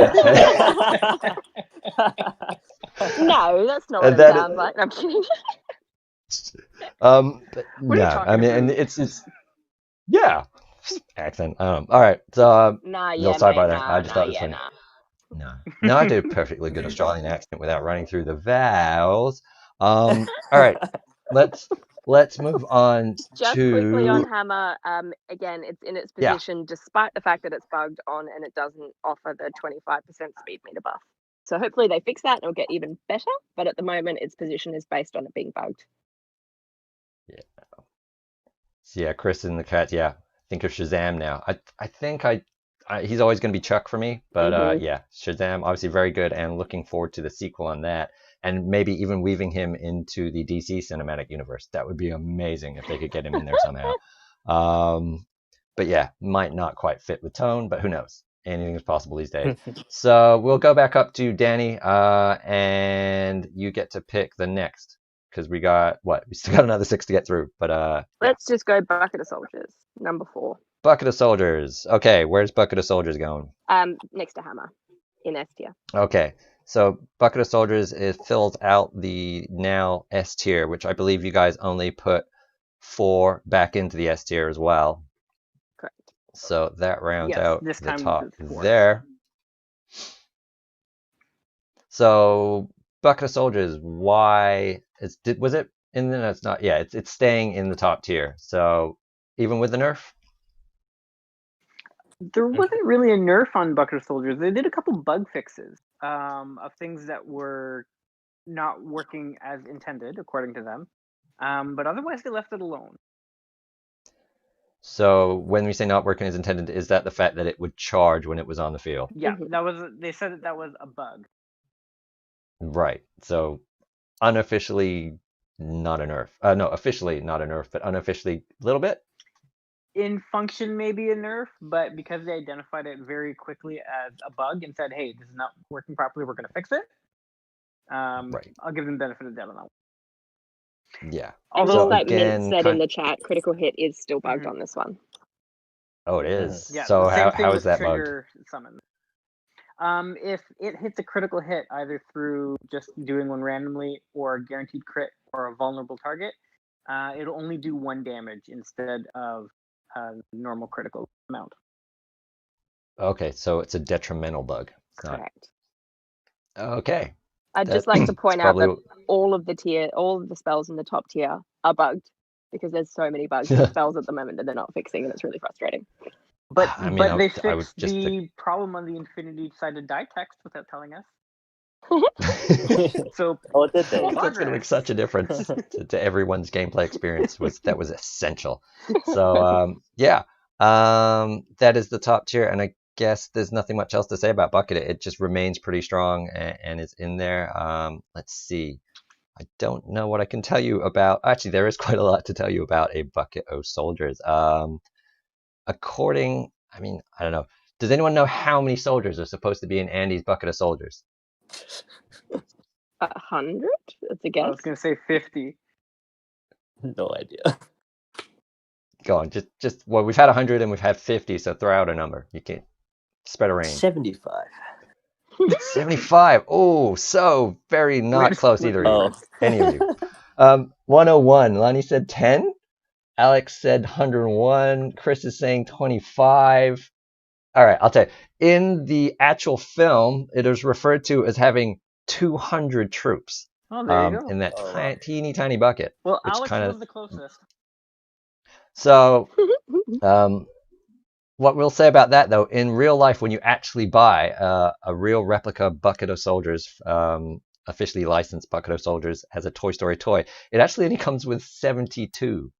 [SPEAKER 4] no, that's not what it sounds like. I'm kidding.
[SPEAKER 1] But
[SPEAKER 2] What are you
[SPEAKER 1] no,
[SPEAKER 2] talking
[SPEAKER 1] I mean,
[SPEAKER 2] about?
[SPEAKER 1] and it's yeah, accent. All right, so
[SPEAKER 4] Nah,
[SPEAKER 1] little
[SPEAKER 4] yeah,
[SPEAKER 1] sidebar
[SPEAKER 4] mate,
[SPEAKER 1] there.
[SPEAKER 4] nah,
[SPEAKER 1] I just thought it was funny. No, I do a perfectly good Australian accent without running through the vowels. All right, let's move on
[SPEAKER 4] Just
[SPEAKER 1] to
[SPEAKER 4] quickly on Hammer, again, it's in its position despite the fact that it's bugged on and it doesn't offer the 25% speed meter buff. So hopefully they fix that and it'll get even better. But at the moment, its position is based on it being bugged.
[SPEAKER 1] Yeah. So yeah, Chris in the chat. Yeah, think of Shazam now. I think he's always going to be Chuck for me, but yeah, Shazam obviously very good, and looking forward to the sequel on that, and maybe even weaving him into the DC cinematic universe. That would be amazing if they could get him in there somehow. But yeah, might not quite fit with tone, but who knows? Anything is possible these days. So we'll go back up to Danny, and you get to pick the next, because we still got another 6 to get through, but
[SPEAKER 4] Let's just go Bucket of Soldiers, number 4.
[SPEAKER 1] Bucket of Soldiers. Okay, where's Bucket of Soldiers going?
[SPEAKER 4] Next to Hammer in S tier.
[SPEAKER 1] Okay, so Bucket of Soldiers fills out the now S tier, which I believe you guys only put 4 back into the S tier as well.
[SPEAKER 4] Correct.
[SPEAKER 1] So that rounds out
[SPEAKER 2] this
[SPEAKER 1] the
[SPEAKER 2] time
[SPEAKER 1] top
[SPEAKER 2] it's 4.
[SPEAKER 1] there. So Bucket of Soldiers, why was it in the? It's not. Yeah, it's staying in the top tier. So even with the nerf.
[SPEAKER 2] There wasn't really a nerf on Bucket of Soldiers. They did a couple bug fixes of things that were not working as intended, according to them. But otherwise, they left it alone.
[SPEAKER 1] So when we say not working as intended, is that the fact that it would charge when it was on the field?
[SPEAKER 2] Yeah, they said that was a bug.
[SPEAKER 1] Right. So unofficially not a nerf. No, officially not a nerf, but unofficially a little bit.
[SPEAKER 2] In function, maybe a nerf, but because they identified it very quickly as a bug and said, "Hey, this is not working properly. We're going to fix it."
[SPEAKER 1] Right.
[SPEAKER 2] I'll give them the benefit of the doubt on that one.
[SPEAKER 1] Yeah.
[SPEAKER 4] And
[SPEAKER 1] So
[SPEAKER 4] just like
[SPEAKER 1] again,
[SPEAKER 4] Mint said in the chat, critical hit is still bugged on this one.
[SPEAKER 1] Oh, it is.
[SPEAKER 2] Yeah.
[SPEAKER 1] So
[SPEAKER 2] the same thing
[SPEAKER 1] how
[SPEAKER 2] with
[SPEAKER 1] is that bugged?
[SPEAKER 2] trigger summon. If it hits a critical hit either through just doing one randomly or a guaranteed crit or a vulnerable target, it'll only do 1 damage instead of normal critical amount.
[SPEAKER 1] Okay, so it's a detrimental bug. It's not.
[SPEAKER 4] Correct.
[SPEAKER 1] Okay.
[SPEAKER 4] I'd just like to point out
[SPEAKER 1] probably
[SPEAKER 4] that all of the spells in the top tier are bugged because there's so many bugs in spells at the moment that they're not fixing, and it's really frustrating.
[SPEAKER 2] But
[SPEAKER 1] I mean,
[SPEAKER 2] but they
[SPEAKER 1] I would
[SPEAKER 2] fixed
[SPEAKER 1] just
[SPEAKER 2] the problem on the infinity-sided die text without telling us. So
[SPEAKER 3] Oh, did they?
[SPEAKER 1] that's going to make such a difference to everyone's gameplay experience. That was essential. So yeah, that is the top tier, and I guess there's nothing much else to say about Bucket. It just remains pretty strong and is in there. Let's see. I don't know what I can tell you about. Actually, there is quite a lot to tell you about a Bucket of Soldiers. I mean, I don't know. Does anyone know how many soldiers are supposed to be in Andy's Bucket of Soldiers?
[SPEAKER 4] 100? That's a
[SPEAKER 2] I
[SPEAKER 4] guess.
[SPEAKER 2] was gonna say 50.
[SPEAKER 3] No idea.
[SPEAKER 1] Go on. Well, we've had 100 and we've had 50, so throw out a number. You can't spread a range.
[SPEAKER 3] 75.
[SPEAKER 1] 75. Oh, so very not
[SPEAKER 2] to
[SPEAKER 1] close
[SPEAKER 2] split
[SPEAKER 1] either
[SPEAKER 2] the
[SPEAKER 1] of you.
[SPEAKER 3] Oh.
[SPEAKER 1] Any of you. 101. Lonnie said 10. Alex said 101. Chris is saying 25. All right, I'll tell you. In the actual film, it is referred to as having 200 troops
[SPEAKER 2] Oh, there you go.
[SPEAKER 1] in that
[SPEAKER 3] Oh, wow.
[SPEAKER 1] teeny tiny bucket.
[SPEAKER 2] Well,
[SPEAKER 1] which
[SPEAKER 2] Alex
[SPEAKER 1] kinda-
[SPEAKER 2] was the closest.
[SPEAKER 1] So, what we'll say about that, though, in real life, when you actually buy a real replica Bucket of Soldiers, officially licensed Bucket of Soldiers, has a Toy Story toy, it actually only comes with 72,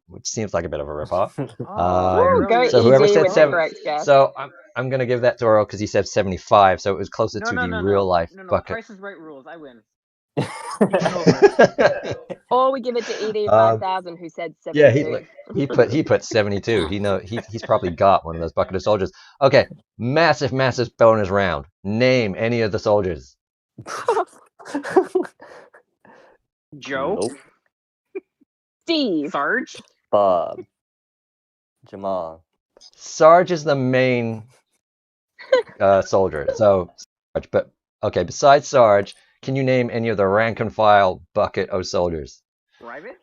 [SPEAKER 1] which seems like a bit of a ripoff.
[SPEAKER 2] Oh,
[SPEAKER 4] Go
[SPEAKER 1] So whoever
[SPEAKER 4] easy
[SPEAKER 1] said
[SPEAKER 4] with the
[SPEAKER 1] 7,
[SPEAKER 4] correct guess.
[SPEAKER 1] so I'm gonna give that to Earl because he said 75, so it was closer to the real life
[SPEAKER 2] No,
[SPEAKER 1] Bucket.
[SPEAKER 2] Price is Right rules. I win. You went over.
[SPEAKER 4] Or we give it to ED
[SPEAKER 1] Um,
[SPEAKER 4] 5000 who said
[SPEAKER 1] Yeah,
[SPEAKER 4] 72.
[SPEAKER 1] he put 72. He's probably got one of those Bucket of Soldiers. Okay, massive bonus round. Name any of the soldiers.
[SPEAKER 2] Joe,
[SPEAKER 3] Nope.
[SPEAKER 4] Steve.
[SPEAKER 2] Sarge,
[SPEAKER 3] Bob. Jamal.
[SPEAKER 1] Sarge is the main soldier. So Sarge, but okay, besides Sarge, can you name any of the rank and file Bucket of Soldiers?
[SPEAKER 2] Private.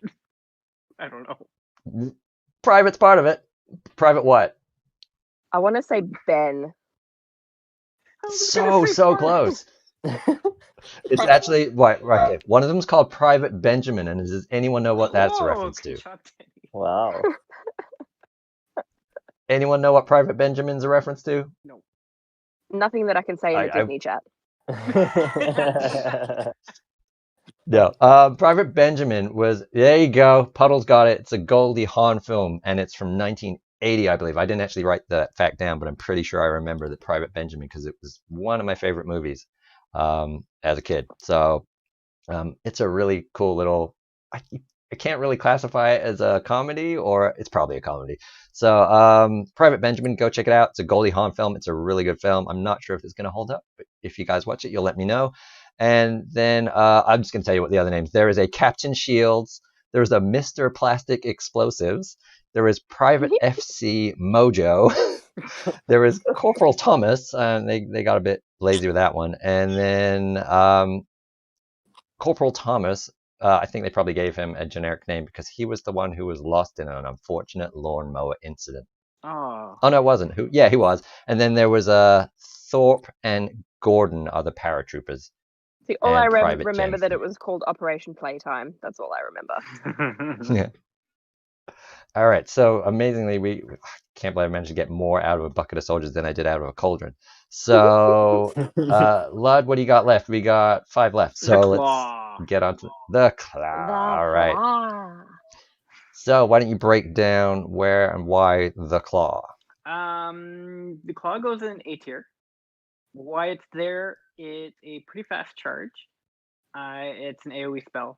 [SPEAKER 2] I don't know.
[SPEAKER 1] Private's part of it. Private what?
[SPEAKER 4] I want to say Ben.
[SPEAKER 2] I was gonna say
[SPEAKER 1] So
[SPEAKER 2] Park.
[SPEAKER 1] close. It's actually right. Okay. One of them's called Private Benjamin, and does anyone know what that's a reference to?
[SPEAKER 2] Good job, Teddy.
[SPEAKER 3] Wow.
[SPEAKER 1] Anyone know what Private Benjamin's a reference to?
[SPEAKER 2] No.
[SPEAKER 4] Nothing that I can say in the
[SPEAKER 1] I-
[SPEAKER 4] Disney chat.
[SPEAKER 1] No. Private Benjamin was, there you go. Puddle's got it. It's a Goldie Hawn film, and it's from 1980, I believe. I didn't actually write that fact down, but I'm pretty sure I remember the Private Benjamin because it was one of my favorite movies as a kid. So it's a really cool little. I can't really classify it as a comedy, or it's probably a comedy. So Private Benjamin, go check it out. It's a Goldie Hawn film. It's a really good film. I'm not sure if it's going to hold up, but if you guys watch it, you'll let me know. And then I'm just going to tell you what the other names. There is a Captain Shields. There's a Mr. Plastic Explosives. There is Private FC Mojo. There is Corporal Thomas. They got a bit lazy with that one. And then Corporal Thomas, I think they probably gave him a generic name because he was the one who was lost in an unfortunate lawnmower incident.
[SPEAKER 2] Oh.
[SPEAKER 1] Oh, no, it wasn't. Yeah, he was. And then there was Thorpe and Gordon are the paratroopers.
[SPEAKER 4] See, all I
[SPEAKER 1] and Private
[SPEAKER 4] remember
[SPEAKER 1] James.
[SPEAKER 4] that it was called Operation Playtime. That's all I remember.
[SPEAKER 1] Yeah. All right. So amazingly, I can't believe I managed to get more out of a bucket of soldiers than I did out of a cauldron. So, Lud, what do you got left? We got 5 left. So let's get on to the claw. All right. So why don't you break down where and why the claw?
[SPEAKER 2] The claw goes in A tier. Why it's there? It's a pretty fast charge. It's an AoE spell,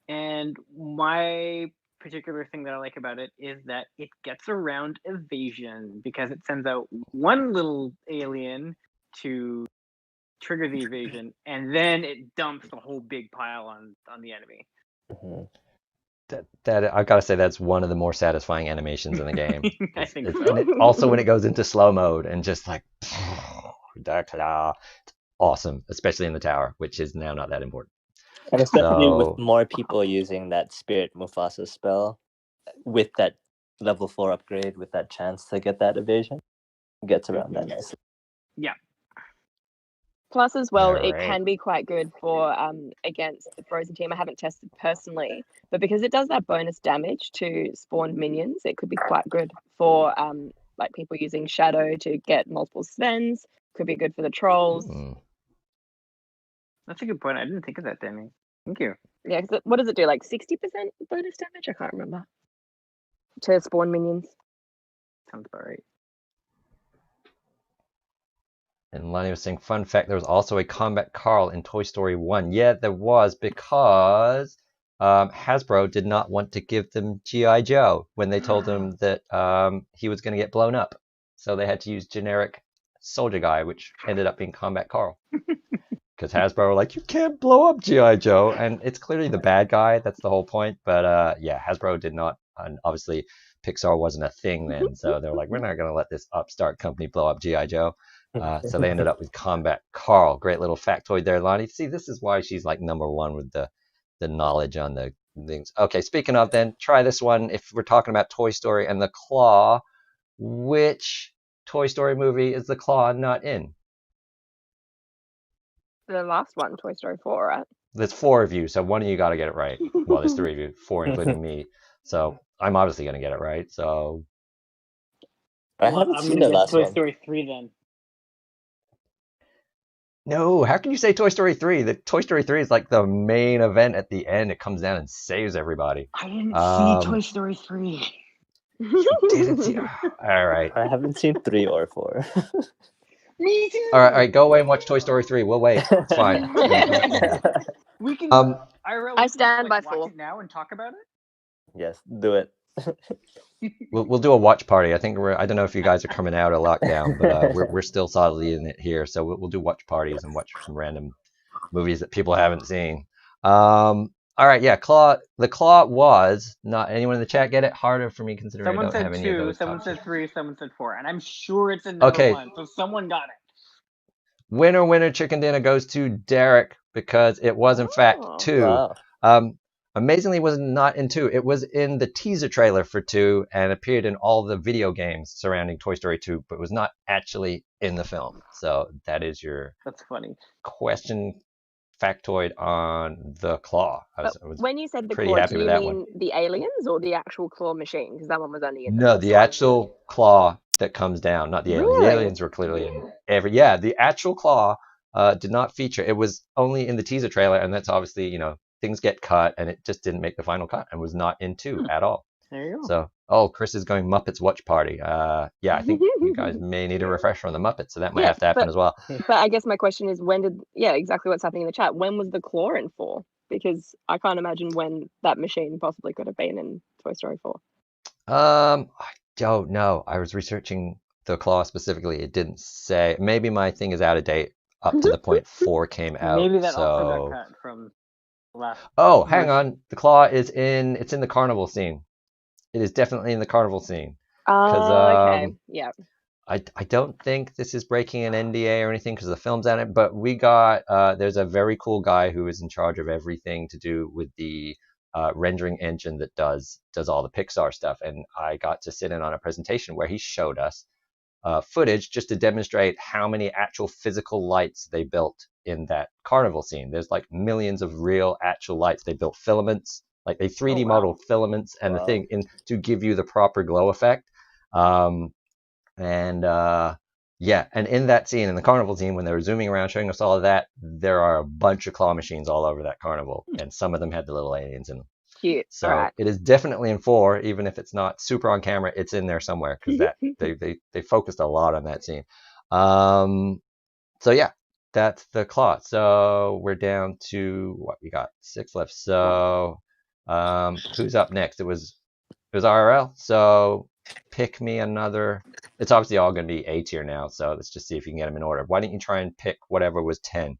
[SPEAKER 2] and my particular thing that I like about it is that it gets around evasion because it sends out one little alien to trigger the evasion, and then it dumps the whole big pile on the enemy.
[SPEAKER 3] Mhm.
[SPEAKER 1] That I've got to say that's one of the more satisfying animations in the game.
[SPEAKER 2] I think
[SPEAKER 1] And
[SPEAKER 2] so.
[SPEAKER 1] it, also when it goes into slow mode and just like the claw, it's awesome, especially in the tower, which is now not that important.
[SPEAKER 3] And especially
[SPEAKER 1] So-
[SPEAKER 3] with more people using that Spirit Mufasa spell, with that level 4 upgrade, with that chance to get that evasion, it gets around that nicely.
[SPEAKER 2] Yeah.
[SPEAKER 4] Plus, as well, it
[SPEAKER 1] Alright.
[SPEAKER 4] can be quite good for against the frozen team. I haven't tested personally, but because it does that bonus damage to spawned minions, it could be quite good for like people using shadow to get multiple spends. Could be good for the trolls.
[SPEAKER 2] That's a good point. I didn't think of that, Demi. Thank you.
[SPEAKER 4] Yeah, because what does it do? Like 60% bonus damage? I can't remember. To spawn minions.
[SPEAKER 2] Sounds about right.
[SPEAKER 1] And Lonnie was saying, fun fact, there was also a Combat Carl in Toy Story 1. Yeah, there was, because Hasbro did not want to give them G.I. Joe when they told him that he was going to get blown up. So they had to use generic soldier guy, which ended up being Combat Carl. Because Hasbro were like, you can't blow up G.I. Joe. And it's clearly the bad guy. That's the whole point. But yeah, Hasbro did not. And obviously, Pixar wasn't a thing then. So they were like, we're not going to let this upstart company blow up G.I. Joe. So they ended up with Combat Carl. Great little factoid there, Lonnie. See, this is why she's like #1 with the knowledge on the things. Okay, speaking of then, try this one. If we're talking about Toy Story and the claw, which Toy Story movie is the claw not in?
[SPEAKER 4] The last one, Toy Story 4, right?
[SPEAKER 1] There's 4 of you, so one of you got to get it right. Well, there's 3 of you, 4 including me. So I'm obviously going to get it right. So
[SPEAKER 3] I haven't
[SPEAKER 2] I'm
[SPEAKER 3] seen
[SPEAKER 2] gonna
[SPEAKER 3] the
[SPEAKER 2] guess
[SPEAKER 3] last
[SPEAKER 2] Toy
[SPEAKER 3] one.
[SPEAKER 2] Story 3 then.
[SPEAKER 1] no, how can you say Toy Story 3? The Toy Story 3 is like the main event at the end. It comes down and saves everybody.
[SPEAKER 2] I didn't see Toy Story 3.
[SPEAKER 1] Didn't see. All right.
[SPEAKER 3] I haven't seen 3 or 4.
[SPEAKER 2] Me too.
[SPEAKER 1] All right, go away and watch Toy Story 3. We'll wait. It's fine.
[SPEAKER 2] We can. Ira,
[SPEAKER 4] I
[SPEAKER 2] we can
[SPEAKER 4] stand
[SPEAKER 2] just,
[SPEAKER 4] by
[SPEAKER 2] watch
[SPEAKER 4] 4.
[SPEAKER 2] it now and talk about it.
[SPEAKER 3] Yes, do it.
[SPEAKER 1] We'll do a watch party. I think I don't know if you guys are coming out of lockdown, but we're still solidly in it here. So we'll do watch parties and watch some random movies that people haven't seen. All right, yeah, Claw. The Claw was not. Anyone in the chat get it? Harder for me considering I
[SPEAKER 2] Someone
[SPEAKER 1] don't
[SPEAKER 2] said
[SPEAKER 1] have any of
[SPEAKER 2] 2,
[SPEAKER 1] those.
[SPEAKER 2] someone said 3, someone said 4, and I'm sure it's in
[SPEAKER 1] Okay.
[SPEAKER 2] #1. So someone got it.
[SPEAKER 1] Winner, chicken dinner goes to Derek because it was in fact 2.
[SPEAKER 3] Wow.
[SPEAKER 1] Amazingly, it was not in 2. It was in the teaser trailer for 2 and appeared in all the video games surrounding Toy Story 2, but was not actually in the film. So that is your
[SPEAKER 2] That's funny.
[SPEAKER 1] question factoid on the claw. I was
[SPEAKER 4] When you said the
[SPEAKER 1] pretty
[SPEAKER 4] claw,
[SPEAKER 1] happy
[SPEAKER 4] do
[SPEAKER 1] with
[SPEAKER 4] you
[SPEAKER 1] that
[SPEAKER 4] mean
[SPEAKER 1] one.
[SPEAKER 4] the aliens or the actual claw machine? Because that one was only in
[SPEAKER 1] No,
[SPEAKER 4] first
[SPEAKER 1] the
[SPEAKER 4] one.
[SPEAKER 1] actual claw that comes down, not the aliens. The
[SPEAKER 4] Really?
[SPEAKER 1] aliens were clearly in every. Yeah, the actual claw did not feature. It was only in the teaser trailer, and that's obviously, things get cut, and it just didn't make the final cut and was not in 2 at all.
[SPEAKER 2] There you go.
[SPEAKER 1] So, Chris is going Muppets watch party. Yeah, I think you guys may need a refresher on the Muppets, so that might have to happen as well.
[SPEAKER 4] But I guess my question is, exactly what's happening in the chat. When was the claw in 4? Because I can't imagine when that machine possibly could have been in Toy Story 4.
[SPEAKER 1] I don't know. I was researching the claw specifically. It didn't say. Maybe my thing is out of date up to the point 4 came out.
[SPEAKER 2] Maybe that
[SPEAKER 1] so...
[SPEAKER 2] also got cut from the last.
[SPEAKER 1] Oh, hang on. The claw is in. It's in the carnival scene. It is definitely in the carnival scene.
[SPEAKER 4] Okay. Yeah.
[SPEAKER 1] I don't think this is breaking an NDA or anything because the film's on it, but we got there's a very cool guy who is in charge of everything to do with the rendering engine that does all the Pixar stuff, and I got to sit in on a presentation where he showed us footage just to demonstrate how many actual physical lights they built in that carnival scene. There's like millions of real actual lights. They built filaments, like they 3D modeled filaments and the thing to give you the proper glow effect. Yeah, and in that scene, in the carnival scene, when they were zooming around showing us all of that, there are a bunch of claw machines all over that carnival, and some of them had the little aliens in them.
[SPEAKER 4] Cute.
[SPEAKER 1] So
[SPEAKER 4] right.
[SPEAKER 1] It is definitely in 4, even if it's not super on camera. It's in there somewhere because that they focused a lot on that scene. So yeah, that's the claw. So we're down to what we got 6 left. So who's up next? It was RL. So pick me another. It's obviously all going to be A tier now. So let's just see if you can get them in order. Why don't you try and pick whatever was 10?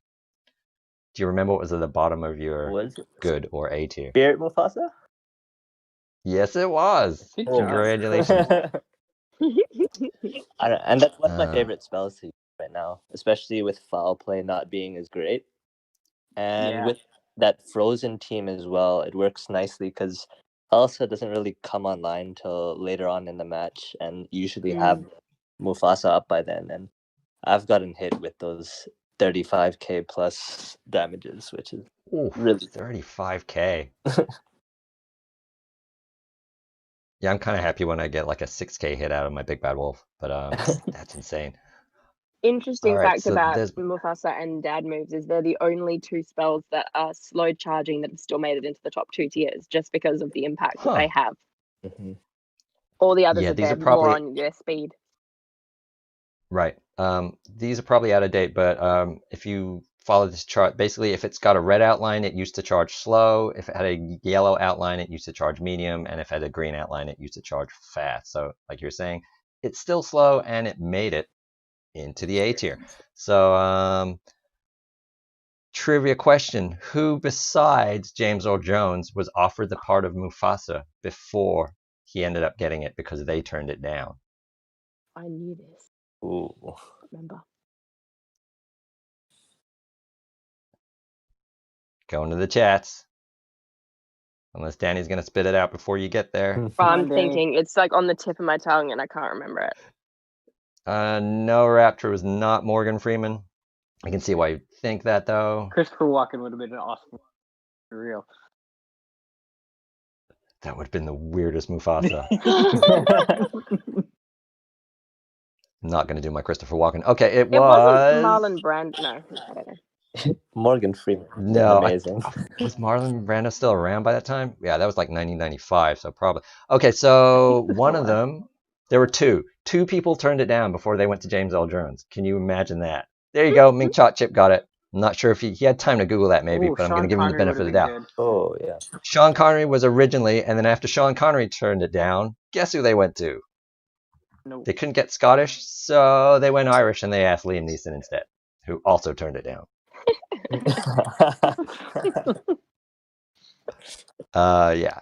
[SPEAKER 1] Do you remember what was at the bottom of your good or A tier?
[SPEAKER 3] Spirit Mufasa?
[SPEAKER 1] Yes, it was.
[SPEAKER 2] Good job.
[SPEAKER 1] Congratulations.
[SPEAKER 3] And that's one of my favorite spells to use right now, especially with foul play not being as great. And with that Frozen team as well, it works nicely because Elsa doesn't really come online till later on in the match and usually have Mufasa up by then. And I've gotten hit with those 35k plus damages, which is really
[SPEAKER 1] 35k. Yeah, I'm kind of happy when I get like a 6K hit out of my big bad wolf, but that's insane. All
[SPEAKER 4] Interesting
[SPEAKER 1] right,
[SPEAKER 4] fact
[SPEAKER 1] so
[SPEAKER 4] about
[SPEAKER 1] there's
[SPEAKER 4] Mufasa and Dad moves is they're the only two spells that are slow charging that have still made it into the top 2 tiers, just because of the impact that they have.
[SPEAKER 3] Mhm.
[SPEAKER 4] All the others
[SPEAKER 1] Yeah,
[SPEAKER 4] are
[SPEAKER 1] these
[SPEAKER 4] there
[SPEAKER 1] are
[SPEAKER 4] more
[SPEAKER 1] probably
[SPEAKER 4] on their speed.
[SPEAKER 1] right. These are probably out of date, but if you follow this chart, basically if it's got a red outline, it used to charge slow. If it had a yellow outline, it used to charge medium, and if it had a green outline, it used to charge fast. So, like you're saying, it's still slow, and it made it into the A tier. So, trivia question: who besides James Earl Jones was offered the part of Mufasa before he ended up getting it because they turned it down?
[SPEAKER 4] I knew this.
[SPEAKER 3] Ooh.
[SPEAKER 4] Remember.
[SPEAKER 1] Go into the chats. Unless Danny's going to spit it out before you get there.
[SPEAKER 4] I'm
[SPEAKER 2] on, Danny.
[SPEAKER 4] thinking it's like on the tip of my tongue and I can't remember it.
[SPEAKER 1] No, Raptor was not Morgan Freeman. I can see why you think that, though.
[SPEAKER 2] Christopher Walken would have been an awesome for real.
[SPEAKER 1] That would have been the weirdest Mufasa. I'm not going to do my Christopher Walken. Okay, it
[SPEAKER 4] It wasn't
[SPEAKER 1] was...
[SPEAKER 4] Marlon Brand. No, I don't know.
[SPEAKER 3] Morgan Freeman.
[SPEAKER 1] No,
[SPEAKER 3] Amazing.
[SPEAKER 1] was Marlon Brando still around by that time? Yeah, that was like 1995, so probably. Okay, so one of them, there were two. Two people turned it down before they went to James L. Jones. Can you imagine that? There you go, Ming Chot Chip got it. I'm not sure if he had time to Google that maybe,
[SPEAKER 2] Ooh,
[SPEAKER 1] but I'm going
[SPEAKER 2] Sean
[SPEAKER 1] to give him the
[SPEAKER 2] Connery would
[SPEAKER 1] benefit
[SPEAKER 2] have
[SPEAKER 1] of the
[SPEAKER 2] been
[SPEAKER 1] doubt.
[SPEAKER 2] good.
[SPEAKER 3] Oh, yeah.
[SPEAKER 1] Sean Connery was originally, and then after Sean Connery turned it down, guess who they went to?
[SPEAKER 2] Nope.
[SPEAKER 1] They couldn't get Scottish, so they went Irish and they asked Liam Neeson instead, who also turned it down. Yeah.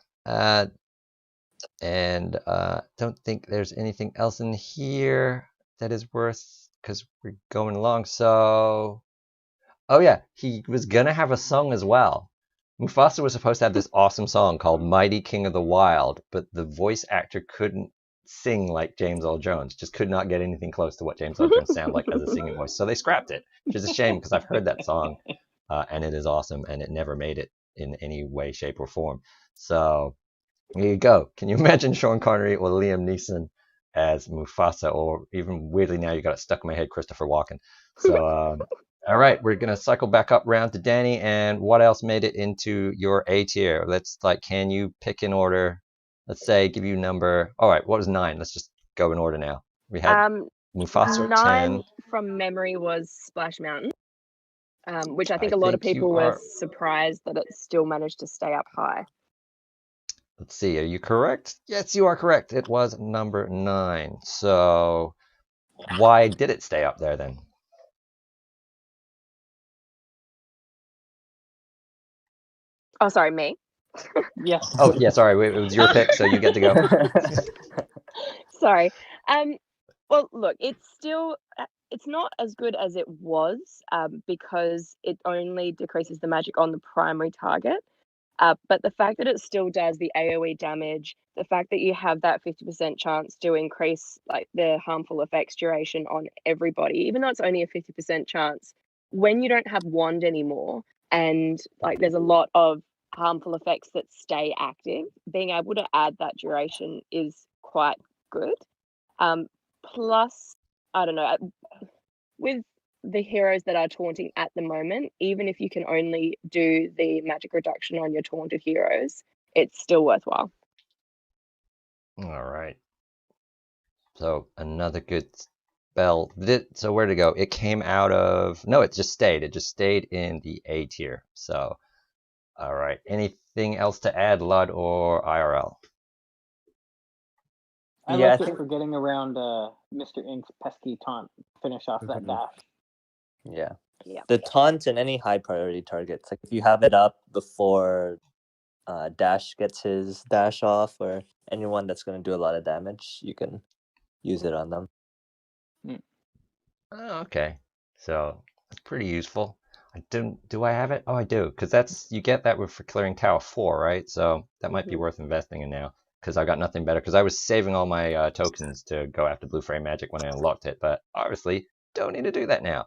[SPEAKER 1] And don't think there's anything else in here that is worth, because we're going along. So, oh yeah, he was gonna have a song as well. Mufasa was supposed to have this awesome song called Mighty King of the Wild, but the voice actor couldn't sing like James Earl Jones, just could not get anything close to what James Earl Jones sounded like as a singing voice. So they scrapped it, which is a shame because I've heard that song and it is awesome, and it never made it in any way, shape, or form. So there you go. Can you imagine Sean Connery or Liam Neeson as Mufasa, or even weirdly now you got it stuck in my head, Christopher Walken. So, all right, we're gonna cycle back up round to Danny. And what else made it into your A tier? Can you pick in order? Let's say give you number. All right, what was 9? Let's just go in order now. We had Mufasa at
[SPEAKER 4] 9
[SPEAKER 1] 10.
[SPEAKER 4] from memory was Splash Mountain, which I think
[SPEAKER 1] I
[SPEAKER 4] a lot of
[SPEAKER 1] think you
[SPEAKER 4] people were
[SPEAKER 1] are.
[SPEAKER 4] surprised that it still managed to stay up high.
[SPEAKER 1] Let's see, are you correct? Yes, you are correct. It was number 9. So why did it stay up there then?
[SPEAKER 4] Oh, sorry, me.
[SPEAKER 2] Yes.
[SPEAKER 1] Oh, yeah, sorry. It was your pick, so you get to go.
[SPEAKER 4] Sorry. Well, look, it's not as good as it was because it only decreases the magic on the primary target. But the fact that it still does the AoE damage, the fact that you have that 50% chance to increase like the harmful effects duration on everybody, even though it's only a 50% chance, when you don't have wand anymore, and like there's a lot of harmful effects that stay active, being able to add that duration is quite good. Plus, I don't know, with the heroes that are taunting at the moment, even if you can only do the magic reduction on your taunted heroes, it's still worthwhile.
[SPEAKER 1] All right. So another good spell. So where to go? It came out of... No, it just stayed. It just stayed in the A tier. So, all right. Anything else to add, Lud or IRL?
[SPEAKER 2] I
[SPEAKER 3] Yeah,
[SPEAKER 2] liked
[SPEAKER 3] I
[SPEAKER 2] it
[SPEAKER 3] think-
[SPEAKER 2] for getting around Mr. Ink's pesky taunt to finish off that dash.
[SPEAKER 3] Yeah.
[SPEAKER 4] Yeah.
[SPEAKER 3] The taunt and any high priority targets, like if you have it up before Dash gets his dash off, or anyone that's going to do a lot of damage, you can use it on them.
[SPEAKER 1] Oh, okay. So that's pretty useful. Do I have it? Oh, I do, because you get that for clearing Tower 4, right? So that might be worth investing in now, because I got nothing better, because I was saving all my tokens to go after Blue Frame Magic when I unlocked it, but obviously don't need to do that now.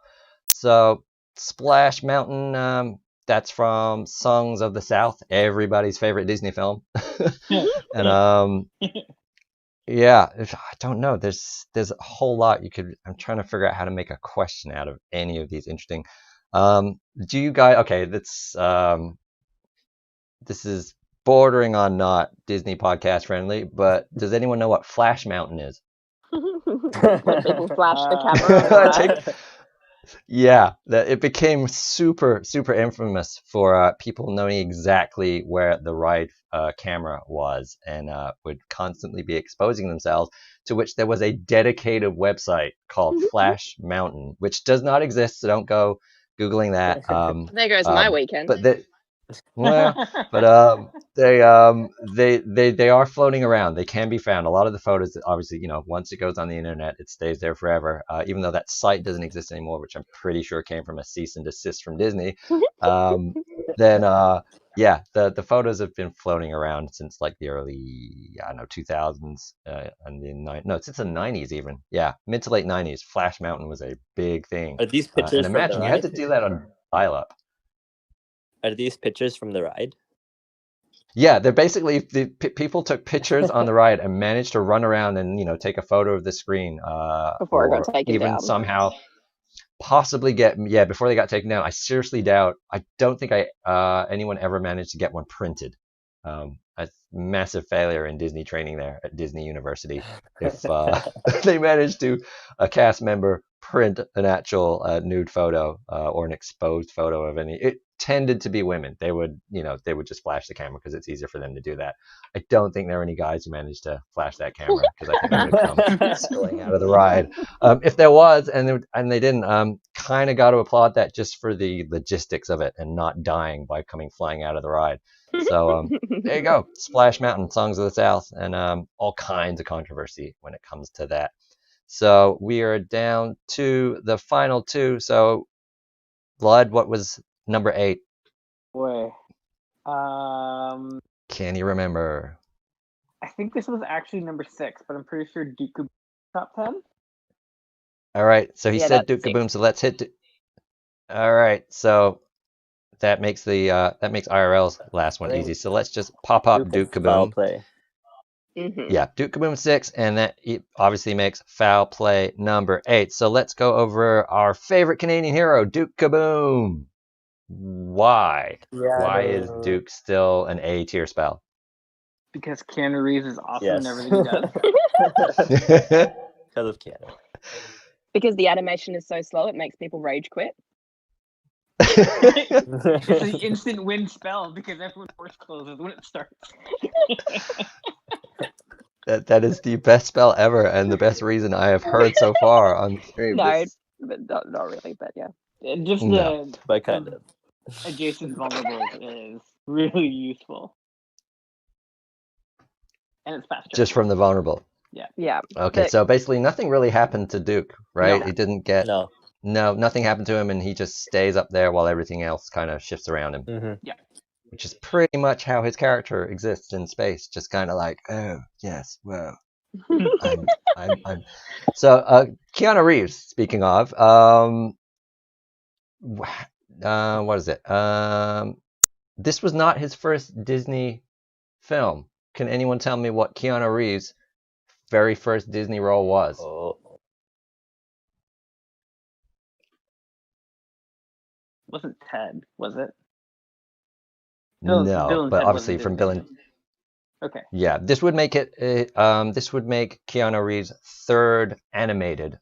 [SPEAKER 1] So Splash Mountain, that's from Songs of the South, everybody's favorite Disney film. And Yeah, I don't know. There's a whole lot you could. I'm trying to figure out how to make a question out of any of these interesting. Do you guys? Okay, this is bordering on not Disney podcast friendly, but does anyone know what Flash Mountain is?
[SPEAKER 4] When people flash the camera on the
[SPEAKER 1] Take
[SPEAKER 4] ride.
[SPEAKER 1] Yeah, that it became super infamous for people knowing exactly where the ride camera was and would constantly be exposing themselves, to which there was a dedicated website called Flash Mountain, which does not exist, so don't go Googling that.
[SPEAKER 4] There goes my weekend.
[SPEAKER 1] But well, but they are floating around. They can be found. A lot of the photos, obviously, once it goes on the internet, it stays there forever. Even though that site doesn't exist anymore, which I'm pretty sure came from a cease and desist from Disney. Then yeah, the photos have been floating around since like the early, I don't know, 2000s and since the 90s even. Yeah, mid to late 90s. Flash Mountain was a big thing.
[SPEAKER 3] Are these
[SPEAKER 1] And
[SPEAKER 3] pictures from the
[SPEAKER 1] imagine you had to
[SPEAKER 3] ride?
[SPEAKER 1] do that on dial-up.
[SPEAKER 3] Are these pictures from the ride?
[SPEAKER 1] Yeah, they're basically people took pictures on the ride and managed to run around and take a photo of the screen,
[SPEAKER 4] Before it got
[SPEAKER 1] or
[SPEAKER 4] taken
[SPEAKER 1] even
[SPEAKER 4] down.
[SPEAKER 1] somehow possibly before they got taken down. I seriously doubt. I don't think anyone ever managed to get one printed. A massive failure in Disney training there at Disney University. If they managed to a cast member print an actual nude photo or an exposed photo of any, it tended to be women. They would just flash the camera because it's easier for them to do that. I don't think there are any guys who managed to flash that camera because I think they would have come spilling out of the ride. If there was, and they didn't, kind of got to applaud that just for the logistics of it and not dying by coming flying out of the ride. So there you go, Splash Mountain, Songs of the South, and all kinds of controversy when it comes to that. So we are down to the final two. So, Blood, what was number 8?
[SPEAKER 2] Boy.
[SPEAKER 1] Can you remember?
[SPEAKER 2] I think this was actually number 6, but I'm pretty sure Duke top 10.
[SPEAKER 1] All right, so he
[SPEAKER 4] Yeah,
[SPEAKER 1] said
[SPEAKER 4] that's
[SPEAKER 1] Duke Kaboom, so let's hit. All right, so that makes IRL's last one easy. So let's just pop up Duke
[SPEAKER 3] Foul
[SPEAKER 1] Kaboom.
[SPEAKER 3] play.
[SPEAKER 1] Yeah, Duke Kaboom 6, and that obviously makes Foul Play number 8. So let's go over our favorite Canadian hero, Duke Kaboom. Why? Why is Duke still an A tier spell?
[SPEAKER 2] Because Keanu Reeves is awesome
[SPEAKER 3] Yes.
[SPEAKER 2] in everything he does.
[SPEAKER 3] Because of Keanu.
[SPEAKER 4] Because the animation is so slow, it makes people rage quit.
[SPEAKER 2] It's an instant win spell because everyone force closes when it starts.
[SPEAKER 1] That is the best spell ever, and the best reason I have heard so far on the stream.
[SPEAKER 4] No, but not really, but yeah.
[SPEAKER 2] Just
[SPEAKER 1] No.
[SPEAKER 2] the
[SPEAKER 3] But kind of.
[SPEAKER 2] adjacent vulnerables is really useful. And it's faster.
[SPEAKER 1] Just from the vulnerable.
[SPEAKER 4] Yeah.
[SPEAKER 1] Okay, so basically nothing really happened to Duke, right?
[SPEAKER 2] No.
[SPEAKER 1] He didn't get...
[SPEAKER 3] No.
[SPEAKER 1] No, nothing happened to him, and he just stays up there while everything else kind of shifts around him.
[SPEAKER 3] Mm-hmm.
[SPEAKER 2] Yeah.
[SPEAKER 1] Which is pretty much how his character exists in space, just kind of like, oh, yes, well, I'm... So, Keanu Reeves, speaking of, what is it? This was not his first Disney film. Can anyone tell me what Keanu Reeves' very first Disney role was?
[SPEAKER 3] Oh.
[SPEAKER 2] Wasn't Ted, was it?
[SPEAKER 1] No,
[SPEAKER 2] Bill and
[SPEAKER 1] but
[SPEAKER 2] Ted
[SPEAKER 1] obviously
[SPEAKER 2] wasn't
[SPEAKER 1] from
[SPEAKER 2] Disney.
[SPEAKER 1] Bill and...
[SPEAKER 2] Okay.
[SPEAKER 1] Yeah, this would make Keanu Reeves' third animated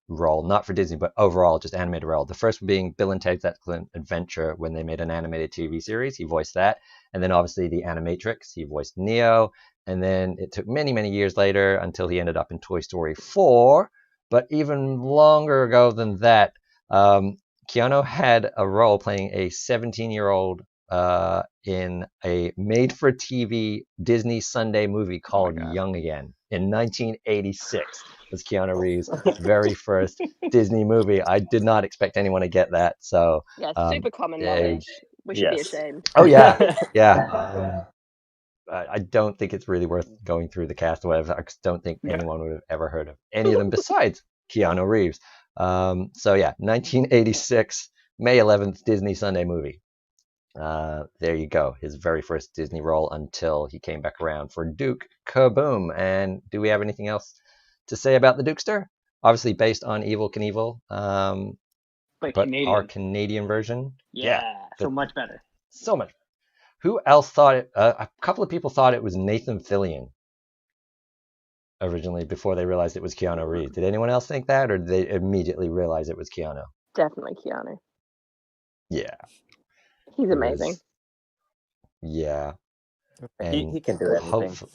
[SPEAKER 1] role, not for Disney, but overall just animated role. The first being Bill and Ted's Excellent Adventure when they made an animated TV series. He voiced that, and then obviously the Animatrix. He voiced Neo, and then it took many years later until he ended up in Toy Story 4. But even longer ago than that, Keanu had a role playing a 17-year-old in a made-for-TV Disney Sunday movie called Young Again in 1986. Was Keanu Reeves' very first Disney movie. I did not expect anyone to get that. So
[SPEAKER 4] Yeah, super common knowledge. We should be ashamed.
[SPEAKER 1] Oh yeah, yeah. I don't think it's really worth going through the cast or whatever. I just don't think anyone would have ever heard of any of them besides Keanu Reeves. So yeah, 1986, May 11th, Disney Sunday movie. there you go. His very first Disney role until he came back around for Duke Kaboom. And do we have anything else to say about the Dukester? Obviously based on Evel Knievel,
[SPEAKER 2] But
[SPEAKER 1] but our
[SPEAKER 2] Canadian.
[SPEAKER 1] Canadian version,
[SPEAKER 2] Yeah, so much better.
[SPEAKER 1] So much. Who else thought it? A couple of people thought it was Nathan Fillion originally before they realized it was Keanu Reeves. Did anyone else think that, or did they immediately realize it was Keanu?
[SPEAKER 4] Definitely Keanu.
[SPEAKER 1] Yeah.
[SPEAKER 4] He's amazing.
[SPEAKER 1] Yeah.
[SPEAKER 3] He can do anything.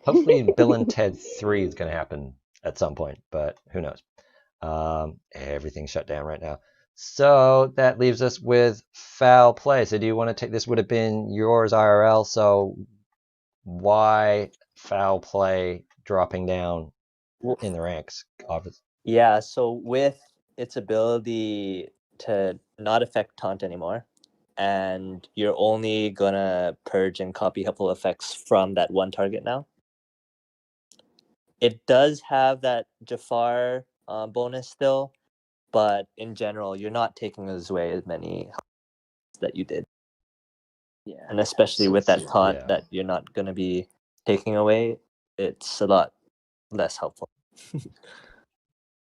[SPEAKER 1] Hopefully Bill and Ted 3 is going to happen at some point, but who knows? Everything's shut down right now. So that leaves us with foul play. So do you want to take this? Would have been yours IRL. So why foul play dropping down in the ranks? Obviously.
[SPEAKER 3] Yeah, so with its ability to not affect taunt anymore, and you're only gonna purge and copy helpful effects from that one target now. It does have that Jafar bonus still, but in general, you're not taking away as many that you did.
[SPEAKER 2] Yeah.
[SPEAKER 3] And especially with that taunt that you're not going to be taking away, it's a lot less helpful.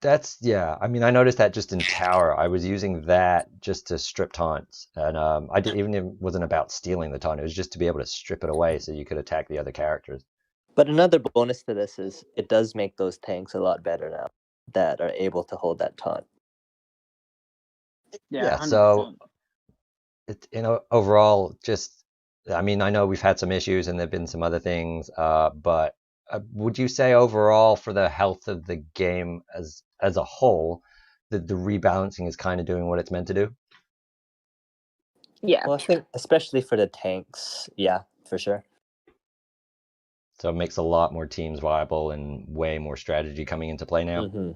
[SPEAKER 1] I mean, I noticed that just in Tower, I was using that just to strip taunts, and it wasn't about stealing the taunt. It was just to be able to strip it away so you could attack the other characters.
[SPEAKER 3] But another bonus to this is it does make those tanks a lot better now that are able to hold that taunt.
[SPEAKER 2] Yeah, 100%.
[SPEAKER 1] So overall, I mean, I know we've had some issues and there've been some other things, but would you say overall for the health of the game as a whole, that the rebalancing is kind of doing what it's meant to do?
[SPEAKER 4] Yeah.
[SPEAKER 3] Well, I think especially for the tanks, yeah, for sure.
[SPEAKER 1] So it makes a lot more teams viable and way more strategy coming into play now.
[SPEAKER 3] Mm-hmm.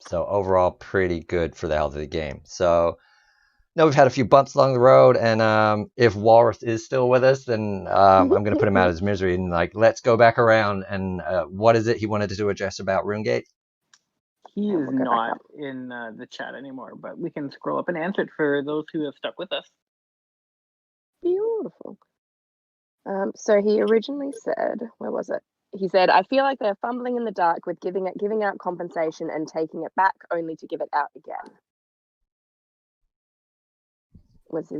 [SPEAKER 1] So overall, pretty good for the health of the game. So now we've had a few bumps along the road, and if Walrus is still with us, then I'm going to put him out of his misery and let's go back around. And what is it he wanted to address about RuneGate?
[SPEAKER 2] He is not in the chat anymore, but we can scroll up and answer it for those who have stuck with us.
[SPEAKER 4] Beautiful. So he originally said, where was it? He said, I feel like they're fumbling in the dark with giving out compensation and taking it back only to give it out again.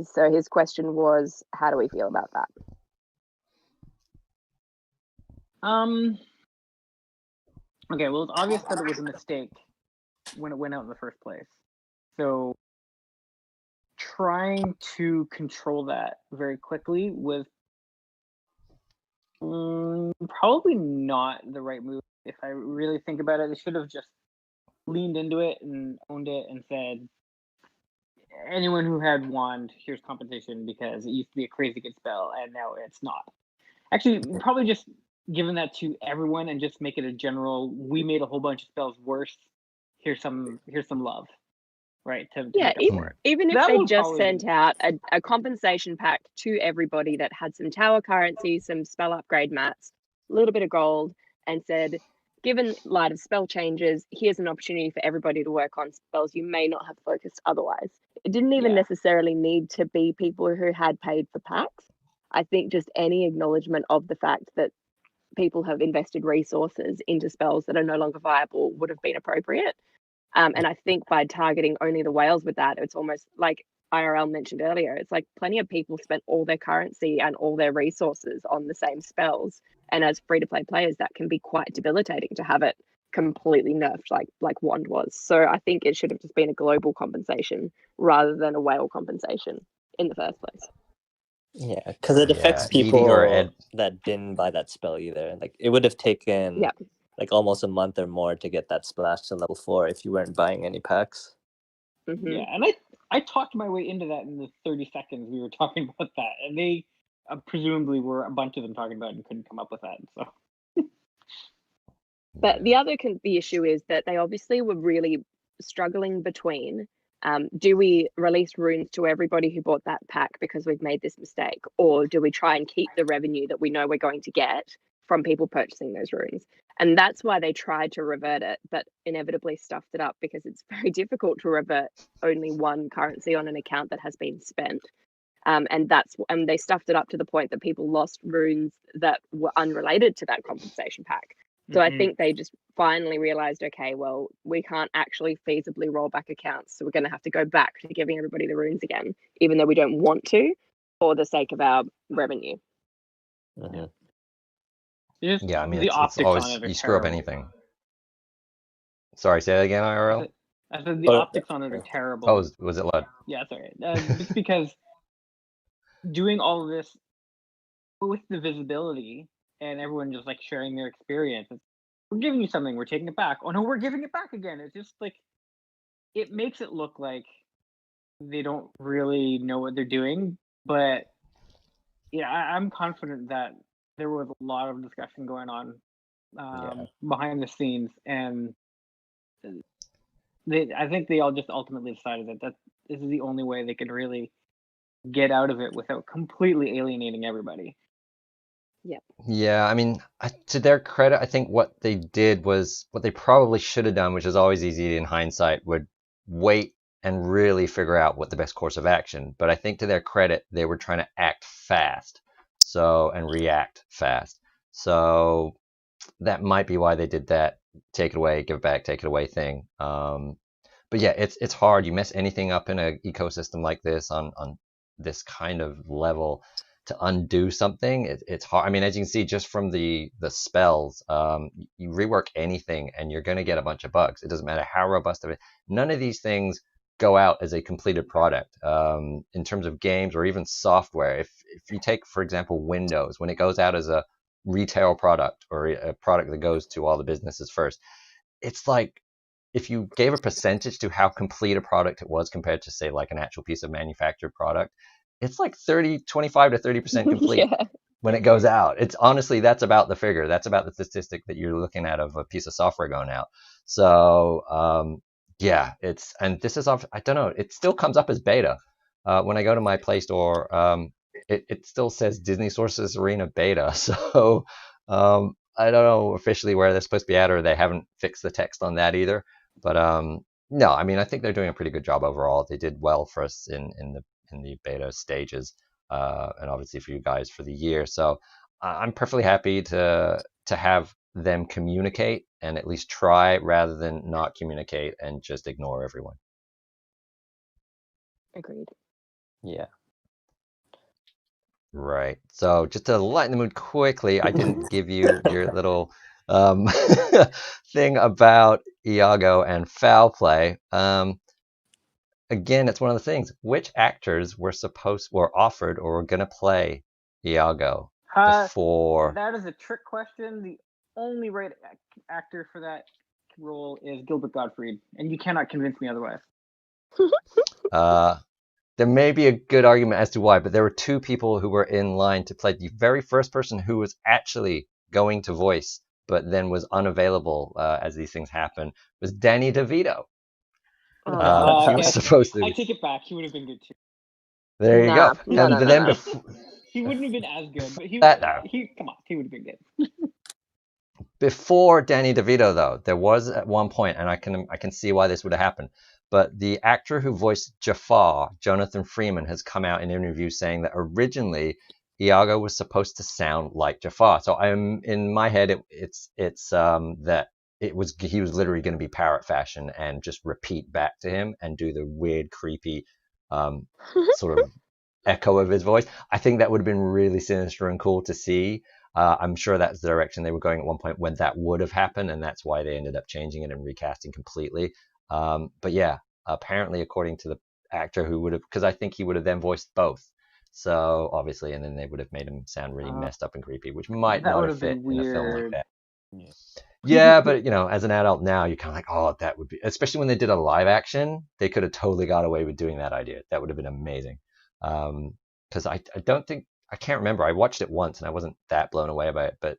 [SPEAKER 4] So his question was, how do we feel about that?
[SPEAKER 2] Okay, well, it's obvious that it was a mistake when it went out in the first place. So trying to control that very quickly was probably not the right move. If I really think about it, they should have just leaned into it and owned it and said, anyone who had wand, here's compensation, because it used to be a crazy good spell and now it's not. Actually, probably just giving that to everyone and just make it a general, we made a whole bunch of spells worse, here's some love, right?
[SPEAKER 4] Even if they just sent out a compensation pack to everybody that had some tower currency, some spell upgrade mats, a little bit of gold, and said, given light of spell changes, here's an opportunity for everybody to work on spells you may not have focused otherwise. It didn't even necessarily need to be people who had paid for packs. I think just any acknowledgement of the fact that people have invested resources into spells that are no longer viable would have been appropriate. And I think by targeting only the whales with that, it's almost like IRL mentioned earlier, it's like plenty of people spent all their currency and all their resources on the same spells. And as free-to-play players, that can be quite debilitating to have it completely nerfed like Wand was. So I think it should have just been a global compensation rather than a whale compensation in the first place.
[SPEAKER 3] Yeah, because it affects people that didn't buy that spell either. Like it would have taken like almost a month or more to get that splash to level 4 if you weren't buying any packs.
[SPEAKER 2] Mm-hmm. Yeah, and I talked my way into that in the 30 seconds we were talking about that, and they presumably were a bunch of them talking about it and couldn't come up with that. So,
[SPEAKER 4] but the issue is that they obviously were really struggling between. Do we release runes to everybody who bought that pack because we've made this mistake? Or do we try and keep the revenue that we know we're going to get from people purchasing those runes? And that's why they tried to revert it, but inevitably stuffed it up because it's very difficult to revert only one currency on an account that has been spent. And they stuffed it up to the point that people lost runes that were unrelated to that compensation pack. So I think they just finally realized, okay, well, we can't actually feasibly roll back accounts, so we're going to have to go back to giving everybody the runes again, even though we don't want to, for the sake of our revenue.
[SPEAKER 3] Mhm.
[SPEAKER 2] Just
[SPEAKER 1] Yeah, I mean,
[SPEAKER 2] the
[SPEAKER 1] it's
[SPEAKER 2] optics
[SPEAKER 1] always,
[SPEAKER 2] on it are
[SPEAKER 1] you screw up
[SPEAKER 2] terrible.
[SPEAKER 1] anything. Sorry, say that again, IRL?
[SPEAKER 2] I said the
[SPEAKER 3] Oh,
[SPEAKER 2] optics on it are terrible.
[SPEAKER 1] Oh, was it Lud?
[SPEAKER 2] Yeah, sorry. It's because doing all of this with the visibility and everyone just like sharing their experience. We're giving you something, we're taking it back. Oh no, we're giving it back again. It's just like, it makes it look like they don't really know what they're doing. But yeah, I'm confident that there was a lot of discussion going on behind the scenes, and I think they all just ultimately decided that this is the only way they could really get out of it without completely alienating everybody.
[SPEAKER 1] Yeah, I mean, to their credit, I think what they did was what they probably should have done, which is always easy in hindsight, would wait and really figure out what the best course of action. But I think to their credit, they were trying to act fast, and react fast. So that might be why they did that take it away, give it back, take it away thing. But yeah, it's hard. You mess anything up in an ecosystem like this on this kind of level, to undo something, it's hard. I mean, as you can see just from the spells, you rework anything and you're going to get a bunch of bugs. It doesn't matter how robust of it. None of these things go out as a completed product, in terms of games or even software. If you take, for example, Windows, when it goes out as a retail product or a product that goes to all the businesses first, it's like, if you gave a percentage to how complete a product it was compared to, say, like an actual piece of manufactured product, it's like 25 to 30% complete
[SPEAKER 4] Yeah.
[SPEAKER 1] when it goes out. It's honestly, that's about the figure. That's about the statistic that you're looking at of a piece of software going out. So yeah, and this is off, I don't know, it still comes up as beta. When I go to my Play Store, it still says Disney Sources Arena beta. So I don't know officially where they're supposed to be at, or they haven't fixed the text on that either. But no, I mean, I think they're doing a pretty good job overall. They did well for us in the beta stages, and obviously for you guys for the year. So I'm perfectly happy to have them communicate and at least try, rather than not communicate and just ignore everyone.
[SPEAKER 4] Agreed.
[SPEAKER 3] Yeah.
[SPEAKER 1] Right. So just to lighten the mood quickly, I didn't give you your little thing about Iago and foul play. Again, it's one of the things. Which actors were offered or were gonna play Iago before?
[SPEAKER 2] That is a trick question. The only right actor for that role is Gilbert Gottfried, and you cannot convince me otherwise.
[SPEAKER 1] There may be a good argument as to why, but there were two people who were in line to play. The very first person who was actually going to voice, but then was unavailable as these things happen, was Danny DeVito. He was supposed to.
[SPEAKER 2] I take it back. He would have been good too.
[SPEAKER 1] There you go. And then before,
[SPEAKER 2] he wouldn't have been as good, but come on, he would have been good.
[SPEAKER 1] Before Danny DeVito, though, there was at one point, and I can see why this would have happened, but the actor who voiced Jafar, Jonathan Freeman, has come out in interviews saying that originally Iago was supposed to sound like Jafar. So I'm in my head, it's that he was literally going to be parrot fashion and just repeat back to him and do the weird, creepy sort of echo of his voice. I think that would have been really sinister and cool to see. I'm sure that's the direction they were going at one point when that would have happened, and that's why they ended up changing it and recasting completely. But yeah, apparently, according to the actor who would have, because I think he would have then voiced both. So obviously, and then they would have made him sound really messed up and creepy, which might not have fit in a film like that. Yeah, but as an adult now, you're kind of like, oh, that would be, especially when they did a live action, they could have totally got away with doing that idea. That would have been amazing. Because I don't think, I can't remember. I watched it once and I wasn't that blown away by it. But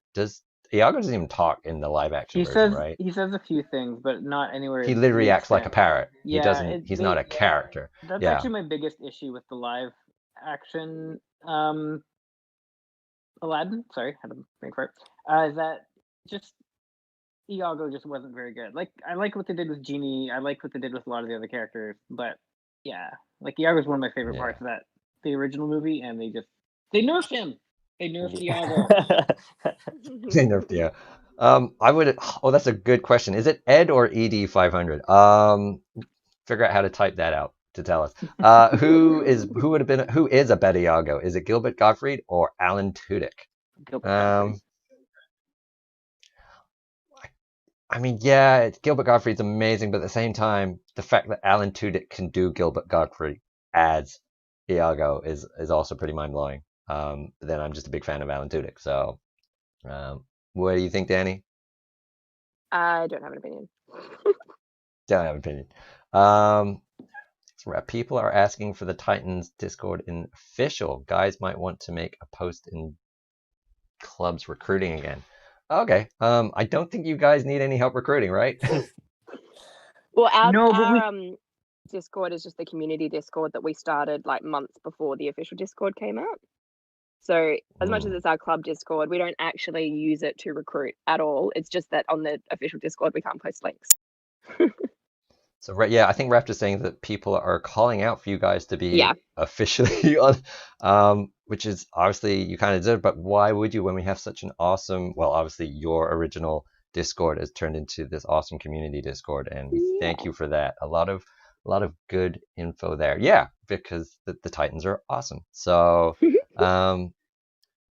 [SPEAKER 1] Iago doesn't even talk in the live action version, right?
[SPEAKER 2] He says a few things, but not anywhere.
[SPEAKER 1] He literally acts like a parrot.
[SPEAKER 2] Yeah,
[SPEAKER 1] he's not a character.
[SPEAKER 2] That's actually my biggest issue with the live action Aladdin. Sorry, had a brain fart. Is that just Iago just wasn't very good. Like, I like what they did with Genie. I like what they did with a lot of the other characters. But yeah, like Iago is one of my favorite
[SPEAKER 1] Yeah.
[SPEAKER 2] parts of the original movie, and they nerfed him. They nerfed Iago.
[SPEAKER 1] They nerfed, yeah. I would. Oh, that's a good question. Is it Ed or ED 500? Figure out how to type that out to tell us. Who is a better Iago? Is it Gilbert Gottfried or Alan Tudyk?
[SPEAKER 2] Gilbert Gottfried.
[SPEAKER 1] I mean, yeah, Gilbert Gottfried's amazing, but at the same time, the fact that Alan Tudyk can do Gilbert Gottfried as Iago is also pretty mind blowing. But then I'm just a big fan of Alan Tudyk. So, what do you think, Danny?
[SPEAKER 4] I don't have an opinion.
[SPEAKER 1] Don't have an opinion. People are asking for the Titans Discord in official. Guys might want to make a post in clubs recruiting again. Okay. I don't think you guys need any help recruiting, right?
[SPEAKER 4] Well,
[SPEAKER 2] No, but
[SPEAKER 4] our Discord is just the community Discord that we started like months before the official Discord came out. So as much as it's our club Discord, we don't actually use it to recruit at all. It's just that on the official Discord, we can't post links.
[SPEAKER 1] So yeah, I think Raptor's saying that people are calling out for you guys to be
[SPEAKER 4] Yeah.
[SPEAKER 1] officially on, which is obviously you kind of deserve, but why would you when we have such an awesome, well, obviously your original Discord has turned into this awesome community Discord, and we thank you for that. A lot of good info there. Yeah, because the Titans are awesome. So,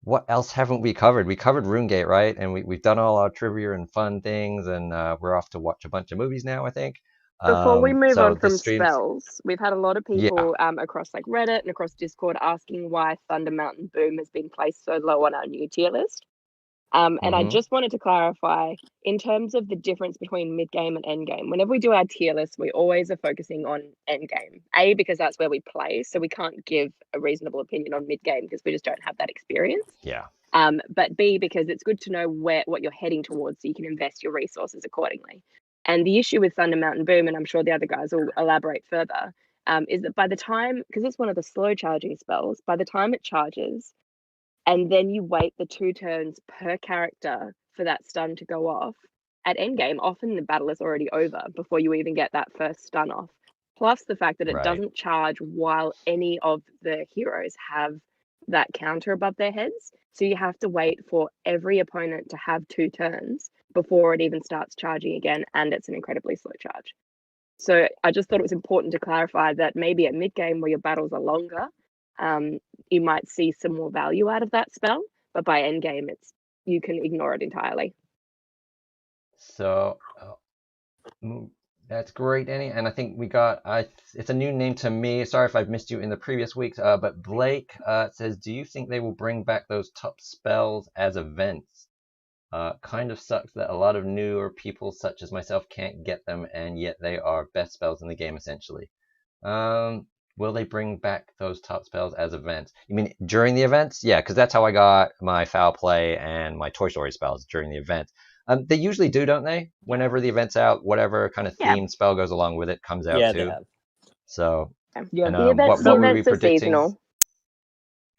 [SPEAKER 1] what else haven't we covered? We covered RuneGate, right? And we've done all our trivia and fun things, and we're off to watch a bunch of movies now, I think.
[SPEAKER 4] Before we move
[SPEAKER 1] so
[SPEAKER 4] on
[SPEAKER 1] the
[SPEAKER 4] from
[SPEAKER 1] streams,
[SPEAKER 4] spells, we've had a lot of
[SPEAKER 1] yeah.
[SPEAKER 4] people across like Reddit and across Discord asking why Thunder Mountain Boom has been placed so low on our new tier list. And I just wanted to clarify in terms of the difference between mid-game and end-game. Whenever we do our tier list, we always are focusing on end-game. A, because that's where we play, so we can't give a reasonable opinion on mid-game because we just don't have that experience.
[SPEAKER 1] Yeah.
[SPEAKER 4] But B, because it's good to know what you're heading towards so you can invest your resources accordingly. And the issue with Thunder Mountain Boom, and I'm sure the other guys will elaborate further, is that by the time, because it's one of the slow charging spells, by the time it charges, and then you wait the 2 turns per character for that stun to go off, at endgame, often the battle is already over before you even get that first stun off. Plus the fact that it doesn't charge while any of the heroes have that counter above their heads. So you have to wait for every opponent to have 2 turns before it even starts charging again, and it's an incredibly slow charge. So I just thought it was important to clarify that maybe at mid-game where your battles are longer, you might see some more value out of that spell, but by endgame, you can ignore it entirely.
[SPEAKER 1] So that's great, Danny. And I think we got it's a new name to me. Sorry if I've missed you in the previous weeks. But Blake says, do you think they will bring back those top spells as events? Kind of sucks that a lot of newer people such as myself can't get them, and yet they are best spells in the game essentially. Will they bring back those top spells as events? You mean during the events? Yeah, because that's how I got my foul play and my Toy Story spells during the event. They usually do, don't they? Whenever the event's out, whatever kind of themed spell goes along with it comes out too.
[SPEAKER 3] They have.
[SPEAKER 1] So
[SPEAKER 2] yeah,
[SPEAKER 1] and,
[SPEAKER 4] the events
[SPEAKER 1] what were we
[SPEAKER 4] are
[SPEAKER 1] predicting?
[SPEAKER 4] seasonal.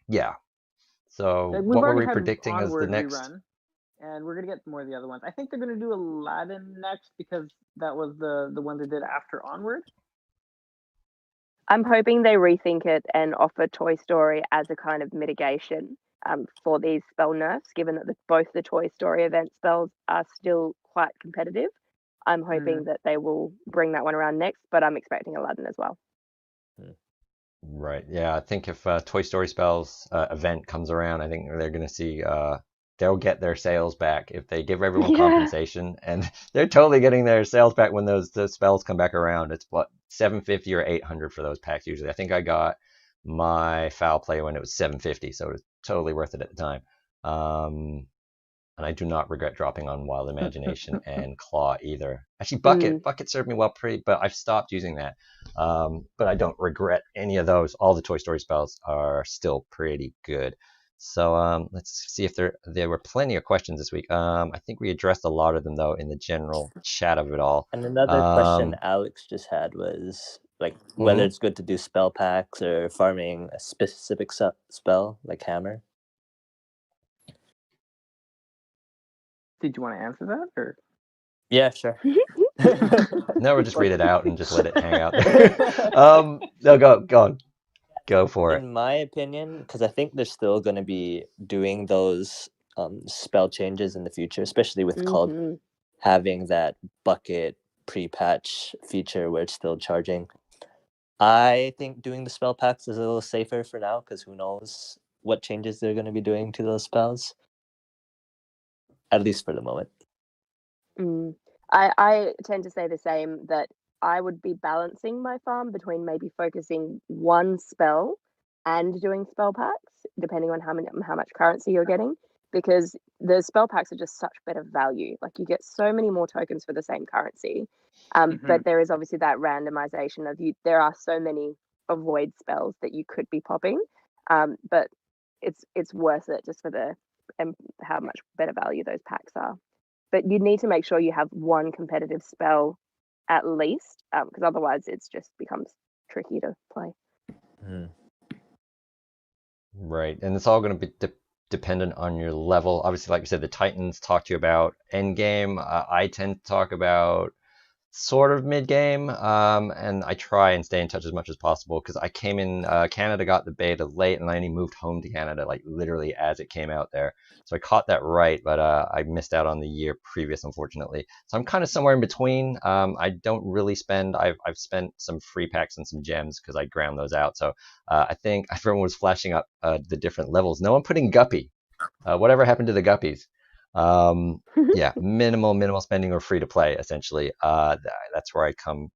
[SPEAKER 1] Yeah. So
[SPEAKER 2] we've
[SPEAKER 1] what were
[SPEAKER 2] already
[SPEAKER 1] we
[SPEAKER 2] had
[SPEAKER 1] predicting as the
[SPEAKER 2] Onward
[SPEAKER 1] next?
[SPEAKER 2] rerun, and we're gonna get more of the other ones. I think they're gonna do Aladdin next because that was the one they did after Onward.
[SPEAKER 4] I'm hoping they rethink it and offer Toy Story as a kind of mitigation for these spell nerfs, given that both the Toy Story event spells are still quite competitive. I'm hoping that they will bring that one around next, but I'm expecting Aladdin as well.
[SPEAKER 1] Right. Yeah, I think if Toy Story spells event comes around, I think they're going to see they'll get their sales back if they give everyone compensation, and they're totally getting their sales back when those spells come back around. It's what, 750 or 800 for those packs usually. I think I got my foul play when it was 750, so it was totally worth it at the time. And I do not regret dropping on Wild Imagination and Claw either. Actually, Bucket served me well, but I've stopped using that. But I don't regret any of those. All the Toy Story spells are still pretty good. So let's see if there were plenty of questions this week. I think we addressed a lot of them though in the general chat of it all.
[SPEAKER 3] And another question Alex just had was like whether it's good to do spell packs or farming a specific spell like Hammer.
[SPEAKER 2] Did you want to answer that, or?
[SPEAKER 3] Yeah, sure.
[SPEAKER 1] No, we'll just read it out and just let it hang out there. No, go for it.
[SPEAKER 3] In my opinion, because I think they're still going to be doing those spell changes in the future, especially with Cauldron having that bucket pre-patch feature where it's still charging. I think doing the spell packs is a little safer for now, because who knows what changes they're going to be doing to those spells, at least for the moment.
[SPEAKER 4] I tend to say the same, that I would be balancing my farm between maybe focusing one spell and doing spell packs, depending on how much currency you're getting, because the spell packs are just such better value. Like, you get so many more tokens for the same currency, but there is obviously that randomization of there are so many avoid spells that you could be popping, but it's worth it just for how much better value those packs are. But you need to make sure you have one competitive spell at least, because otherwise it's just becomes tricky to play.
[SPEAKER 1] Right, and it's all going to be dependent on your level. Obviously, like you said, the Titans talk to you about end game. I tend to talk about sort of mid game, and I try and stay in touch as much as possible, because I came in Canada, got the beta late, and I only moved home to Canada like literally as it came out there. So I caught that right, but I missed out on the year previous, unfortunately. So I'm kind of somewhere in between. I don't really spend. I've spent some free packs and some gems because I ground those out. So I think everyone was flashing up the different levels. No one putting Guppy. Whatever happened to the Guppies? Yeah, minimal spending or free to play, essentially. That's where I come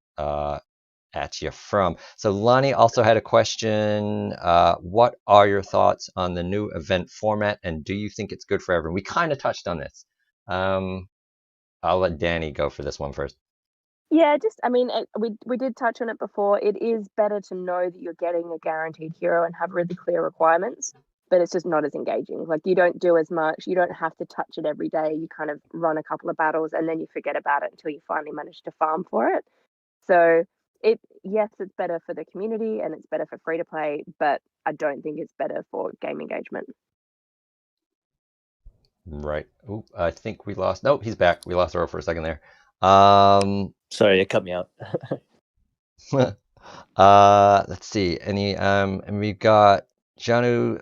[SPEAKER 1] at you from. So Lonnie also had a question. What are your thoughts on the new event format, and do you think it's good for everyone? We kind of touched on this. I'll let Danny go for this one first.
[SPEAKER 4] Yeah, we did touch on it before. It is better to know that you're getting a guaranteed hero and have really clear requirements, but it's just not as engaging. Like, you don't do as much. You don't have to touch it every day. You kind of run a couple of battles and then you forget about it until you finally manage to farm for it. So yes, it's better for the community and it's better for free to play, but I don't think it's better for game engagement.
[SPEAKER 1] Right. Ooh, I think we lost. Nope, he's back. We lost Earl for a second there.
[SPEAKER 3] Sorry, it cut me out.
[SPEAKER 1] Let's see. And we've got Janu.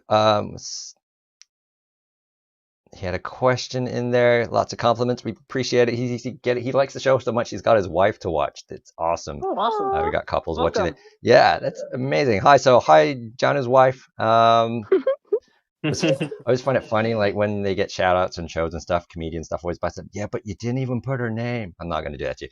[SPEAKER 1] He had a question in there. Lots of compliments. We appreciate it. He likes the show so much. He's got his wife to watch. It's awesome.
[SPEAKER 2] Oh, awesome.
[SPEAKER 1] We got couples
[SPEAKER 2] Welcome.
[SPEAKER 1] watching it. Yeah, that's amazing. Hi, Jana's wife. I always find it funny, like when they get shout outs on shows and stuff, comedian stuff always busts up. Yeah, but you didn't even put her name. I'm not going to do that to you.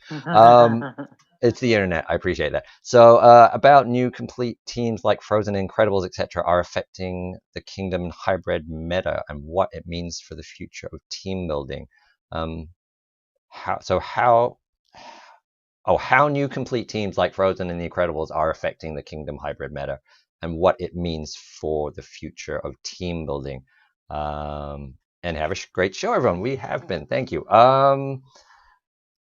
[SPEAKER 1] It's the internet. I appreciate that. So about new complete teams like Frozen, Incredibles, etc. are affecting the Kingdom and hybrid meta and what it means for the future of team building. How new complete teams like Frozen and the Incredibles are affecting the Kingdom hybrid meta and what it means for the future of team building. And have a great show, everyone. We have been. Thank you.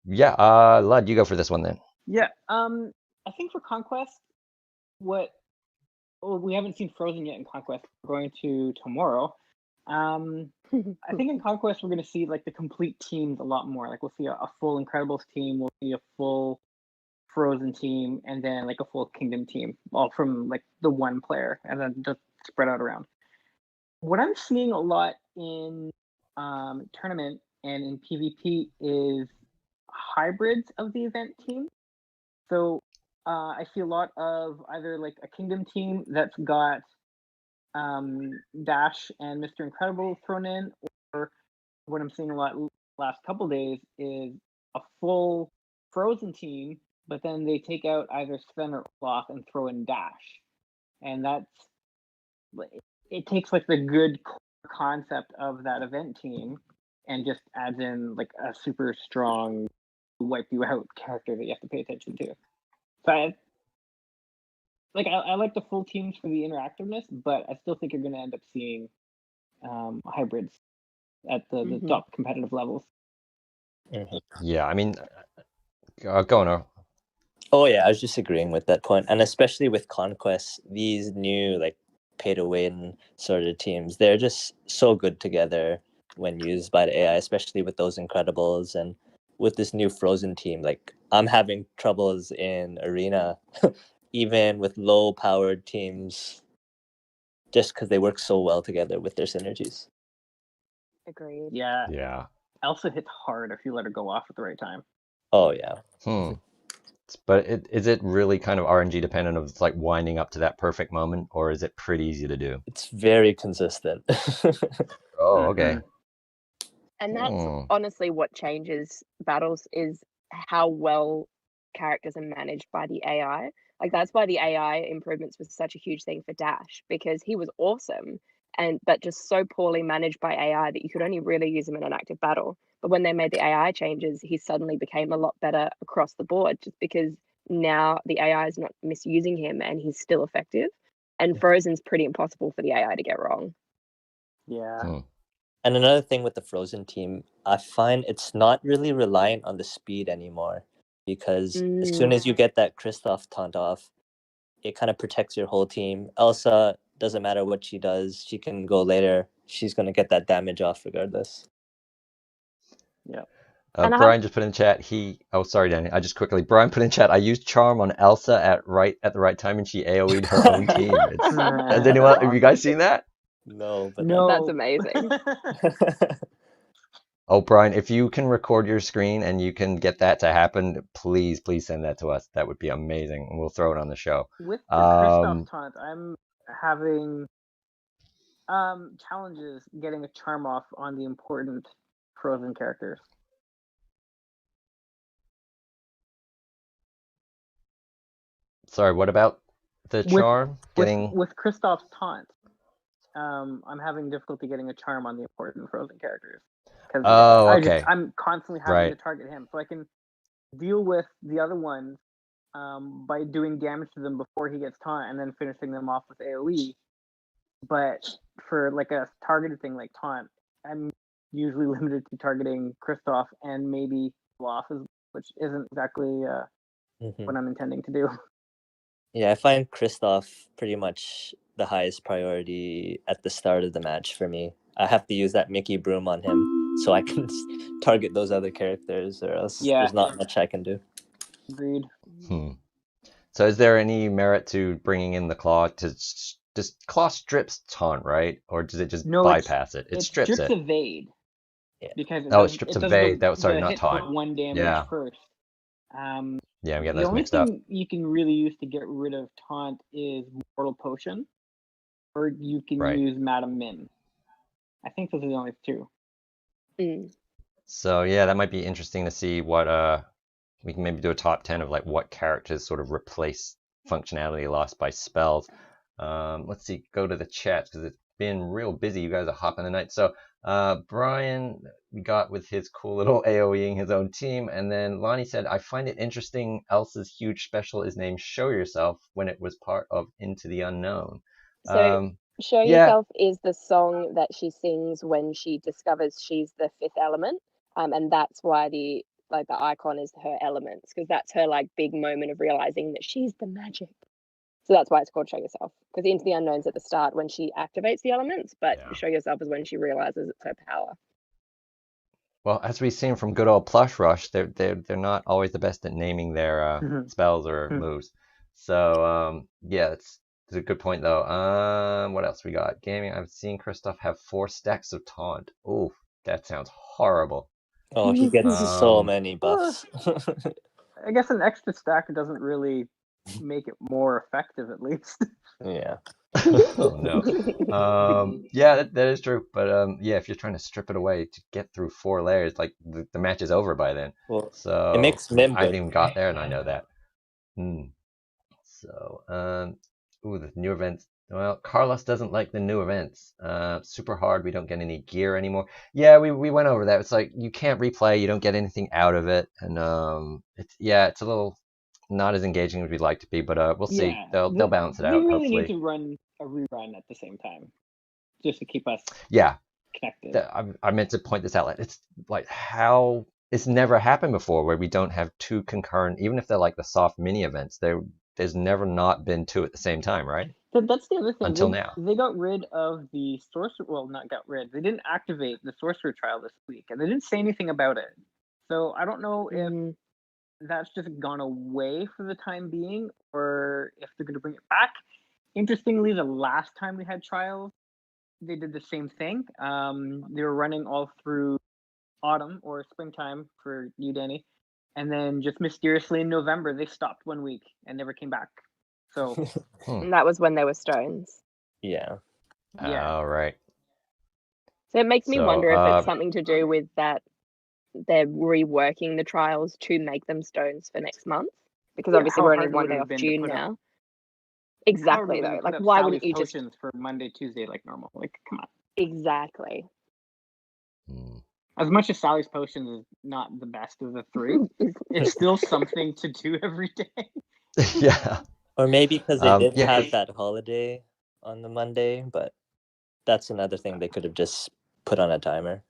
[SPEAKER 1] Yeah, Lud, you go for this one then.
[SPEAKER 2] Yeah, I think for Conquest, we haven't seen Frozen yet in Conquest. We're going to tomorrow. I think in Conquest we're going to see like the complete teams a lot more. Like, we'll see a full Incredibles team, we'll see a full Frozen team, and then like a full Kingdom team, all from like the one player, and then just spread out around. What I'm seeing a lot in tournament and in PvP is hybrids of the event team. So I see a lot of either like a Kingdom team that's got Dash and Mr. Incredible thrown in, or what I'm seeing a lot last couple days is a full Frozen team, but then they take out either Sven or Olaf and throw in Dash, and it takes like the good core concept of that event team and just adds in like a super strong wipe you out character that you have to pay attention to. So I like the full teams for the interactiveness, but I still think you're going to end up seeing hybrids at the top competitive levels.
[SPEAKER 1] Yeah, I mean, go on, Earl.
[SPEAKER 3] Oh yeah, I was just agreeing with that point, and especially with Conquest, these new like pay-to-win sort of teams, they're just so good together when used by the AI, especially with those Incredibles and with this new Frozen team, like I'm having troubles in Arena, even with low-powered teams, just because they work so well together with their synergies.
[SPEAKER 4] Agreed.
[SPEAKER 2] Yeah,
[SPEAKER 1] Yeah.
[SPEAKER 2] Elsa hits hard if you let her go off at the right time.
[SPEAKER 3] Oh yeah.
[SPEAKER 1] But is it really kind of RNG dependent of it's like winding up to that perfect moment, or is it pretty easy to do?
[SPEAKER 3] It's very consistent.
[SPEAKER 1] Oh, okay.
[SPEAKER 4] And that's honestly what changes battles, is how well characters are managed by the AI. Like that's why the AI improvements was such a huge thing for Dash, because he was awesome but just so poorly managed by AI that you could only really use him in an active battle. But when they made the AI changes, he suddenly became a lot better across the board, just because now the AI is not misusing him and he's still effective. And Frozen's pretty impossible for the AI to get wrong.
[SPEAKER 2] Yeah.
[SPEAKER 3] And another thing with the Frozen team, I find it's not really reliant on the speed anymore, because as soon as you get that Kristoff taunt off, it kind of protects your whole team. Elsa, doesn't matter what she does, she can go later. She's going to get that damage off regardless.
[SPEAKER 2] Yeah.
[SPEAKER 1] Brian just put in chat, sorry, Danny. Brian put in chat, I used Charm on Elsa at the right time, and she AoE'd her own team. Have you guys seen that?
[SPEAKER 3] No, but
[SPEAKER 4] that's amazing.
[SPEAKER 1] Oh, Brian, if you can record your screen and you can get that to happen, please send that to us. That would be amazing, and we'll throw it on the show.
[SPEAKER 2] With the Kristoff taunt, I'm having challenges getting a charm off on the important Frozen characters.
[SPEAKER 1] Sorry, what about the charm?
[SPEAKER 2] With Kristoff's taunt, I'm having difficulty getting a charm on the important Frozen characters.
[SPEAKER 1] Okay.
[SPEAKER 2] I'm constantly having to target him, so I can deal with the other ones by doing damage to them before he gets taunt and then finishing them off with AoE. But for like a targeted thing like taunt, I'm usually limited to targeting Kristoff and maybe Olaf, which isn't exactly what I'm intending to do.
[SPEAKER 3] Yeah, I find Kristoff pretty much the highest priority at the start of the match for me. I have to use that Mickey broom on him so I can target those other characters, or else there's not much I can do.
[SPEAKER 2] Agreed.
[SPEAKER 1] So is there any merit to bringing in the claw? Does claw strips taunt, right? Or does it just bypass it? It strips it.
[SPEAKER 2] evade.
[SPEAKER 3] Yeah.
[SPEAKER 2] Because
[SPEAKER 1] it strips evade. Not taunt.
[SPEAKER 2] One damage first.
[SPEAKER 1] I'm getting
[SPEAKER 2] the
[SPEAKER 1] those
[SPEAKER 2] only
[SPEAKER 1] mixed up.
[SPEAKER 2] thing you can really use to get rid of taunt is Mortal Potion, or you can use Madam Mim. I think those are the only two.
[SPEAKER 1] So yeah, that might be interesting to see what we can maybe do a top 10 of like what characters sort of replace functionality lost by spells. Let's see, go to the chat because it's been real busy. You guys are hopping the night. So Brian, we got with his cool little AoEing his own team, and then Lonnie said, I find it interesting Elsa's huge special is named Show Yourself when it was part of Into the Unknown.
[SPEAKER 4] So Show Yourself is the song that she sings when she discovers she's the fifth element, and that's why the icon is her elements, because that's her like big moment of realizing that she's the magic. So that's why it's called Show Yourself, because Into the Unknown's at the start when she activates the elements, but Show Yourself is when she realizes it's her power.
[SPEAKER 1] Well, as we've seen from good old Plush Rush, they're not always the best at naming their spells or moves. So yeah, that's a good point though. What else we got? Gaming. I've seen Kristoff have 4 stacks of taunt. Ooh, that sounds horrible.
[SPEAKER 3] Oh, he gets so many buffs.
[SPEAKER 2] I guess an extra stack doesn't really make it more effective, at least.
[SPEAKER 3] Yeah.
[SPEAKER 1] Oh no. Yeah, that is true. But yeah, if you're trying to strip it away to get through 4 layers, like the match is over by then.
[SPEAKER 3] Well,
[SPEAKER 1] so
[SPEAKER 3] it makes Mim
[SPEAKER 1] I haven't even got there, and I know that. So the new events. Well, Carlos doesn't like the new events. Super hard. We don't get any gear anymore. Yeah, we went over that. It's like you can't replay. You don't get anything out of it, and it's a little not as engaging as we'd like to be. But we'll see. They'll balance it out.
[SPEAKER 2] We really
[SPEAKER 1] hopefully.
[SPEAKER 2] need to run a rerun at the same time, just to keep us connected.
[SPEAKER 1] I meant to point this out. It's like how it's never happened before where we don't have 2 concurrent, even if they're like the soft mini events. There's never not been 2 at the same time, right?
[SPEAKER 2] That's the other thing.
[SPEAKER 1] Until now.
[SPEAKER 2] They got rid of the sorcerer. Well, not got rid. They didn't activate the sorcerer trial this week, and they didn't say anything about it. So I don't know if
[SPEAKER 4] Mm,
[SPEAKER 2] that's just gone away for the time being, or if they're going to bring it back. Interestingly, the last time we had trials, they did the same thing. They were running all through autumn or springtime for you, Danny, and then just mysteriously in November they stopped 1 week and never came back. So
[SPEAKER 4] and that was when there were stones.
[SPEAKER 3] Yeah.
[SPEAKER 2] yeah,
[SPEAKER 1] All right.
[SPEAKER 4] So it makes me
[SPEAKER 1] So,
[SPEAKER 4] wonder if it's something to do with that they're reworking the trials to make them stones for next month. Because
[SPEAKER 2] Yeah,
[SPEAKER 4] obviously
[SPEAKER 2] how
[SPEAKER 4] we're only
[SPEAKER 2] hard
[SPEAKER 4] one
[SPEAKER 2] would it
[SPEAKER 4] day
[SPEAKER 2] have
[SPEAKER 4] off
[SPEAKER 2] been to
[SPEAKER 4] June
[SPEAKER 2] put up?
[SPEAKER 4] now.
[SPEAKER 2] How would
[SPEAKER 4] Exactly
[SPEAKER 2] it have been
[SPEAKER 4] though.
[SPEAKER 2] to
[SPEAKER 4] Like
[SPEAKER 2] put up
[SPEAKER 4] why
[SPEAKER 2] Sally's
[SPEAKER 4] wouldn't you just
[SPEAKER 2] potions for Monday, Tuesday like normal? Like, come on.
[SPEAKER 4] exactly?
[SPEAKER 2] As much as Sally's potions is not the best of the three, it's still something to do every day.
[SPEAKER 1] yeah.
[SPEAKER 3] Or maybe because they did
[SPEAKER 1] Yeah.
[SPEAKER 3] have that holiday on the Monday, but that's another thing they could have just put on a timer.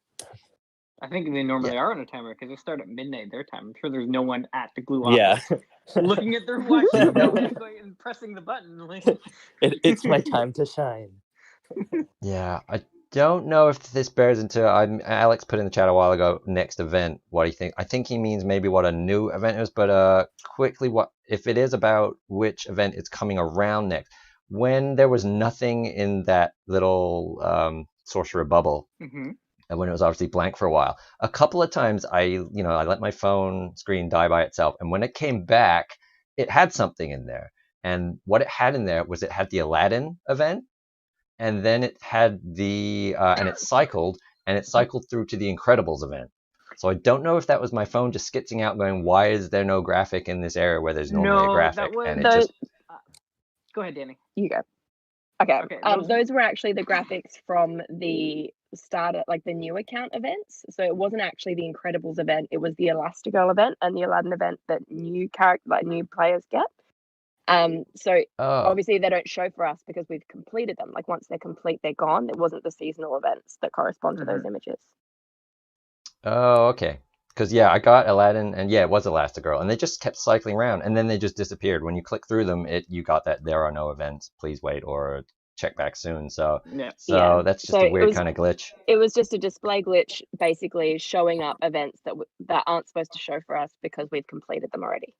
[SPEAKER 2] I think they normally
[SPEAKER 1] Yeah.
[SPEAKER 2] are on a timer because they start at midnight their time. I'm sure there's no one at the glue
[SPEAKER 3] Yeah.
[SPEAKER 2] office looking at their watch
[SPEAKER 1] Do you know-
[SPEAKER 2] and going and pressing the button. Like,
[SPEAKER 3] It's my time to shine.
[SPEAKER 1] Yeah, I don't know if this bears into. Alex put in the chat a while ago. Next event. What do you think? I think he means maybe what a new event is. But quickly, what if it is about which event is coming around next? When there was nothing in that little sorcerer bubble,
[SPEAKER 2] Mhm.
[SPEAKER 1] and when it was obviously blank for a while, a couple of times I let my phone screen die by itself, and when it came back, it had something in there. And what it had in there was it had the Aladdin event, and then it had and it cycled through to the Incredibles event. So I don't know if that was my phone just skitzing out going, why is there no graphic in this area where there's normally a
[SPEAKER 2] No,
[SPEAKER 1] graphic?
[SPEAKER 2] that was.
[SPEAKER 1] And it
[SPEAKER 4] Those,
[SPEAKER 1] just
[SPEAKER 2] Go ahead, Danny.
[SPEAKER 4] you go. Okay.
[SPEAKER 2] Okay,
[SPEAKER 4] Those were actually the graphics from the starter, like the new account events. So it wasn't actually the Incredibles event; it was the Elastigirl event and the Aladdin event that new players get. So
[SPEAKER 1] oh
[SPEAKER 4] obviously they don't show for us because we've completed them. Like once they're complete, they're gone. It wasn't the seasonal events that correspond to those images.
[SPEAKER 1] okay. Because yeah, I got Aladdin, and yeah, it was Elastigirl, and they just kept cycling around, and then they just disappeared. When you click through them, you got that there are no events. Please wait or check back soon. So
[SPEAKER 2] Yeah.
[SPEAKER 4] Yeah.
[SPEAKER 1] that's just
[SPEAKER 4] So
[SPEAKER 1] a
[SPEAKER 4] it
[SPEAKER 1] weird
[SPEAKER 4] was-
[SPEAKER 1] kind of glitch.
[SPEAKER 4] It was just a display glitch, basically showing up events that aren't supposed to show for us because we've completed them already.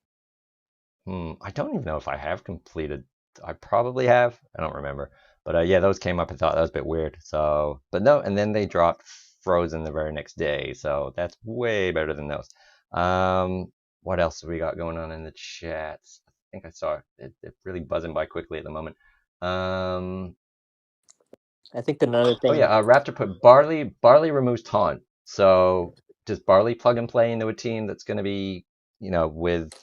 [SPEAKER 1] I don't even know if I have completed. I probably have. I don't remember. But yeah, those came up. I thought that was a bit weird. So, but no, and then they dropped Frozen the very next day. So that's way better than those. What else have we got going on in the chats? I think I saw it really buzzing by quickly at the moment.
[SPEAKER 3] I think another thing.
[SPEAKER 1] Oh yeah, Raptor put Barley removes taunt. So does Barley plug and play into a team that's going to be, with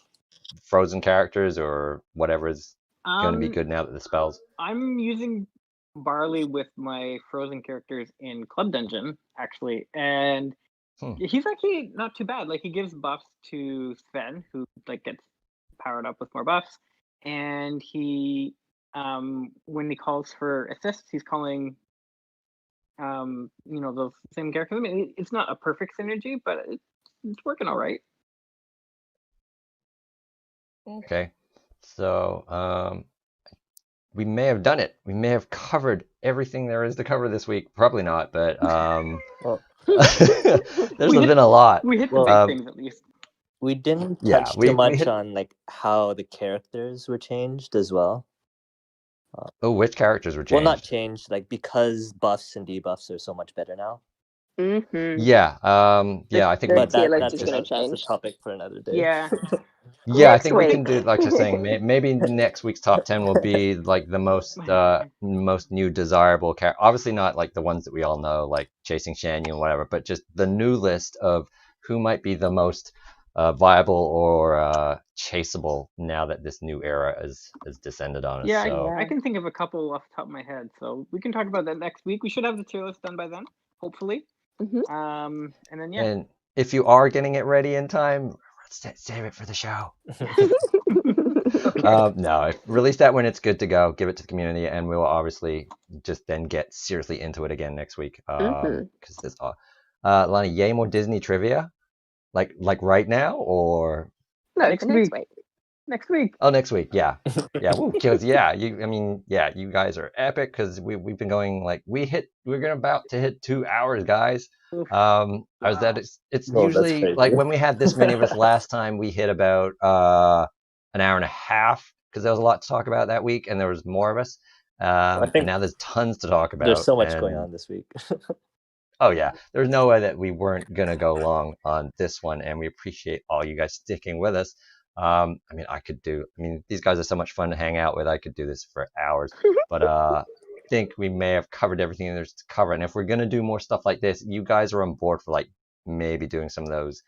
[SPEAKER 1] Frozen characters or whatever is going to be good now that the spells?
[SPEAKER 2] I'm using Barley with my Frozen characters in Club Dungeon, actually, and he's actually not too bad. Like, he gives buffs to Sven, who gets powered up with more buffs, and he when he calls for assists, he's calling those same characters. I mean, it's not a perfect synergy, but it's working all right.
[SPEAKER 1] Okay, so we may have done it. We may have covered everything there is to cover this week. Probably not, but
[SPEAKER 3] Well,
[SPEAKER 1] there's been a lot.
[SPEAKER 2] We hit the big things at least.
[SPEAKER 3] we didn't
[SPEAKER 1] Yeah,
[SPEAKER 3] touch
[SPEAKER 1] we
[SPEAKER 3] too much
[SPEAKER 1] hit-
[SPEAKER 3] on how the characters were changed as well.
[SPEAKER 1] Oh, which characters were changed?
[SPEAKER 3] Well, not changed, because buffs and debuffs are so much better now.
[SPEAKER 4] Mm-hmm.
[SPEAKER 1] Yeah, I think
[SPEAKER 4] The
[SPEAKER 1] we.
[SPEAKER 4] tier list
[SPEAKER 3] That's
[SPEAKER 4] is going to
[SPEAKER 3] that's a
[SPEAKER 4] change.
[SPEAKER 3] topic for another day.
[SPEAKER 2] Yeah.
[SPEAKER 1] Yeah, I
[SPEAKER 4] Next
[SPEAKER 1] think we
[SPEAKER 4] week.
[SPEAKER 1] can do, like you're saying, maybe next week's top 10 will be the most new desirable character. Obviously not like the ones that we all know, like Chasing Shanyu and whatever, but just the new list of who might be the most viable or chaseable now that this new era has descended on us.
[SPEAKER 2] Yeah,
[SPEAKER 1] So
[SPEAKER 2] I can think of a couple off the top of my head, so we can talk about that next week. We should have the tier list done by then, hopefully.
[SPEAKER 4] Mm-hmm.
[SPEAKER 2] And then
[SPEAKER 1] and if you are getting it ready in time, save it for the show. No, release that when it's good to go. Give it to the community, and we will obviously just then get seriously into it again next week. Because there's Lonnie, yay more Disney trivia, like right now, or
[SPEAKER 4] No,
[SPEAKER 2] Next
[SPEAKER 4] for next
[SPEAKER 2] week.
[SPEAKER 4] week.
[SPEAKER 2] Next week.
[SPEAKER 1] Oh, next week, yeah, because you guys are epic because we've been going like we're gonna about to hit 2 hours, guys.
[SPEAKER 2] Oof.
[SPEAKER 1] I was that
[SPEAKER 2] Wow.
[SPEAKER 1] it's
[SPEAKER 3] Oh, that's
[SPEAKER 1] usually like
[SPEAKER 3] crazy.
[SPEAKER 1] when we had this many of us last time, we hit about an hour and a half because there was a lot to talk about that week, and there was more of us.
[SPEAKER 3] I
[SPEAKER 1] And
[SPEAKER 3] think
[SPEAKER 1] now there's tons to talk
[SPEAKER 3] there's
[SPEAKER 1] about,
[SPEAKER 3] so much going
[SPEAKER 1] and
[SPEAKER 3] on this week.
[SPEAKER 1] oh yeah, there's no way that we weren't gonna go long on this one, and we appreciate all you guys sticking with us. These guys are so much fun to hang out with. I could do this for hours, but I think we may have covered everything there's to cover. And if we're gonna do more stuff like this, you guys are on board for like maybe doing some of those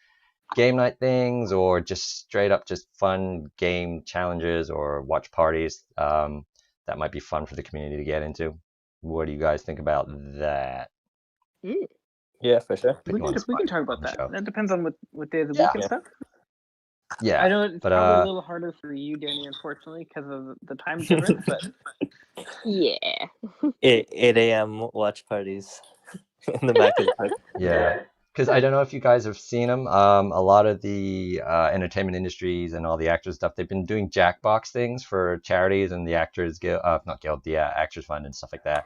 [SPEAKER 1] game night things, or just straight up just fun game challenges or watch parties. That might be fun for the community to get into. What do you guys think about that?
[SPEAKER 3] Yeah, for sure.
[SPEAKER 1] Put you on the
[SPEAKER 2] We
[SPEAKER 1] spot
[SPEAKER 2] can talk
[SPEAKER 1] on
[SPEAKER 2] about
[SPEAKER 1] the
[SPEAKER 2] that.
[SPEAKER 1] show.
[SPEAKER 2] That depends on what day of the
[SPEAKER 1] Yeah.
[SPEAKER 2] week and
[SPEAKER 3] Yeah.
[SPEAKER 2] stuff.
[SPEAKER 1] Yeah,
[SPEAKER 2] I know it's
[SPEAKER 1] but
[SPEAKER 2] probably a little harder for you, Danny, unfortunately, because of the time difference. But
[SPEAKER 4] Yeah.
[SPEAKER 3] 8 a.m. watch parties in the back of the park.
[SPEAKER 1] yeah, because I don't know if you guys have seen them. A lot of the entertainment industries and all the actors stuff, they've been doing Jackbox things for charities and the Actors Guild, not Guild, the Actors Fund and stuff like that.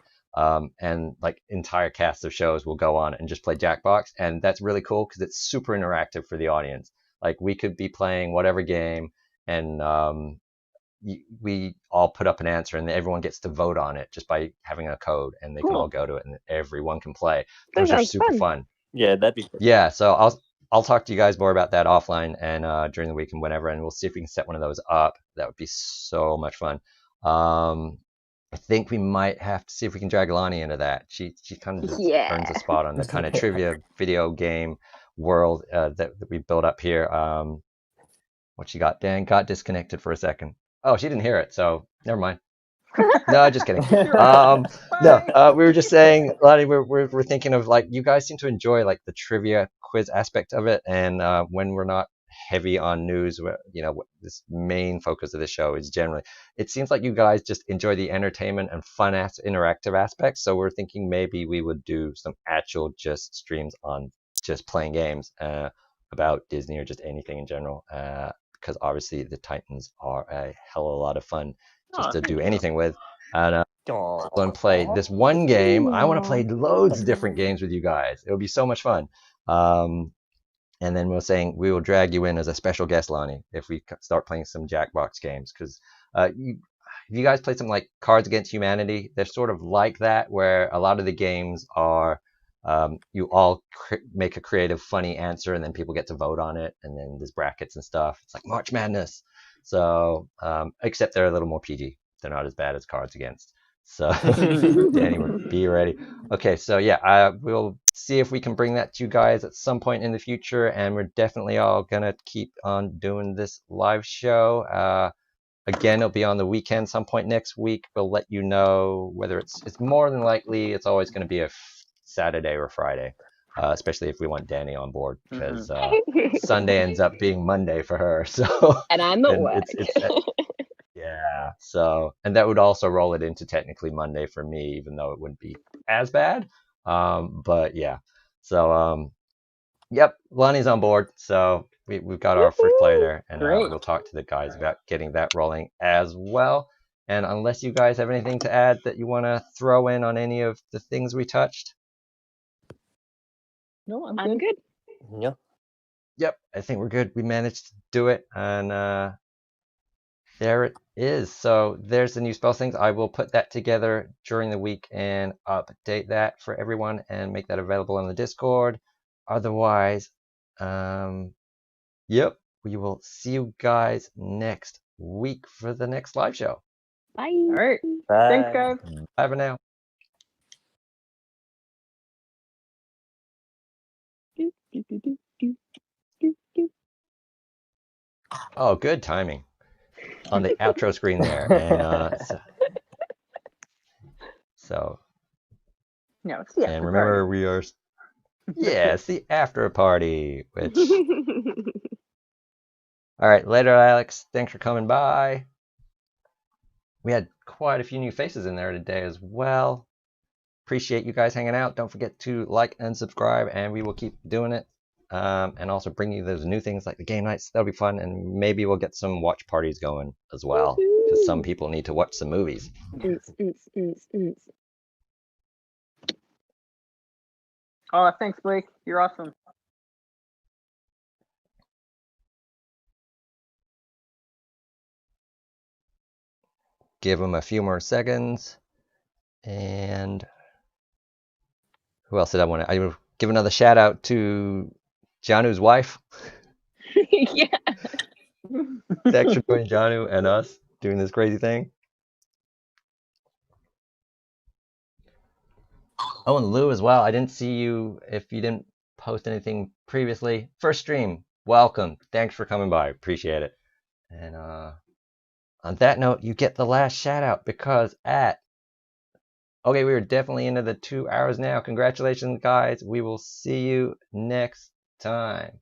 [SPEAKER 1] And like entire casts of shows will go on and just play Jackbox, and that's really cool because it's super interactive for the audience. Like we could be playing whatever game, and we all put up an answer, and everyone gets to vote on it just by having a code, and they can all
[SPEAKER 2] cool.
[SPEAKER 1] go to it, and everyone can play.
[SPEAKER 4] That
[SPEAKER 1] Those are
[SPEAKER 4] sounds
[SPEAKER 1] super
[SPEAKER 4] fun.
[SPEAKER 1] fun.
[SPEAKER 3] Yeah, that'd be perfect.
[SPEAKER 1] Yeah, so I'll talk to you guys more about that offline and during the week and whenever, and we'll see if we can set one of those up. That would be so much fun. I think we might have to see if we can drag Lonnie into that. She kind of just
[SPEAKER 4] Yeah.
[SPEAKER 1] earns a spot on the kind of trivia video game world that we built up here. What she got? Dan got disconnected for a second. Oh, she didn't hear it, so never mind. No, just kidding. No, we were just saying, Lonnie, we're thinking of like you guys seem to enjoy like the trivia quiz aspect of it, and when we're not heavy on news, this main focus of the show is generally, it seems like you guys just enjoy the entertainment and fun interactive aspects. So we're thinking maybe we would do some actual just streams on just playing games about Disney or just anything in general, because obviously the Titans are a hell of a lot of fun just to do anything with. And and play this one game. I want to play loads of different games with you guys. It'll be so much fun. And then we're saying we will drag you in as a special guest, Lonnie, if we start playing some Jackbox games. Because you guys play something like Cards Against Humanity, they're sort of like that, where a lot of the games are you all make a creative, funny answer, and then people get to vote on it, and then there's brackets and stuff. It's like March Madness. So, except they're a little more PG. They're not as bad as Cards Against. So, Danny, be ready. Okay, so yeah, we'll see if we can bring that to you guys at some point in the future, and we're definitely all gonna keep on doing this live show. Again, it'll be on the weekend some point next week. We'll let you know whether it's more than likely it's always going to be a Saturday or Friday, especially if we want Danny on board, because Sunday ends up being Monday for her. So
[SPEAKER 4] And I'm at
[SPEAKER 1] and
[SPEAKER 4] work.
[SPEAKER 1] yeah. So, and that would also roll it into technically Monday for me, even though it wouldn't be as bad. But yeah. So yep, Lonnie's on board. So we've got our first player there, and
[SPEAKER 2] Great.
[SPEAKER 1] we'll talk to the guys about getting that rolling as well. And unless you guys have anything to add that you want to throw in on any of the things we touched.
[SPEAKER 2] No, I'm
[SPEAKER 4] I'm
[SPEAKER 2] good.
[SPEAKER 4] good.
[SPEAKER 3] Yeah.
[SPEAKER 1] Yep, I think we're good. We managed to do it, and there it is. So there's the new spell things. I will put that together during the week and update that for everyone and make that available on the Discord. Otherwise, yep, we will see you guys next week for the next live show.
[SPEAKER 4] Bye.
[SPEAKER 2] All right.
[SPEAKER 3] Bye.
[SPEAKER 2] Thanks, guys.
[SPEAKER 1] Bye for now. Oh, good timing on the outro screen there. And so
[SPEAKER 2] No, it's the
[SPEAKER 1] and
[SPEAKER 2] after
[SPEAKER 1] remember,
[SPEAKER 2] party.
[SPEAKER 1] we are, yeah, it's the after party, which, all right, later, Alex. Thanks for coming by. We had quite a few new faces in there today as well. Appreciate you guys hanging out. Don't forget to like and subscribe, and we will keep doing it. and also bring you those new things like the game nights. That'll be fun, and maybe we'll get some watch parties going as well, because some people need to watch some movies.
[SPEAKER 2] Oh, thanks, Blake. You're awesome.
[SPEAKER 1] Give them a few more seconds. And who else did I want to? I will give another shout out to Janu's wife.
[SPEAKER 4] Yeah.
[SPEAKER 1] Thanks for joining Janu and us doing this crazy thing. Oh, and Lou as well. I didn't see you if you didn't post anything previously. First stream, welcome. Thanks for coming by. Appreciate it. And on that note, you get the last shout out because okay, we are definitely into the 2 hours now. Congratulations, guys. We will see you next time.